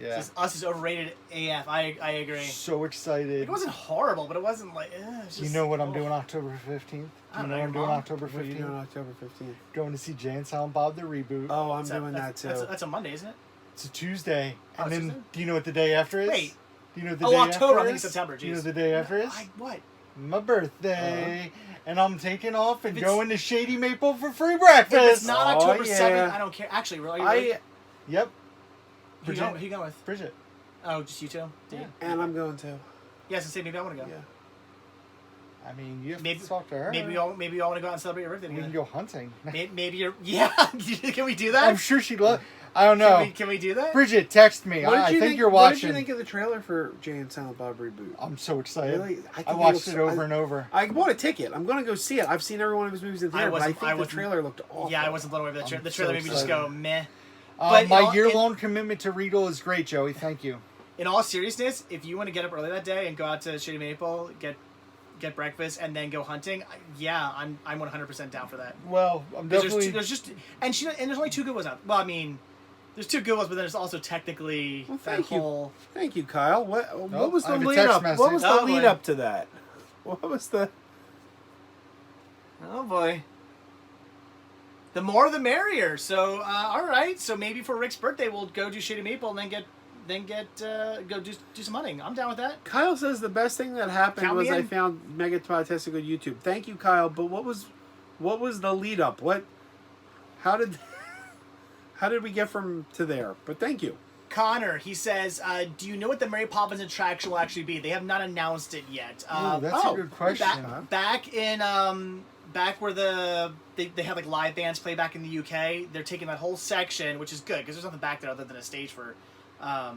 Yeah. Us is overrated AF. I agree. So excited. It wasn't horrible, but it wasn't like... Just, you know what I'm doing October 15th? Do you know what I'm doing October 15th? What are you doing October 15th? Going to see Jay and Silent Bob the reboot. Oh, I'm doing that too. That's a Monday, isn't it? It's a Tuesday. Oh, and then, do you know what the day after is? Wait. Do you know what the day after October, is? I think September, geez. Do you know what the day after is? What? My birthday. And I'm taking off and going to Shady Maple for free breakfast. If it's not October 7th, I don't care. Actually, really? Yep. Who you going with? Bridget. Oh, just you two? Yeah. And I'm going to. Yeah, so say maybe I want to go. Yeah. I mean, you have to talk to her. Maybe we all want to go out and celebrate your birthday together. We can go hunting. Maybe you're... Yeah. Can we do that? I'm sure she'd love... I don't know. Can we do that? Bridget, text me. I think you're watching. What did you think of the trailer for Jay and Silent Bob reboot? I'm so excited. Really? I watched it over and over. I bought a ticket. I'm going to go see it. I've seen every one of his movies in theater, but I think the trailer looked awful. Yeah, I wasn't blown away by the trailer. The trailer made me just go, meh. My year-long commitment to Regal is great, Joey. Thank you. In all seriousness, if you want to get up early that day and go out to Shady Maple, get breakfast, and then go hunting, yeah, I'm 100% down for that. Well, I'm definitely... There's only 2 good ones out. Well, I mean... There's 2 good ones, but there's also technically thank you, Kyle. What was the lead up? Message. What was the lead up to that? What was the? Oh boy. The more the merrier. So all right. So maybe for Rick's birthday we'll go do Shady Maple and then go do some hunting. I'm down with that. Kyle says the best thing that happened was I found Mega Podtastic on YouTube. Thank you, Kyle. But what was the lead up? What How did we get from to there? But thank you. Connor, he says, do you know what the Mary Poppins attraction will actually be? They have not announced it yet. That's a good question. Back where they have like live bands play back in the UK, they're taking that whole section, which is good because there's nothing back there other than a stage for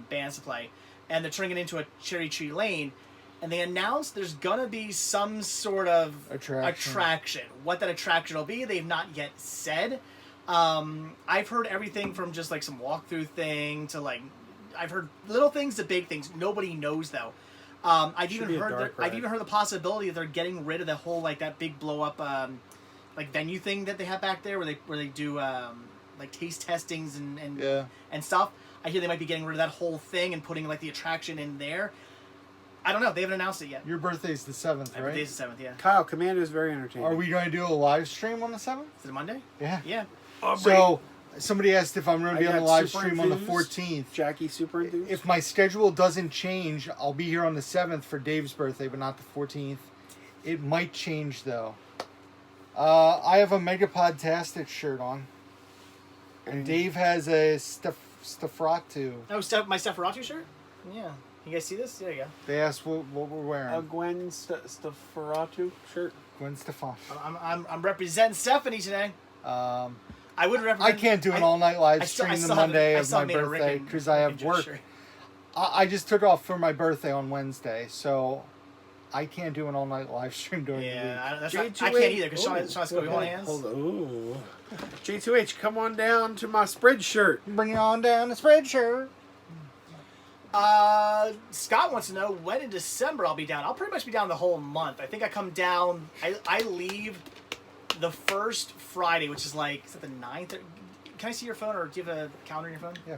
bands to play, and they're turning it into a Cherry Tree Lane. And they announced there's gonna be some sort of attraction. What that attraction will be, they've not yet said. I've heard everything from just like some walkthrough thing to like, I've heard little things to big things. Nobody knows though. I've even heard the possibility that they're getting rid of the whole like that big blow up like venue thing that they have back there where they do like taste testings and stuff. I hear they might be getting rid of that whole thing and putting like the attraction in there. I don't know. They haven't announced it yet. Your birthday's the 7th, right? My birthday's the 7th, yeah. Kyle, Commando is very entertaining. Are we going to do a live stream on the 7th? Is it Monday? Yeah. Yeah. So, somebody asked if I'm going to be on the live stream on the 14th. Jackie Super Enthused. If my schedule doesn't change, I'll be here on the 7th for Dave's birthday, but not the 14th. It might change, though. I have a Megapodtastic shirt on. And Dave has a Stafratu. Oh, my Stafratu shirt? Yeah. You guys see this? There you go. They asked what we're wearing. A Gwen Stafratu shirt. Gwen Stefan. I'm representing Stephanie today. I would represent. I can't do an all-night live stream the Monday of my birthday because I have work. I just took off for my birthday on Wednesday, so I can't do an all-night live stream during the week. I can't either because Sean's going to be on hands. Hold on. Ooh. J2H, come on down to my spread shirt. Bring it on down the spread shirt. Scott wants to know when in December I'll be down. I'll pretty much be down the whole month. I think I come down. I leave the first Friday, which is like, is that the 9th? Can I see your phone, or do you have a calendar on your phone? Yeah.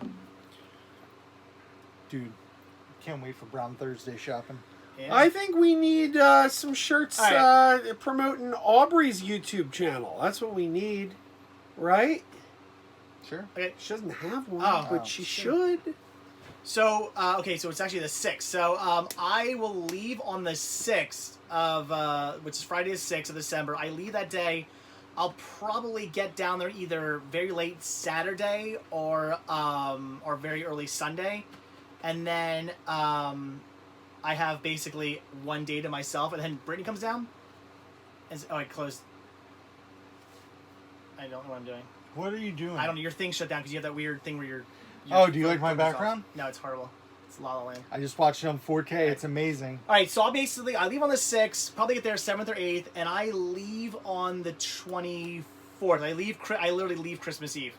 Dude, can't wait for Brown Thursday shopping. Yeah. I think we need some shirts promoting Aubrey's YouTube channel. That's what we need, right? Sure. Okay. She doesn't have one, but she should. So, okay, so it's actually the 6th. So, I will leave on the 6th of, which is Friday the 6th of December. I leave that day. I'll probably get down there either very late Saturday or very early Sunday. And then, I have basically one day to myself, and then Brittany comes down. And, I closed. I don't know what I'm doing. What are you doing? I don't know. Your thing shut down because you have that weird thing where you're... do you like my background? No, it's horrible. It's La La Land. I just watched it on 4K. Right. It's amazing. All right, so I leave on the 6th, probably get there 7th or 8th, and I leave on the 24th. I literally leave Christmas Eve.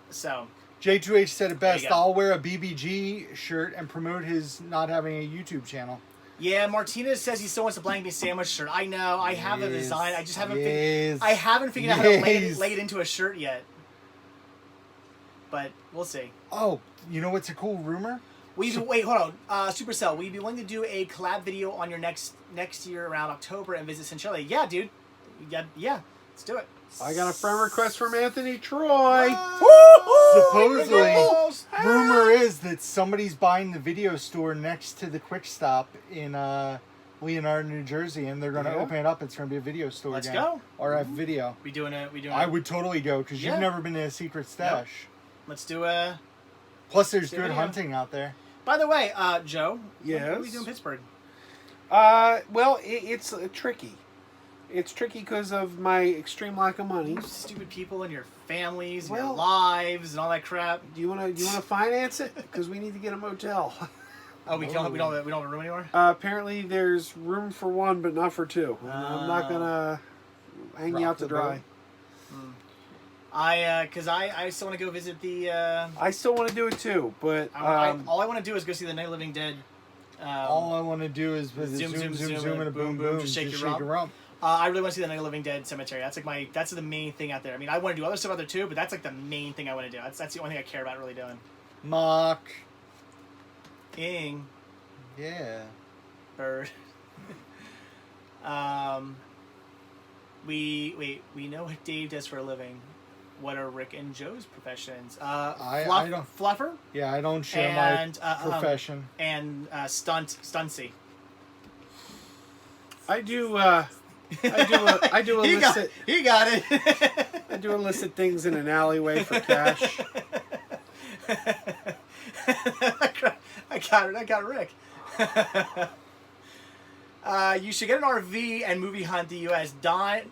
So J2H said it best. I'll wear a BBG shirt and promote his not having a YouTube channel. Yeah, Martinez says he still wants a blank meat sandwich shirt. I know. I have a design. I just haven't figured out how to lay it into a shirt yet. But we'll see. Oh, you know what's a cool rumor? Wait, hold on. Supercell, will you be willing to do a collab video on your next year around October and visit Centralia? Yeah, dude. Yeah, let's do it. I got a friend request from Anthony Troy. Supposedly, rumor is that somebody's buying the video store next to the Quick Stop in Leonardo, New Jersey, and they're going to open it up. It's going to be a video store again. Let's go. RF Video. We doing it. I would totally go because you've never been to a secret stash. Nope. Let's do a... Plus, there's good hunting out there. By the way, Joe. Yes? What are we doing in Pittsburgh? Well, it's tricky. It's tricky because of my extreme lack of money. You stupid people and your families and your lives and all that crap. Do you want to finance it? Because we need to get a motel. Oh, we don't have a room anymore? Apparently, there's room for one, but not for two. I'm not gonna hang you out to dry. Because I still want to go visit the... I still want to do it too, but... all I want to do is go see the Night of the Living Dead. All I want to do is visit zoom, and a boom, boom, just shake your rump. I really want to see the Night of the Living Dead cemetery. That's the main thing out there. I mean, I want to do other stuff out there too, but that's like the main thing I want to do. That's the only thing I care about really doing. Mock. Ing. Yeah. Bird. We know what Dave does for a living. What are Rick and Joe's professions? I don't. Fluffer. Yeah, I don't share my profession. And stuntsy. I do a He got it. I had to elicit things in an alleyway for cash. I got Rick. You should get an RV and movie hunt the U.S. John,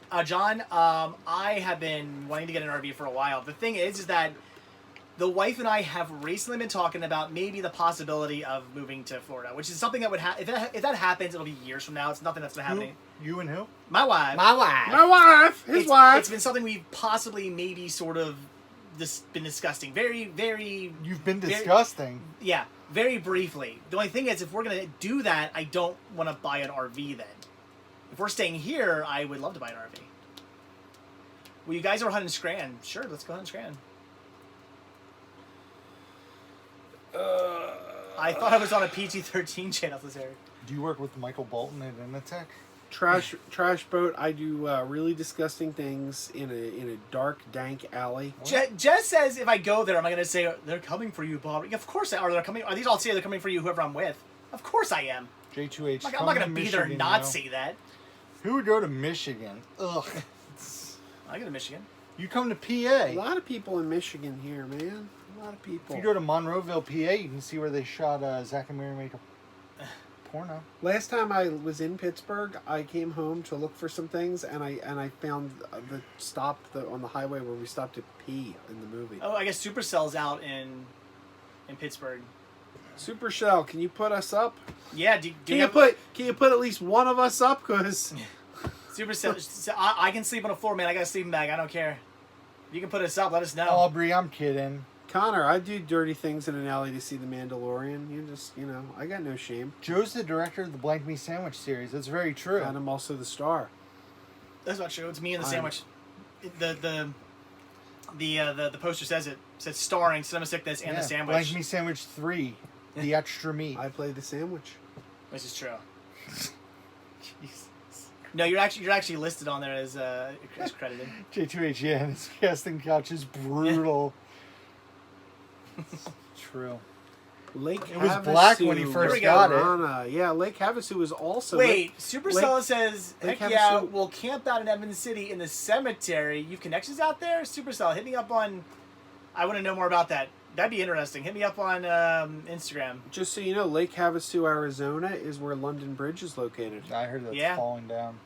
I have been wanting to get an RV for a while. The thing is that the wife and I have recently been talking about maybe the possibility of moving to Florida, which is something that would if that happens, it'll be years from now. It's nothing that's been happening. You and who? My wife. My wife. His wife. It's been something we've possibly maybe sort of been discussing. Very. You've been disgusting. Yeah, very briefly. The only thing is, if we're gonna do that, I don't want to buy an RV then. If we're staying here, I would love to buy an RV. Well, you guys are hunting Scranton. Sure, let's go hunt Scranton. I thought I was on a PG-13 channel this area. Do you work with Michael Bolton at Initech? Trash boat. I do really disgusting things in a dark, dank alley. Jess says if I go there, am I going to say they're coming for you, Bob? Of course they are. They're coming. Are these all say they're coming for you? Whoever I'm with. Of course I am. J2H. I'm not going to be there and not say that. Who would go to Michigan? Ugh. I go to Michigan. You come to PA. A lot of people in Michigan here, man. A lot of people. If you go to Monroeville, PA, you can see where they shot Zach and Mary make a porno. Last time I was in Pittsburgh, I came home to look for some things, and I found the stop on the highway where we stopped to pee in the movie. Oh, I guess Supercell's out in Pittsburgh. Supercell, can you put us up? Yeah. Can you put at least one of us up? Cause Supercell, I can sleep on the floor, man. I got a sleeping bag. I don't care. If you can put us up, let us know. Aubrey, I'm kidding. Connor, I do dirty things in an alley to see The Mandalorian. I got no shame. Joe's the director of the Blank Me Sandwich series. That's very true. And I'm also the star. That's not true. It's me and the sandwich. The poster says it. It says starring Cinema Sickness and the sandwich. Blank Me Sandwich 3, the extra meat. I play the sandwich. This is true. Jesus. No, you're actually listed on there as credited. J2H, yeah, and his casting couch is brutal. True. Lake It was black when he first got it. Yeah, Lake Havasu was also... Wait, Supercell says, Lake heck yeah, Havasu. we'll camp out in Evans City in the cemetery. You have connections out there? Supercell, hit me up on... I want to know more about that. That'd be interesting. Hit me up on Instagram. Just so you know, Lake Havasu, Arizona is where London Bridge is located. I heard that's falling down.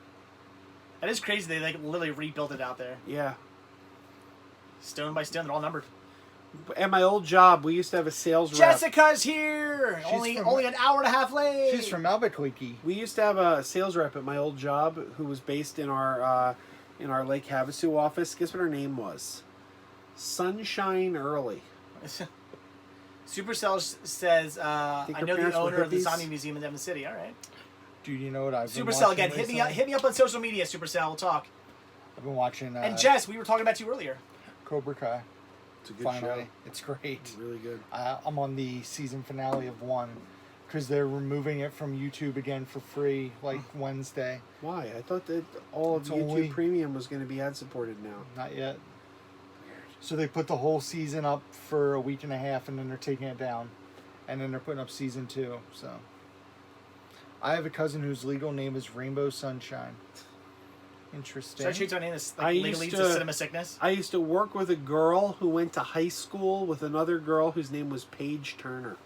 That is crazy. They literally rebuilt it out there. Yeah. Stone by stone, they're all numbered. At my old job, we used to have a sales rep. Jessica's here! Only an hour and a half late! She's from Albuquerque. We used to have a sales rep at my old job who was based in our Lake Havasu office. Guess what her name was? Sunshine Early. Supercell says, I know the owner of the hippies. Zombie Museum in Evans City. All right. Dude, you know what I've been Supercell watching again. recently? Hit me up on social media, Supercell. We'll talk. I've been watching... and Jess, we were talking about you earlier. Cobra Kai. It's a good Finally. show. It's great. It's really good. I'm on the season finale of 1 because they're removing it from YouTube again for free, like Wednesday. Why? I thought that all of YouTube Premium was going to be ad-supported now. Not yet. So they put the whole season up for a week and a half, and then they're taking it down. And then they're putting up season 2, so... I have a cousin whose legal name is Rainbow Sunshine. Interesting. Should I change our name as legally to Cinema Sickness? I used to work with a girl who went to high school with another girl whose name was Paige Turner.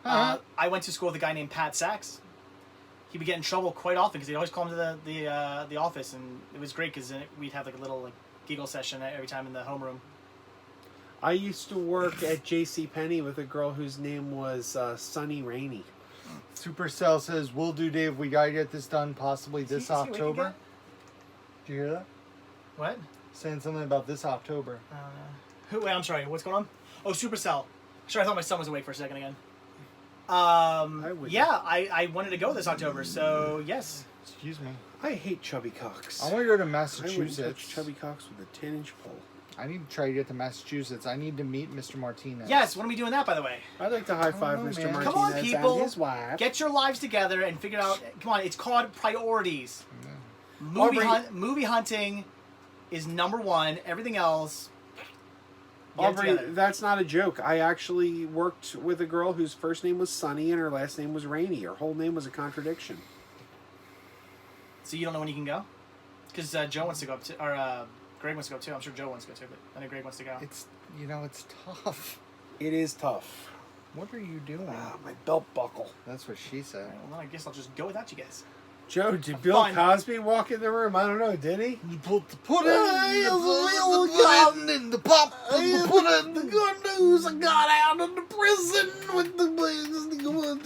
I went to school with a guy named Pat Sachs. He would get in trouble quite often because he'd always call him to the office, and it was great because we'd have like a little giggle session every time in the homeroom. I used to work at JCPenney with a girl whose name was Sunny Rainey. Supercell says, "Will do, Dave. We gotta get this done possibly this October." Did you hear that? What? Saying something about this October. Wait, I'm sorry. What's going on? Oh, Supercell. Sure, I thought my son was awake for a second again. I wanted to go this October, so yes. Excuse me. I hate chubby cocks. I want to go to I Massachusetts. wouldn't touch chubby cocks with a 10-inch pole. I need to try to get to Massachusetts. I need to meet Mr. Martinez. Yes, when are we doing that, by the way? I'd like to high-five know, Mr. man. Martinez Come on, people. and his wife. Get your lives together and figure out... Come on, it's called priorities. Yeah. Movie hunting is number one. Everything else... Aubrey, that's not a joke. I actually worked with a girl whose first name was Sunny and her last name was Rainey. Her whole name was a contradiction. So you don't know when you can go? Because Joe wants to go up to... Or Greg wants to go too. I'm sure Joe wants to go too, but I know Greg wants to go. It's it's tough. It is tough. What are you doing? My belt buckle. That's what she said. Well, then I guess I'll just go without you guys. Joe, did Bill Fine. Cosby walk in the room? I don't know. Did he? You put the pudding in the pop. The pudding. The good news, I got out of the prison with the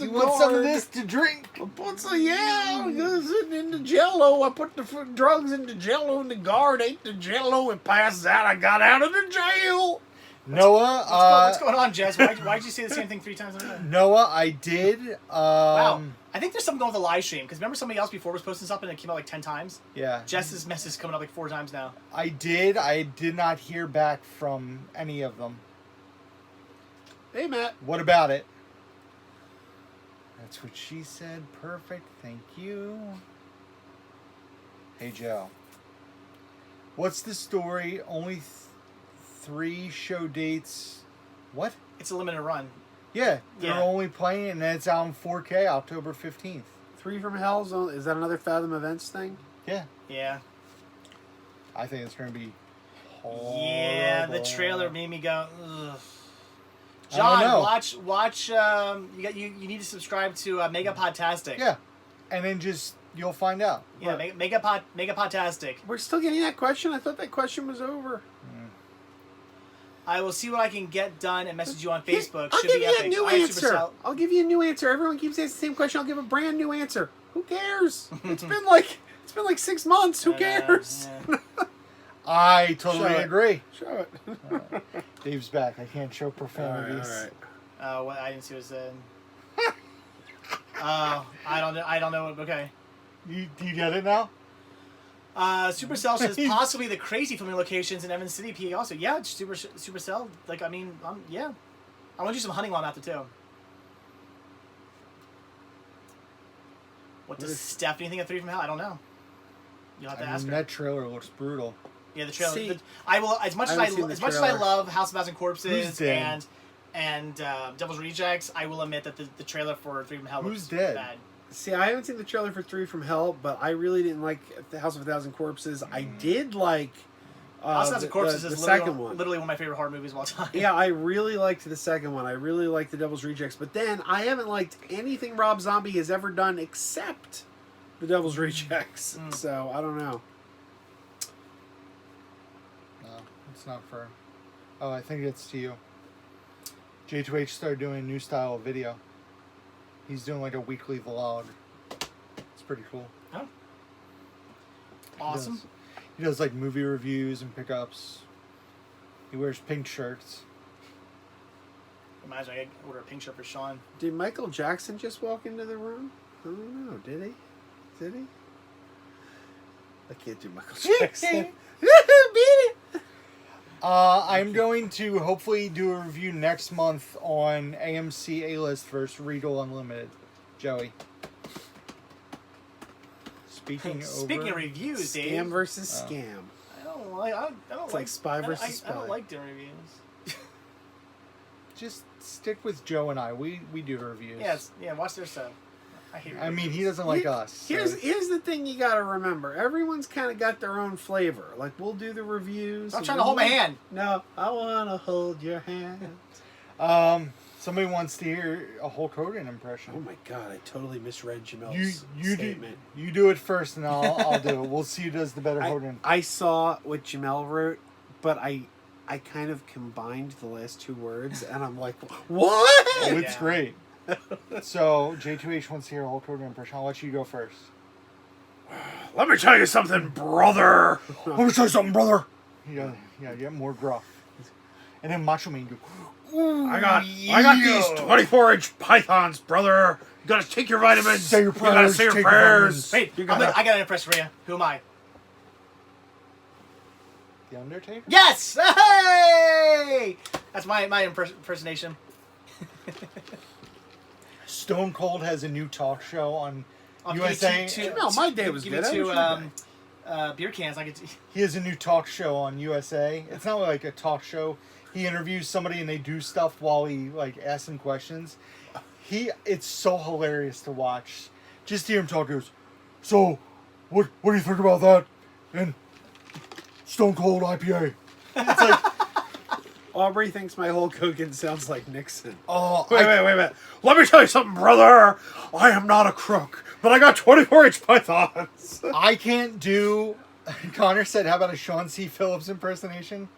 You want some of this to drink? I put some, yeah, I was sitting in the Jello. I put the drugs into Jello, and the guard ate the Jello and passed out. I got out of the jail. Noah, What's going on, Jess? Why'd you say the same thing 3 times in a row? Noah, I did. Wow. I think there's something going with the live stream, because remember somebody else before was posting something and it came out like 10 times? Yeah. Jess's message is coming up like 4 times now. I did. I did not hear back from any of them. Hey, Matt. What about it? That's what she said. Perfect. Thank you. Hey, Joe. What's the story? Only 3 show dates. What? It's a limited run. Yeah. They're Yeah. only playing, and it's out in 4K October 15th. 3 from Hell, is that another Fathom Events thing? Yeah. Yeah. I think it's going to be horrible. Yeah, the trailer made me go, ugh. I don't know. John, watch. You need to subscribe to Mega Podtastic. Yeah. And then you'll find out. Yeah, Mega Podtastic. We're still getting that question? I thought that question was over. I will see what I can get done and message you on Facebook. I'll Should give be you epic. a new I have answer. Supercell. I'll give you a new answer. Everyone keeps asking the same question. I'll give a brand new answer. Who cares? It's been like 6 months. Who cares? Yeah. I totally Show it. agree. Show it. Dave's back. I can't show All right, profanities. all right. What I didn't see what it said. I don't know. Okay. Do you get it now? Supercell says possibly the crazy filming locations in Evans City, PA. Also, yeah, Supercell. Like, I mean, yeah. I want to do some hunting while I'm out there too. What does Stephanie think of 3 from Hell? I don't know. You'll have to ask her. That trailer looks brutal. Yeah, the trailer. See, I will as much I as haven't seen the as much as I trailer. love House of Thousand Corpses Who's dead? and Devil's Rejects. I will admit that the trailer for 3 from Hell Who's looks dead? bad. See, I haven't seen the trailer for 3 from Hell, but I really didn't like The House of a Thousand Corpses. I did like House of Thousand Corpses the is second one. literally one of my favorite horror movies of all time. Yeah, I really liked the second one. I really liked The Devil's Rejects. But then I haven't liked anything Rob Zombie has ever done except The Devil's Rejects. So, I don't know. No, it's not for... Oh, I think it's to you. J2H started doing a new style of video. He's doing like a weekly vlog. It's pretty cool. Oh. Awesome. He does like movie reviews and pickups. He wears pink shirts. Imagine I could order a pink shirt for Sean. Did Michael Jackson just walk into the room? I don't know. Did he? Did he? I can't do Michael Jackson. Beat it! I'm going to hopefully do a review next month on AMC A-List versus Regal Unlimited. Joey. Speaking of reviews, Dave. Scam versus scam. I don't like. It's like Spy versus Spy. I don't like doing reviews. just stick with Joe and I. We do reviews. Yeah. Watch their stuff. I hate. I mean, he doesn't like us. So. Here's the thing you gotta remember. Everyone's kind of got their own flavor. Like, we'll do the reviews. I'm trying to hold my hand. No, I want to hold your hand. Somebody wants to hear a Hulk Hogan impression. Oh my God, I totally misread Jamel's You statement. You do it first, and I'll do it. We'll see who does the better Hogan. I saw what Jamel wrote, but I kind of combined the last 2 words, and I'm like, what? Oh, it's great. So, J2H wants to hear a Hulk Hogan impression. I'll let you go first. Let me tell you something, brother. Let me tell you something, brother. Yeah, get more gruff. And then Macho Man go, I got these 24-inch pythons, brother. You gotta take your vitamins. Say your You gotta prayers. say your take your prayers. vitamins. Wait, I got an impression for you. Who am I? The Undertaker? Yes! Hey! That's my impersonation. Stone Cold has a new talk show on USA. No, my day was give good. me How was your day? beer cans. I could. He has a new talk show on USA. It's not like a talk show. He interviews somebody and they do stuff while he asks them questions. It's so hilarious to watch. Just hear him talk. He goes, so, what do you think about that? And Stone Cold IPA. It's like, Aubrey thinks my Hulk Hogan sounds like Nixon. oh, Wait a minute. Let me tell you something, brother. I am not a crook, but I got 24-inch pythons. I can't do. Connor said, "How about a Sean C. Phillips impersonation?"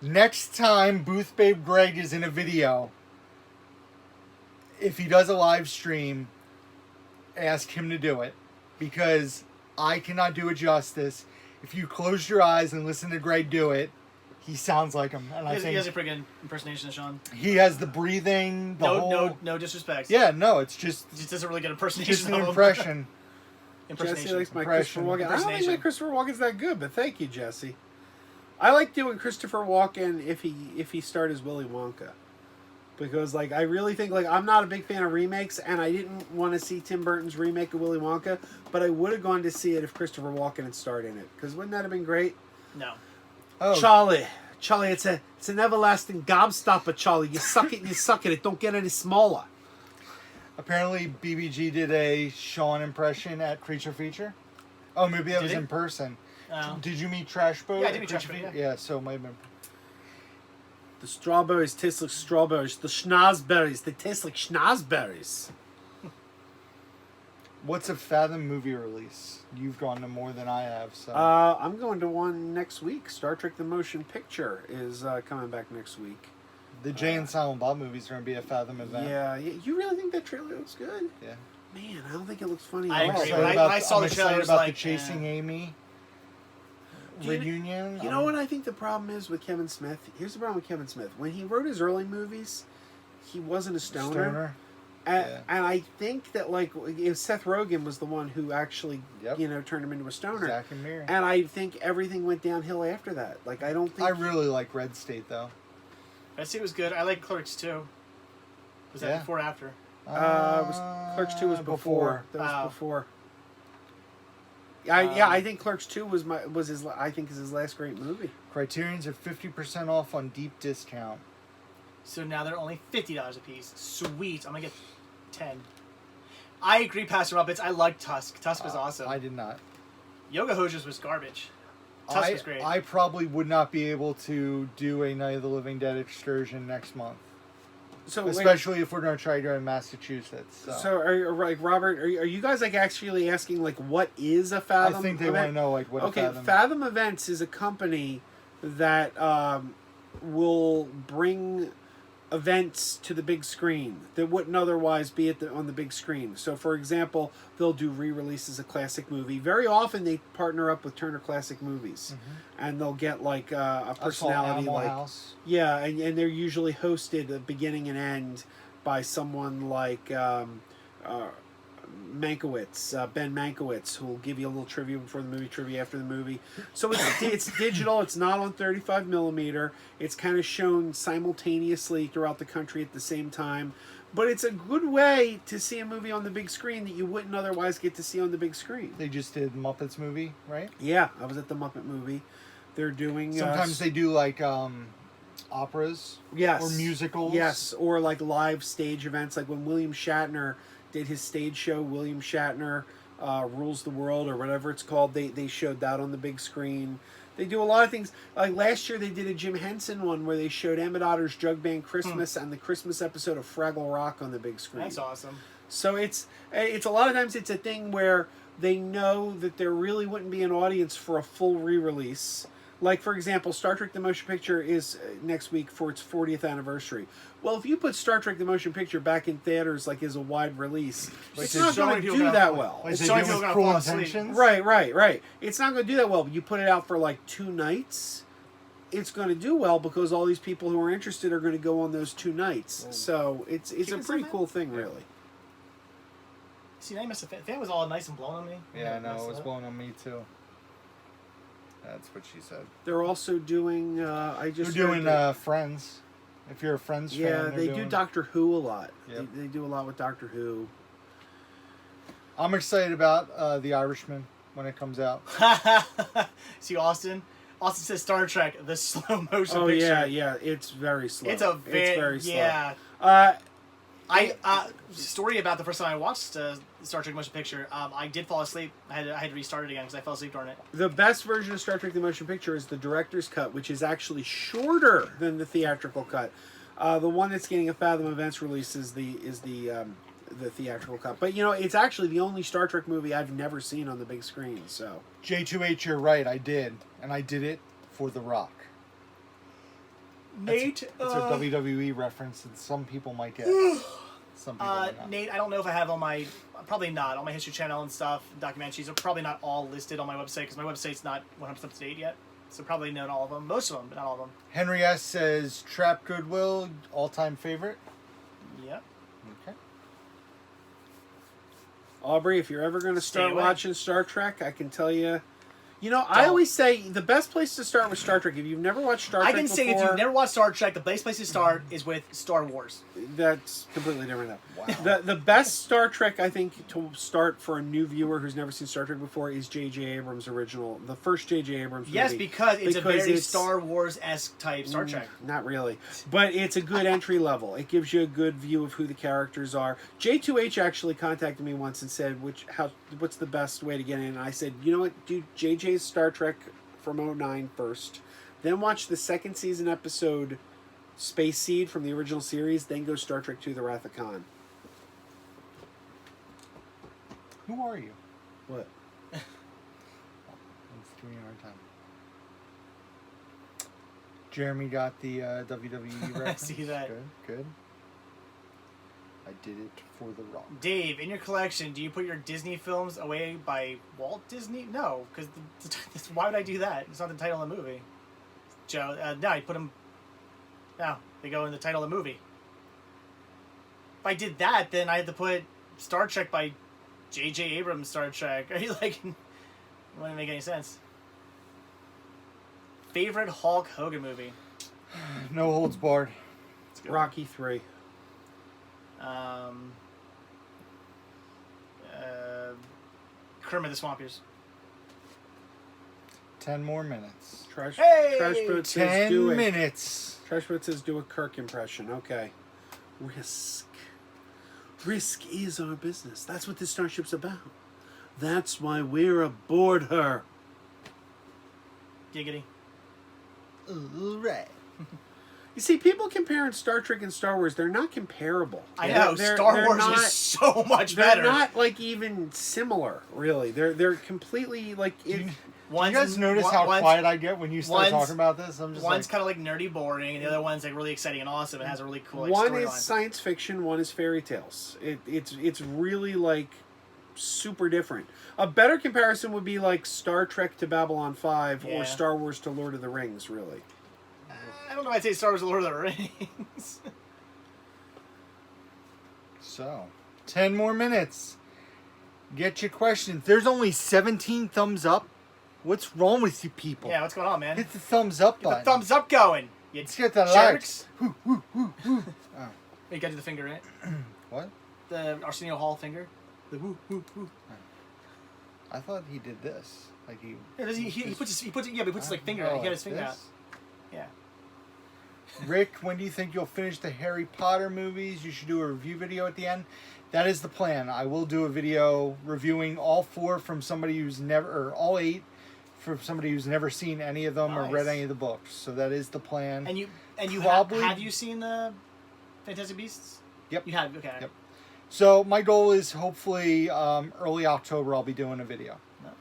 Next time Booth Babe Greg is in a video, if he does a live stream, ask him to do it, because I cannot do it justice. If you close your eyes and listen to Greg do it, he sounds like him. And He has a pretty good impersonation of Sean. he has the breathing, the whole... No disrespect. Yeah, no, it's just He just does a really good impersonation. just an of him. impression. Jesse likes my Impression. Christopher Walken. I don't think my Impersonation. Christopher Walken's that good, but thank you, Jesse. I like doing Christopher Walken if he starred as Willy Wonka. Because, like, I really think, like, I'm not a big fan of remakes, and I didn't want to see Tim Burton's remake of Willy Wonka, but I would have gone to see it if Christopher Walken had starred in it. Because wouldn't that have been great? No. Oh, Charlie, it's an everlasting gobstopper, Charlie. You suck it and you suck it. It don't get any smaller. apparently BBG did a Sean impression at Creature Feature. Oh, maybe that Did was he? in person. Oh. Did you meet Trash Boat? Yeah, I did at meet Creature Trash Boat, Feature? Yeah, so it might have been. The strawberries taste like strawberries. The schnozberries, they taste like schnozberries. What's a Fathom movie release? You've gone to more than I have, so. I'm going to one next week. Star Trek: The Motion Picture is coming back next week. The Jay and Silent Bob movies are going to be a Fathom event. Yeah, you really think that trailer looks good? Yeah. Man, I don't think it looks funny I at all. agree. I'm When excited I saw I'm the trailer, I excited was about like, the Chasing Amy reunion. You know what I think the problem is with Kevin Smith? Here's the problem with Kevin Smith. When he wrote his early movies, he wasn't a stoner. And, Yeah. and I think that, like, Seth Rogen was the one who actually, Yep. turned him into a stoner. Zack and Miri. And I think everything went downhill after that. Like, I don't think... I really like Red State, though. I see it was good. I like Clerks too. Was that Yeah. before or after? Clerks 2 was before. That was Oh. before. I think Clerks 2 was his last great movie. Criterion's are 50% off on deep discount. So now they're only $50 a piece. Sweet. I'm gonna get 10. I agree, Pastor Muppets. I like Tusk. Tusk was awesome. I did not. Yoga Hosers was garbage. Tusk was great. I probably would not be able to do a Night of the Living Dead excursion next month. So Especially if we're going to try to go in Massachusetts. So are Robert, are you guys like actually asking like what is a Fathom? I think they want to know like what Okay, a Fathom. Fathom Events is a company that will bring events to the big screen that wouldn't otherwise be on the big screen. So, for example, they'll do re-releases of classic movie. Very often, they partner up with Turner Classic Movies, and they'll get like a personality Animal like House. yeah, and they're usually hosted at beginning and end by someone like Mankiewicz, Ben Mankiewicz, who will give you a little trivia before the movie, trivia after the movie. So it's digital. It's not on 35 millimeter. It's kind of shown simultaneously throughout the country at the same time. But it's a good way to see a movie on the big screen that you wouldn't otherwise get to see on the big screen. They just did Muppets movie, right? Yeah, I was at the Muppet movie. They're doing Sometimes they do like operas. yes, Or musicals. Yes, or like live stage events, like when William Shatner did his stage show, William Shatner Rules the World, or whatever it's called. They showed that on the big screen. They do a lot of things. Like last year, they did a Jim Henson one where they showed Emmett Otter's Jug Band Christmas and the Christmas episode of Fraggle Rock on the big screen. That's awesome. So it's a lot of times it's a thing where they know that there really wouldn't be an audience for a full re-release. Like, for example, Star Trek The Motion Picture is next week for its 40th anniversary. Well, if you put Star Trek The Motion Picture back in theaters like as a wide release, it's not so going many to people do gonna- that well. Like It's they so do people with gonna Cruel fall asleep. Intentions. Right. It's not going to do that well, but you put it out for like 2 nights, it's going to do well because all these people who are interested are going to go on those 2 nights. So it's a Chicken pretty salmon? cool thing, really. See, now you must have fan was all nice and blown on me. Yeah, I know. Messed It was up. blowing on me too. That's what she said. They're also doing. They're They're doing Friends. If you're a Friends fan, yeah, they're they do doing... Doctor Who a lot. Yep. They do a lot with Doctor Who. I'm excited about The Irishman when it comes out. See, Austin. Austin says Star Trek, the slow motion Oh picture. yeah, it's very slow. It's very slow. yeah. Story about the first time I watched Star Trek motion picture. I did fall asleep. I had to restart it again because I fell asleep during it. The best version of Star Trek the Motion Picture is the director's cut, which is actually shorter than the theatrical cut. The one that's getting a Fathom Events release is the theatrical cut. But it's actually the only Star Trek movie I've never seen on the big screen. So J2H, you're right. I did, and I did it for The Rock. Nate, it's a WWE reference that some people might get. Some people might not. Nate, I don't know if I have probably not on my History Channel and stuff. Documentaries are probably not all listed on my website because my website's not 100% up to date yet. So probably not all of them. Most of them, but not all of them. Henry S. says, Trap Goodwill, all-time favorite? Yep. Okay. Aubrey, if you're ever going to start watching Star Trek, I can tell you. I Don't. always say the best place to start with Star Trek, if you've never watched Star Trek I can say if you've never watched Star Trek, the best place to start is with Star Wars. That's completely different though. Wow. The best Star Trek, I think, to start for a new viewer who's never seen Star Trek before is J.J. Abrams' original, the first J.J. Abrams movie. Yes, because it's a very Star Wars-esque type Star Trek. Not really. But it's a good entry level. It gives you a good view of who the characters are. J2H actually contacted me once and said, what's the best way to get in? And I said, you know what, do J.J.'s Star Trek from 2009 first. Then watch the second season episode Space Seed from the original series. Then go Star Trek II, The Wrath of Khan. Who are you? What? It's giving you a hard time. Jeremy got the WWE reference. I see that. Good. I did it for The Rock. Dave, in your collection, do you put your Disney films away by Walt Disney? No, because why would I do that? It's not the title of the movie. Joe, no, you put them. No, they go in the title of the movie. If I did that, then I had to put Star Trek by J.J. Abrams Star Trek. Are you like? It wouldn't make any sense. Favorite Hulk Hogan movie? No holds barred. Rocky 3. Kermit the Swamp Ears. 10 more minutes. Trash Hey! Boat says 10 minutes. Trash Boat says do a Kirk impression. Okay. Risk. Risk is our business. That's what this starship's about. That's why we're aboard her. Giggity. All right. You see, people comparing Star Trek and Star Wars, they're not comparable. I know, Star Wars is so much better. They're not, like, even similar, really. They're completely, like... Do you guys notice how quiet I get when you start talking about this? I'm just one's kind of like nerdy boring, and the other one's like really exciting and awesome and has a really cool one storyline. Is science fiction, one is fairy tales. It's really, like, super different. A better comparison would be, like, Star Trek to Babylon 5 or Star Wars to Lord of the Rings, really. I don't know if I'd say Star Wars: The Lord of the Rings. So, 10 more minutes. Get your questions. There's only 17 thumbs up. What's wrong with you people? Yeah, what's going on, man? Hit the thumbs up button. Get the thumbs up going. Let's get the jerks. likes. Oh. You got to do the finger, right? What? The Arsenio Hall finger. The woo woo woo. I thought he did this. Like he. Yeah, he puts his like finger. He got his finger out. Yeah. Rick, when do you think you'll finish the Harry Potter movies? You should do a review video at the end. That is the plan. I will do a video reviewing all 4 from somebody who's never, or all 8 from somebody who's never seen any of them or read any of the books. So that is the plan. And you Probably, have you seen the Fantastic Beasts? Yep. You have, okay. Yep. So my goal is hopefully early October I'll be doing a video.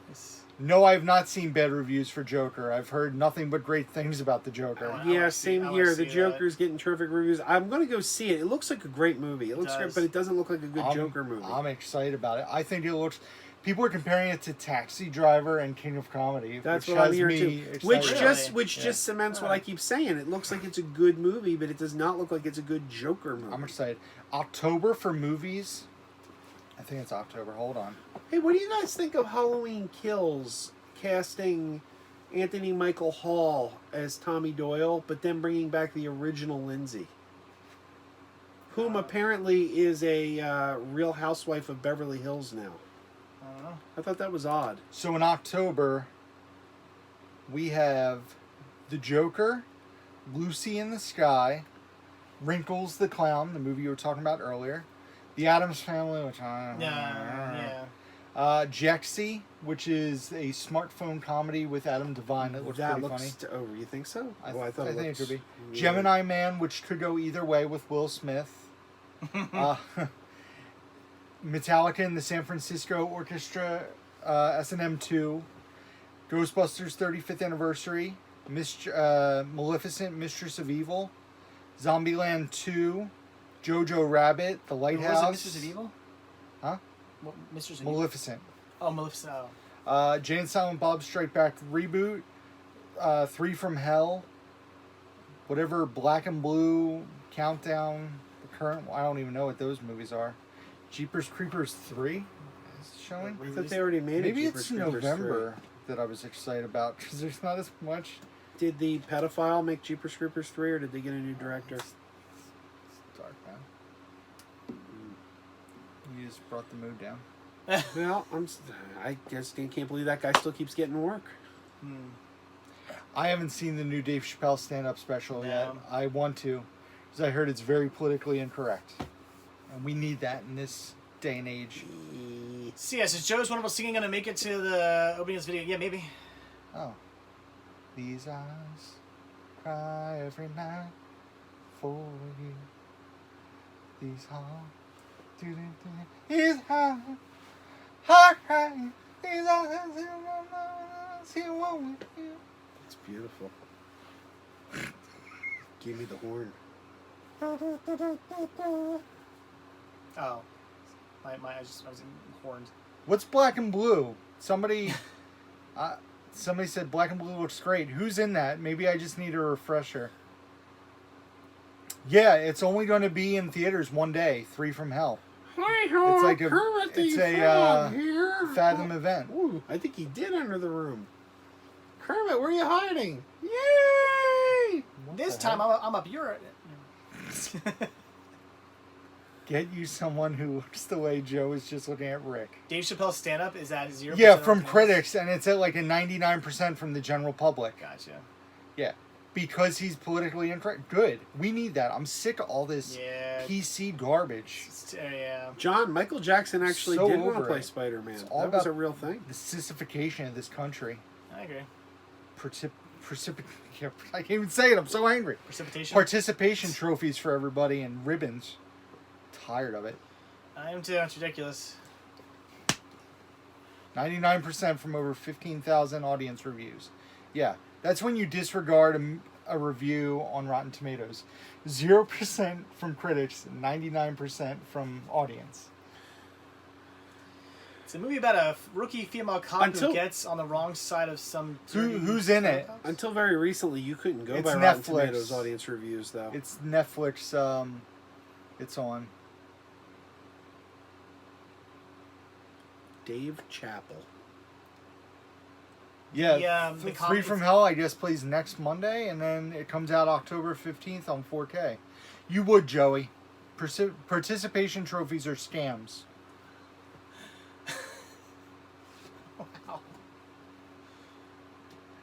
Nice. No, I have not seen bad reviews for Joker. I've heard nothing but great things about the Joker. Yeah, same here. The Joker's getting terrific reviews. I'm going to go see it. It looks like a great movie. It looks great, but it doesn't look like a good Joker movie. I'm excited about it. I think it looks... People are comparing it to Taxi Driver and King of Comedy. That's what I'm hearing too. Which just cements what I keep saying. It looks like it's a good movie, but it does not look like it's a good Joker movie. I'm excited. October for movies. I think it's October. Hold on. Hey, what do you guys think of Halloween Kills casting Anthony Michael Hall as Tommy Doyle, but then bringing back the original Lindsay, whom apparently is a Real Housewife of Beverly Hills now? I don't know. I thought that was odd. So in October, we have The Joker, Lucy in the Sky, Wrinkles the Clown, the movie you were talking about earlier. The Addams Family, which I Yeah. Jexy, which is a smartphone comedy with Adam Devine that looks pretty funny. Oh, you think so? I thought think it could be. Yeah. Gemini Man, which could go either way with Will Smith. Metallica and the San Francisco Orchestra, S&M 2. Ghostbusters 35th Anniversary. Maleficent, Mistress of Evil. Zombieland 2. Jojo Rabbit, The Lighthouse. Was it Mistress of Evil? Huh? What, Mistress of Evil? Maleficent. Oh, Maleficent. Oh. Jay and Silent Bob Strike Back reboot. 3 from Hell. Whatever Black and Blue, Countdown, the current. I don't even know what those movies are. Jeepers Creepers 3 is showing. I thought they already made Maybe it. it's November that I was excited about because there's not as much. Did the pedophile make Jeepers Creepers 3, or did they get a new director? Dark, man. You just brought the mood down. Well, I just can't believe that guy still keeps getting work. I haven't seen the new Dave Chappelle stand-up special yet. No. I want to, because I heard it's very politically incorrect, and we need that in this day and age. So yes, is Joe's Wonderful Singing gonna make it to the opening of this video? Yeah, maybe. Oh, these eyes cry every night for you. These hearts, these heart cry. These eyes, you want with you. It's beautiful. Give me the horn. Oh, I was in horns. What's Black and Blue? Somebody said Black and Blue looks great. Who's in that? Maybe I just need a refresher. Yeah, it's only going to be in theaters one day. 3 from Hell. It's like a Fathom event. Ooh, I think he did enter the room. Kermit, where are you hiding? Yay! This time I'm up your. Get you someone who looks the way Joe is just looking at Rick. Dave Chappelle's stand-up is at 0%. Yeah, from critics, and it's at like a 99% from the general public. Gotcha. Yeah, because he's politically incorrect. Good. We need that. I'm sick of all this Yeah. PC garbage. Yeah. John, Michael Jackson actually So did want to over play it. Spider-Man. It's all That was about a real thing. The sissification of this country. I agree. I can't even say it. I'm so angry. Precipitation. Participation trophies for everybody and ribbons. Tired of it. I am too. It's ridiculous. 99% from over 15,000 audience reviews. Yeah, that's when you disregard a review on Rotten Tomatoes. 0% from critics, 99% from audience. It's a movie about a rookie female cop who gets on the wrong side of some. Who's in it? Until very recently, you couldn't go It's by Rotten Netflix. Tomatoes audience reviews, though. It's Netflix. It's on. Dave Chappell. Yeah, The 3 from Hell, I guess, plays next Monday, and then it comes out October 15th on 4K. You would, Joey. Participation trophies are scams. Wow.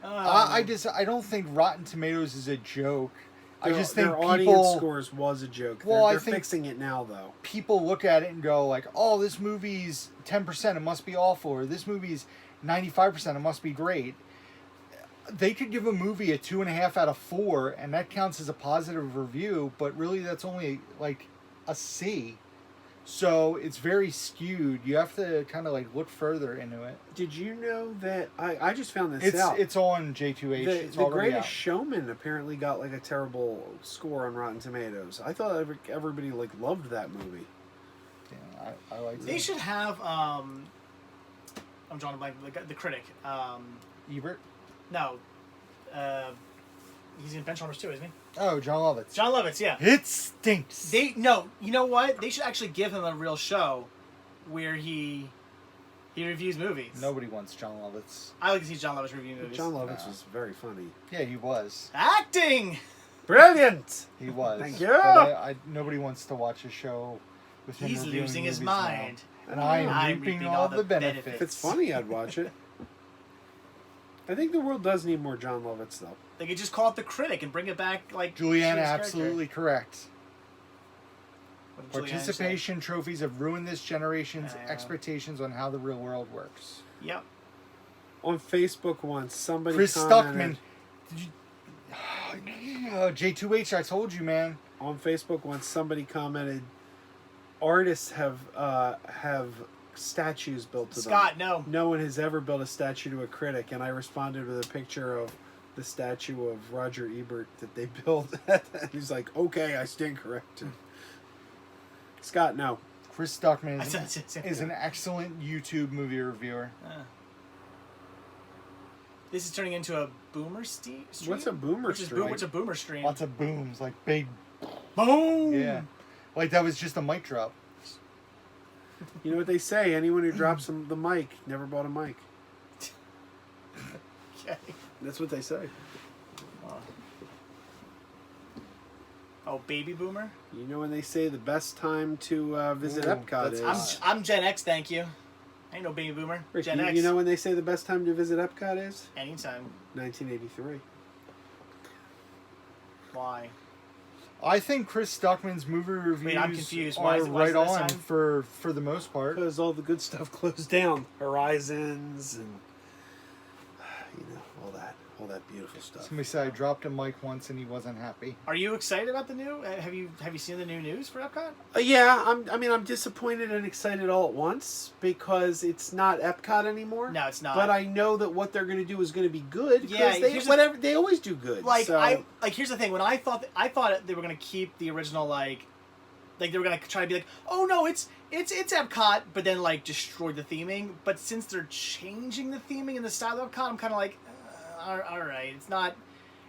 I don't think Rotten Tomatoes is a joke. I just think their people, audience scores was a joke. Well, They're I think fixing it now, though. people look at it and go like, "Oh, this movie's 10%. It must be awful." Or this movie's 95%. It must be great. They could give a movie a 2.5 out of 4, and that counts as a positive review. But really, that's only like a C. So it's very skewed. You have to kind of like look further into it. Did you know that I just found this out? It's on J2H. The Greatest Showman apparently got like a terrible score on Rotten Tomatoes. I thought everybody like loved that movie. Yeah, I like. They should have. I'm drawing a blank. The critic. Ebert. No. He's in Benchwarmers too, isn't he? Oh, John Lovitz. John Lovitz, yeah. It stinks. You know what? They should actually give him a real show where he reviews movies. Nobody wants John Lovitz. I like to see John Lovitz review movies. John Lovitz was very funny. Yeah, he was. Acting! Brilliant! He was. Thank you! But nobody wants to watch a show with him He's reviewing losing his movies mind. now. And I'm reaping all the benefits. If it's funny, I'd watch it. I think the world does need more John Lovitz, though. They could just call it The Critic and bring it back like... Juliana, Sheen's absolutely correct. Participation trophies have ruined this generation's Yeah. expectations on how the real world works. Yep. On Facebook once, somebody Chris commented, Stuckman. Did you... J2H, I told you, man. On Facebook once, somebody commented, artists have statues built to them. Scott, no. No one has ever built a statue to a critic, and I responded with a picture of the statue of Roger Ebert that they built. He's like, okay, I stand corrected. Scott, no. Chris Stuckman I said- is an excellent YouTube movie reviewer. This is turning into a boomer stream? What's a boomer stream? What's a boomer stream? Lots of booms, like big. Boom! Yeah. Like that was just a mic drop. You know what they say? Anyone who drops the mic never bought a mic. Okay. That's what they say. Oh, baby boomer? You know when they say the best time to visit Ooh, Epcot that's is? I'm Gen X, thank you. I ain't no baby boomer. Rick, Gen you, X. you know when they say the best time to visit Epcot is? Anytime. 1983. Why? I think Chris Stuckman's movie reviews I'm confused. are Why is it right this on time? for the most part. Because all the good stuff closed down. Horizons and all that beautiful stuff. Somebody said I dropped a mic once and he wasn't happy. Are you excited about the new? Have you seen the new news for Epcot? Yeah, I'm disappointed and excited all at once because it's not Epcot anymore. No, it's not. But I know that what they're going to do is going to be good. Yeah, they always do good. Like so. here's the thing. When I thought they were going to keep the original like they were going to try to be like, oh no, it's Epcot, but then like destroy the theming. But since they're changing the theming and the style of Epcot, I'm kind of like, all right,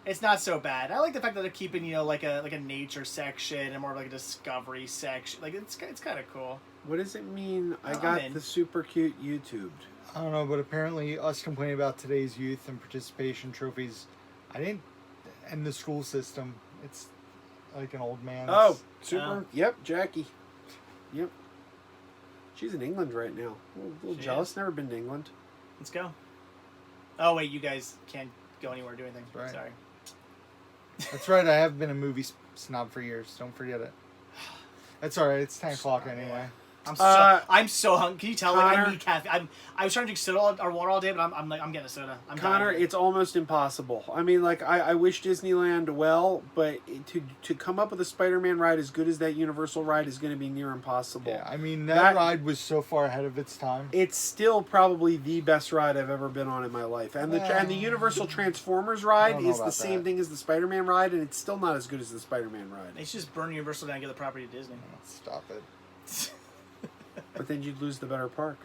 it's not so bad. I like the fact that they're keeping like a nature section and more of like a discovery section. Like it's kind of cool. What does it mean? I I'm got in. the super cute YouTubed. I don't know, but apparently us complaining about today's youth and participation trophies, I didn't end the school system. It's like an old man. Oh, super. Yep, Jackie. Yep. She's in England right now. A little She jealous. is. Never been to England. Let's go. Oh wait, you guys can't go anywhere or do anything. Right. Sorry. That's right, I have been a movie snob for years. Don't forget it. That's alright, it's 10 o'clock anyway. I'm so hungry. Can you tell? Like, Connor, I need caffeine. I was trying to drink soda or water all day, but I'm getting a soda. I'm Connor, dying. it's almost impossible. I mean, like, I wish Disneyland well, but to come up with a Spider-Man ride as good as that Universal ride is going to be near impossible. Yeah, I mean, that ride was so far ahead of its time. It's still probably the best ride I've ever been on in my life. And the Universal Transformers ride is the same thing as the Spider-Man ride, and it's still not as good as the Spider-Man ride. They should just burn Universal down and give the property to Disney. Stop it. But then you'd lose the better park.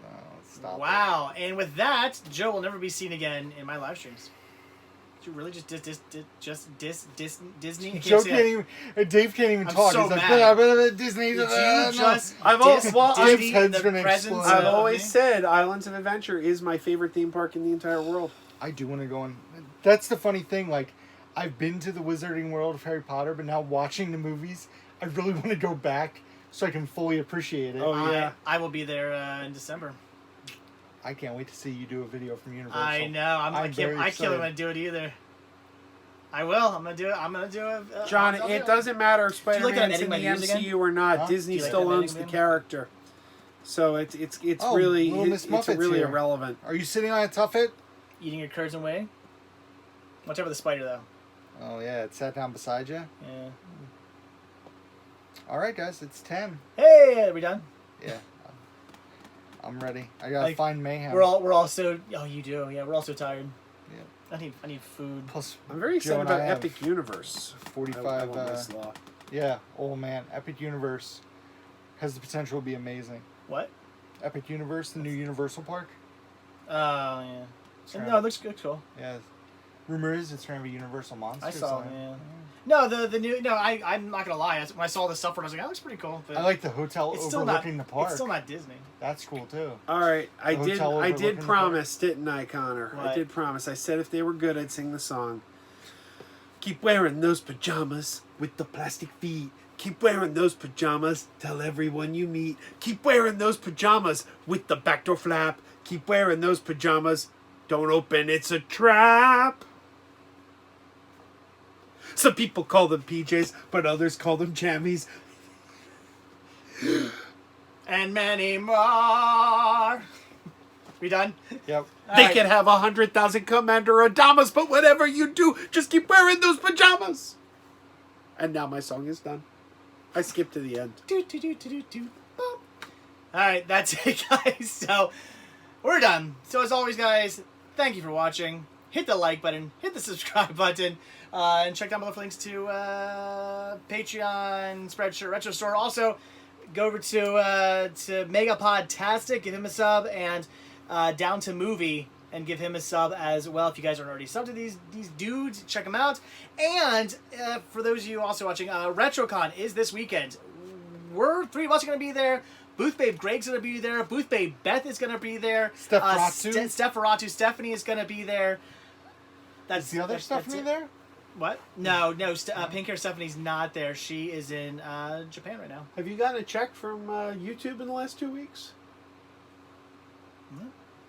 No, stop Wow. And with that, Joe will never be seen again in my live streams. Did you really just diss Disney? it. Joe can't even, Dave can't even I'm talk. so He's like, mad. "Yeah, but Disney. Did you no." just I've diss al- well, Disney I've- in the head's gonna presence explode. I've of always me? said Islands of Adventure is my favorite theme park in the entire world. I do want to go on. That's the funny thing. Like, I've been to the Wizarding World of Harry Potter, but now watching the movies, I really want to go back so I can fully appreciate it. Oh, yeah. I will be there in December. I can't wait to see you do a video from Universal. I know. I very can't excited. want to do it either. I will. I'm gonna do it. I'm gonna do it. John, I'll do it doesn't matter if you like that I'm Spider-Man's in the editing my ears MCU again? or not. Huh? Disney Do you like still that owns the editing character. So it's Oh, really Little Miss it's Muffet's really here. irrelevant. Are you sitting on a tuffet? Eating your curds and whey. Watch out for the spider, though. Oh yeah, it sat down beside you. Yeah. All right, guys, it's 10. Hey, are we done? Yeah, I'm ready. I gotta find mayhem. We're all so. Oh, you do. Yeah, we're all so tired. Yeah. I need food. Plus, I'm very Joe excited and about I have Epic Universe. 45. I want this law. Yeah. Oh man, Epic Universe has the potential to be amazing. What? Epic Universe, the new Universal Park. Oh yeah. Right. No, it looks good. Cool. Yeah. Rumor is it's gonna be Universal Monsters. I saw. on it. Yeah. No, the new. No, I'm not gonna lie. When I saw the stuff, I was like, that looks pretty cool. But I like the hotel it's still not. overlooking the park. It's still not Disney. That's cool too. All right, I The did hotel overlooking the promise, didn't I, Connor? I What? did promise. I said if they were good, I'd sing the song. Keep wearing those pajamas with the plastic feet. Keep wearing those pajamas. Tell everyone you meet. Keep wearing those pajamas with the backdoor flap. Keep wearing those pajamas. Don't open, it's a trap. Some people call them PJs, but others call them jammies. and many more. We done? Yep. They can have 100,000 Commander Adamas, but whatever you do, just keep wearing those pajamas. And now my song is done. I skipped to the end. All right, that's it, guys. So we're done. So as always, guys, thank you for watching. Hit the like button, hit the subscribe button, and check down below for links to Patreon, Spreadshirt, Retro Store. Also, go over to Megapodtastic, give him a sub, and Down to Movie, and give him a sub as well. If you guys aren't already subbed to these dudes, check them out. And for those of you also watching, RetroCon is this weekend. We're 3 of us are going to be there. Booth Babe Greg's going to be there. Booth Babe Beth is going to be there. Stephanie is going to be there. Is the other Stephanie there? What? No. Pink Hair Stephanie's not there. She is in Japan right now. Have you gotten a check from YouTube in the last 2 weeks? No.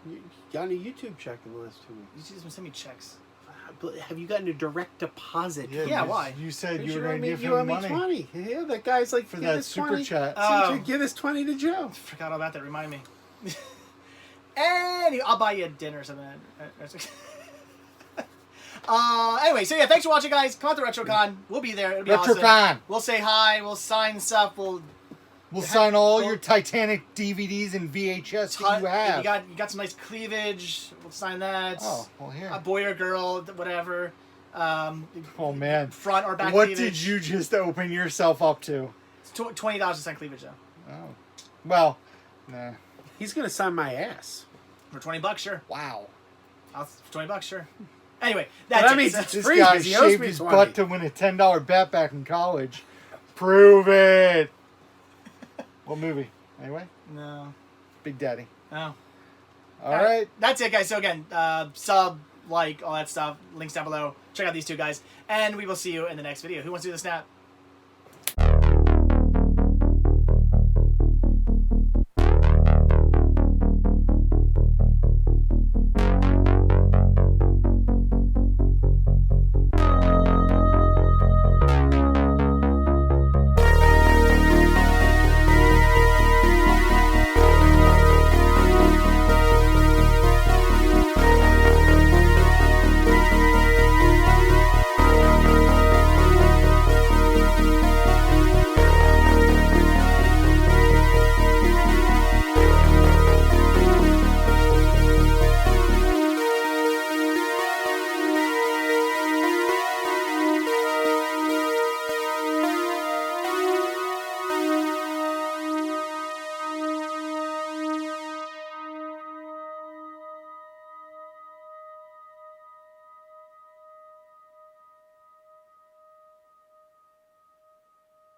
You got a YouTube check in the last 2 weeks? You just send me checks. But have you gotten a direct deposit? Yeah, why? You said you were Sure, going to give you owe him me money 20. Yeah, that guy's like, for give that us super 20. chat. So give us 20 to Joe. Forgot all about that. Remind me. Anyway, I'll buy you a dinner or something. Anyway, so yeah, thanks for watching, guys. Come out to RetroCon. We'll be there. It'll be RetroCon. awesome. We'll say hi. We'll sign stuff. We'll sign all your Titanic DVDs and VHS that you have. You got some nice cleavage. We'll sign that. Oh, well, here. A boy or girl, whatever. Oh man. Front or back. What cleavage. did you just open yourself up to? It's $20 to sign cleavage though. Oh. Well, nah. He's going to sign my ass. For $20, sure. Wow. For $20, sure. Anyway, that's that it. means it's This free guy 'cause he owes shaved me his 20. butt to win a $10 bet back in college. Prove it. What movie? Anyway? No. Big Daddy. Oh. All right. That's it, guys. So again, sub, like, all that stuff. Links down below. Check out these two guys. And we will see you in the next video. Who wants to do the snap?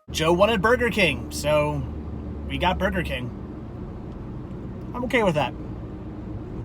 Joe wanted Burger King, so we got Burger King. I'm okay with that.